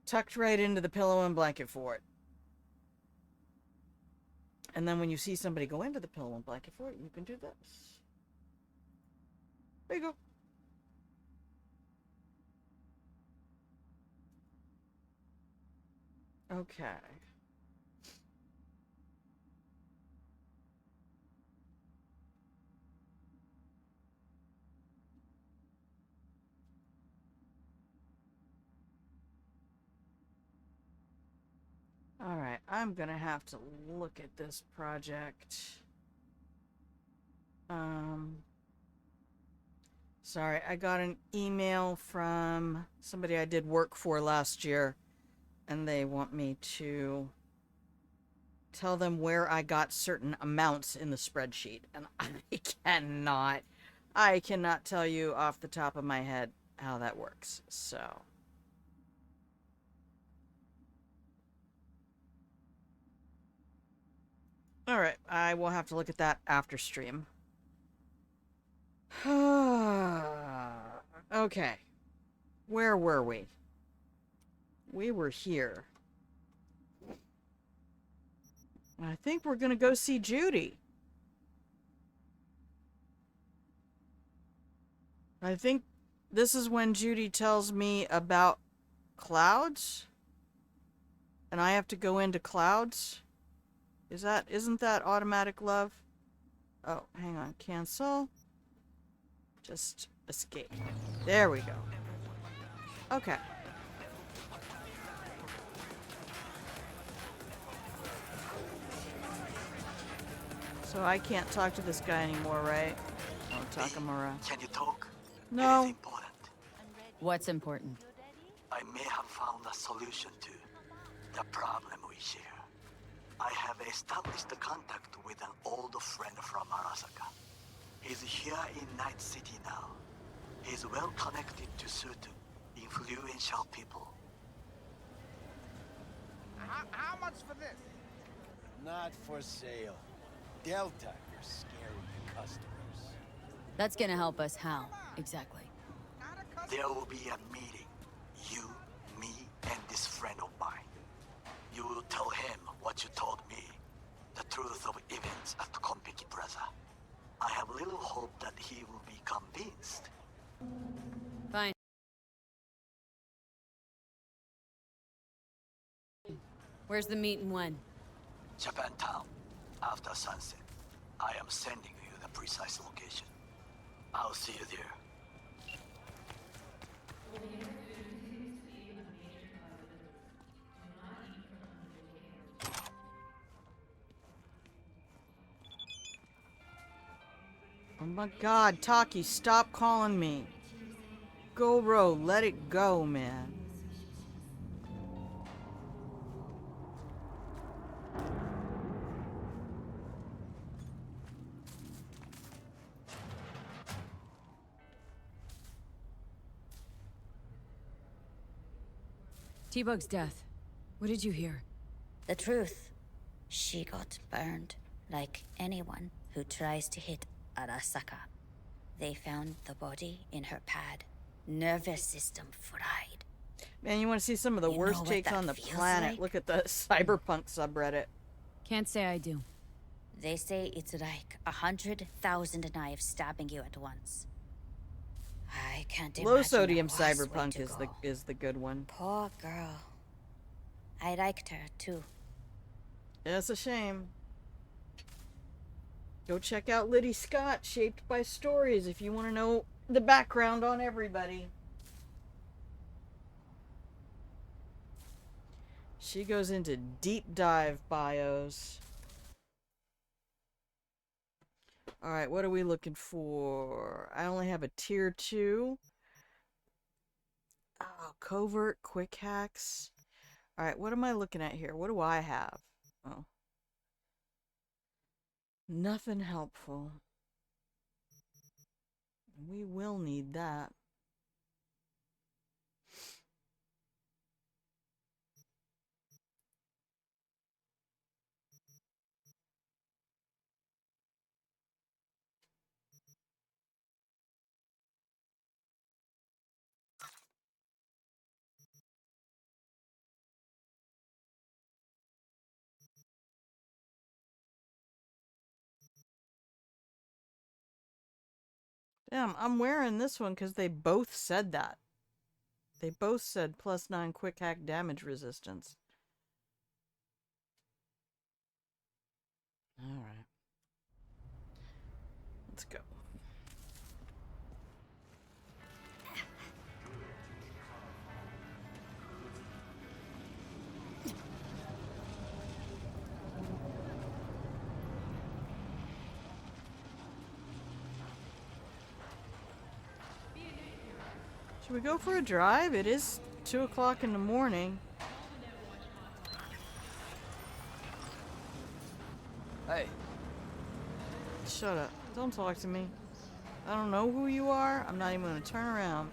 tucked right into the pillow and blanket fort. And then when you see somebody go into the pillow and blanket fort, you can do this. There you go. Okay. Alright, I'm gonna have to look at this project. Sorry, I got an email from somebody I did work for last year, and they want me to tell them where I got certain amounts in the spreadsheet, and I cannot tell you off the top of my head how that works, so. Alright, I will have to look at that after stream. Okay. Where were we? We were here. I think we're gonna go see Judy. I think this is when Judy tells me about clouds. And I have to go into clouds. Isn't that automatic love? Oh, hang on. Cancel. Just escape. There we go. Okay. So I can't talk to this guy anymore, right? I'll talk him around. Can you talk? No. Anything important? What's important? I may have found a solution to the problem we share. I have established a contact with an old friend from Arasaka. He's here in Night City now. He's well connected to certain influential people. How much for this? Not for sale. Delta, your scary customers. That's gonna help us how, exactly? There will be a meeting. You, me, and this friend of mine. You will tell him what you told me. The truth of events at Konpeki Plaza. I have little hope that he will be convinced. Fine. Where's the meet and when? Japantown, after sunset. I am sending you the precise location. I'll see you there. Oh my god, Taki, stop calling me. Go, Ro, let it go, man. T-Bug's death. What did you hear? The truth. She got burned, like anyone who tries to hit Arasaka. They found the body in her pad. Nervous system fried. Man, you want to see some of the You worst know what takes that on the feels planet? like? Look at the cyberpunk subreddit. Can't say I do. They say it's like 100,000 knives stabbing you at once. I can't imagine Low a sodium worse way cyberpunk to go. is the good one. Poor girl. I liked her too. Yeah, it's a shame. Go check out Liddy Scott, Shaped by Stories, if you want to know the background on everybody. She goes into deep dive bios. Alright, what are we looking for? I only have a tier 2. Oh, covert quick hacks. Alright, what am I looking at here? What do I have? Oh. Nothing helpful. We will need that. Damn, I'm wearing this one because they both said that. They both said +9 quick hack damage resistance. Alright. Let's go. Should we go for a drive? It is 2 o'clock in the morning. Hey. Shut up. Don't talk to me. I don't know who you are. I'm not even gonna turn around.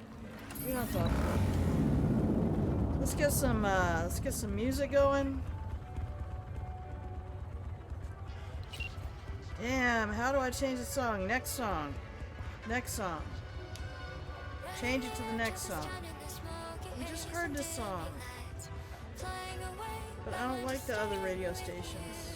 You're not talking to me. Let's get some music going. Damn, how do I change the song? Next song. Next song. Change it to the next song. We just heard this song. But I don't like the other radio stations.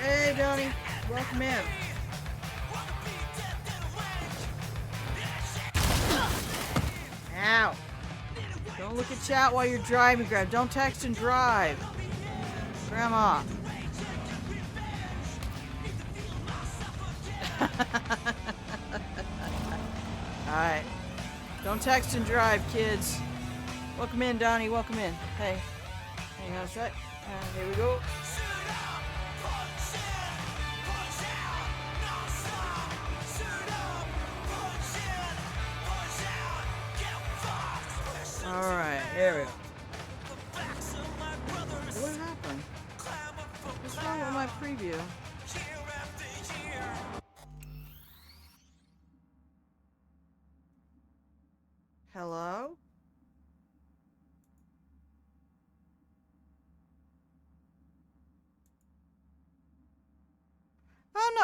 Hey, Donnie. Welcome in. Ow. Don't look at chat while you're driving, Grab. Don't text and drive. Grandma. Alright. Don't text and drive, kids. Welcome in, Donnie. Welcome in. Hey. Hang on a sec. Here we go. Alright, here we go. What happened? What's wrong with my preview? Hello?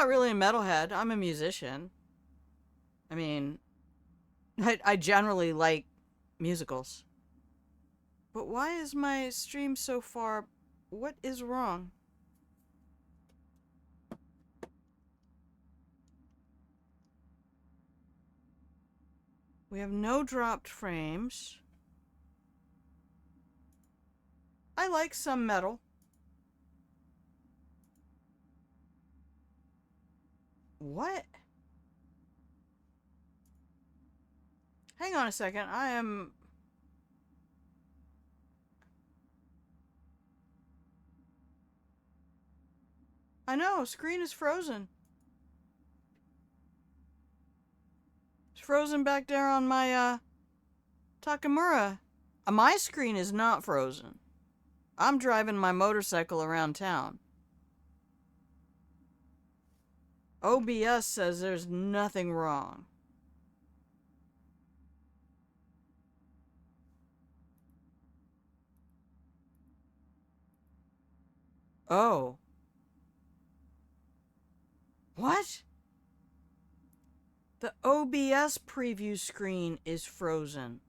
not really a metalhead. I'm a musician. I mean, I generally like musicals. But why is my stream so far... What is wrong? We have no dropped frames. I like some metal. What? Hang on a second. I know, screen is frozen. It's frozen back there on my, Takamura. My screen is not frozen. I'm driving my motorcycle around town. OBS says there's nothing wrong. Oh. What? The OBS preview screen is frozen.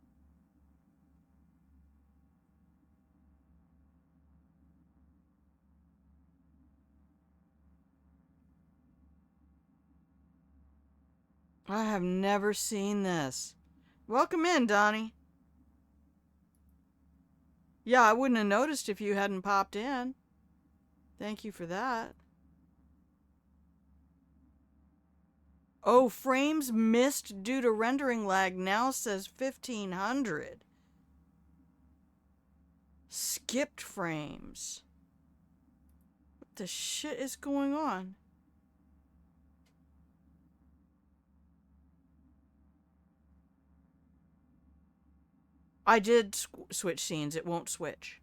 I have never seen this. Welcome in, Donnie. Yeah, I wouldn't have noticed if you hadn't popped in. Thank you for that. Oh, frames missed due to rendering lag now says 1500. Skipped frames. What the shit is going on? I did switch scenes. It won't switch.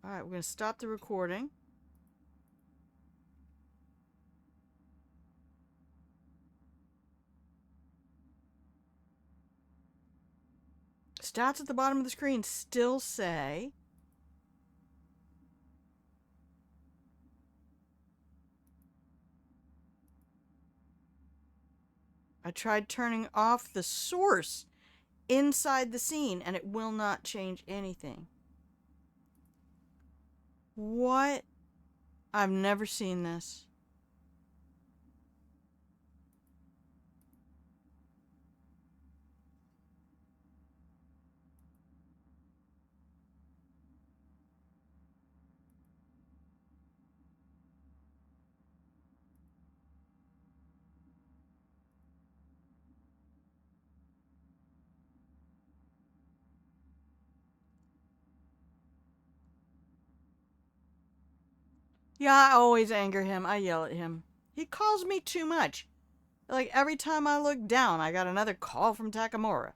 Alright, we're going to stop the recording. Stats at the bottom of the screen still say... I tried turning off the source inside the scene and it will not change anything. What? I've never seen this. Yeah, I always anger him. I yell at him. He calls me too much. Like, every time I look down, I got another call from Takamura.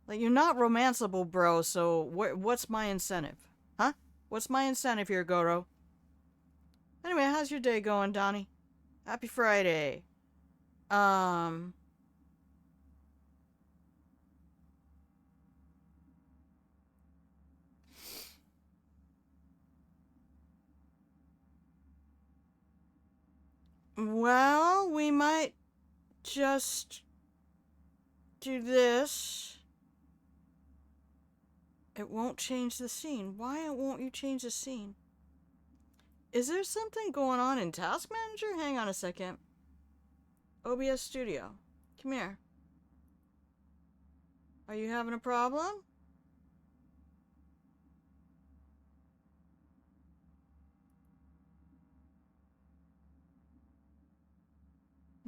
Like, you're not romanceable, bro, so what's my incentive? Huh? What's my incentive here, Goro? Anyway, how's your day going, Donnie? Happy Friday. Well, we might just do this. It won't change the scene. Why won't you change the scene? Is there something going on in Task Manager? Hang on a second. OBS Studio. Come here. Are you having a problem?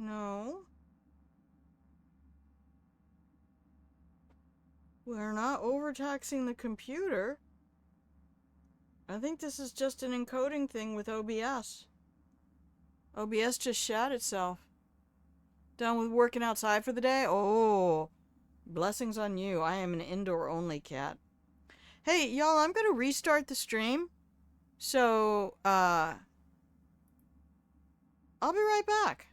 No. We're not overtaxing the computer. I think this is just an encoding thing with OBS. OBS just shat itself. Done with working outside for the day? Oh, blessings on you. I am an indoor-only cat. Hey, y'all, I'm gonna restart the stream. So, I'll be right back.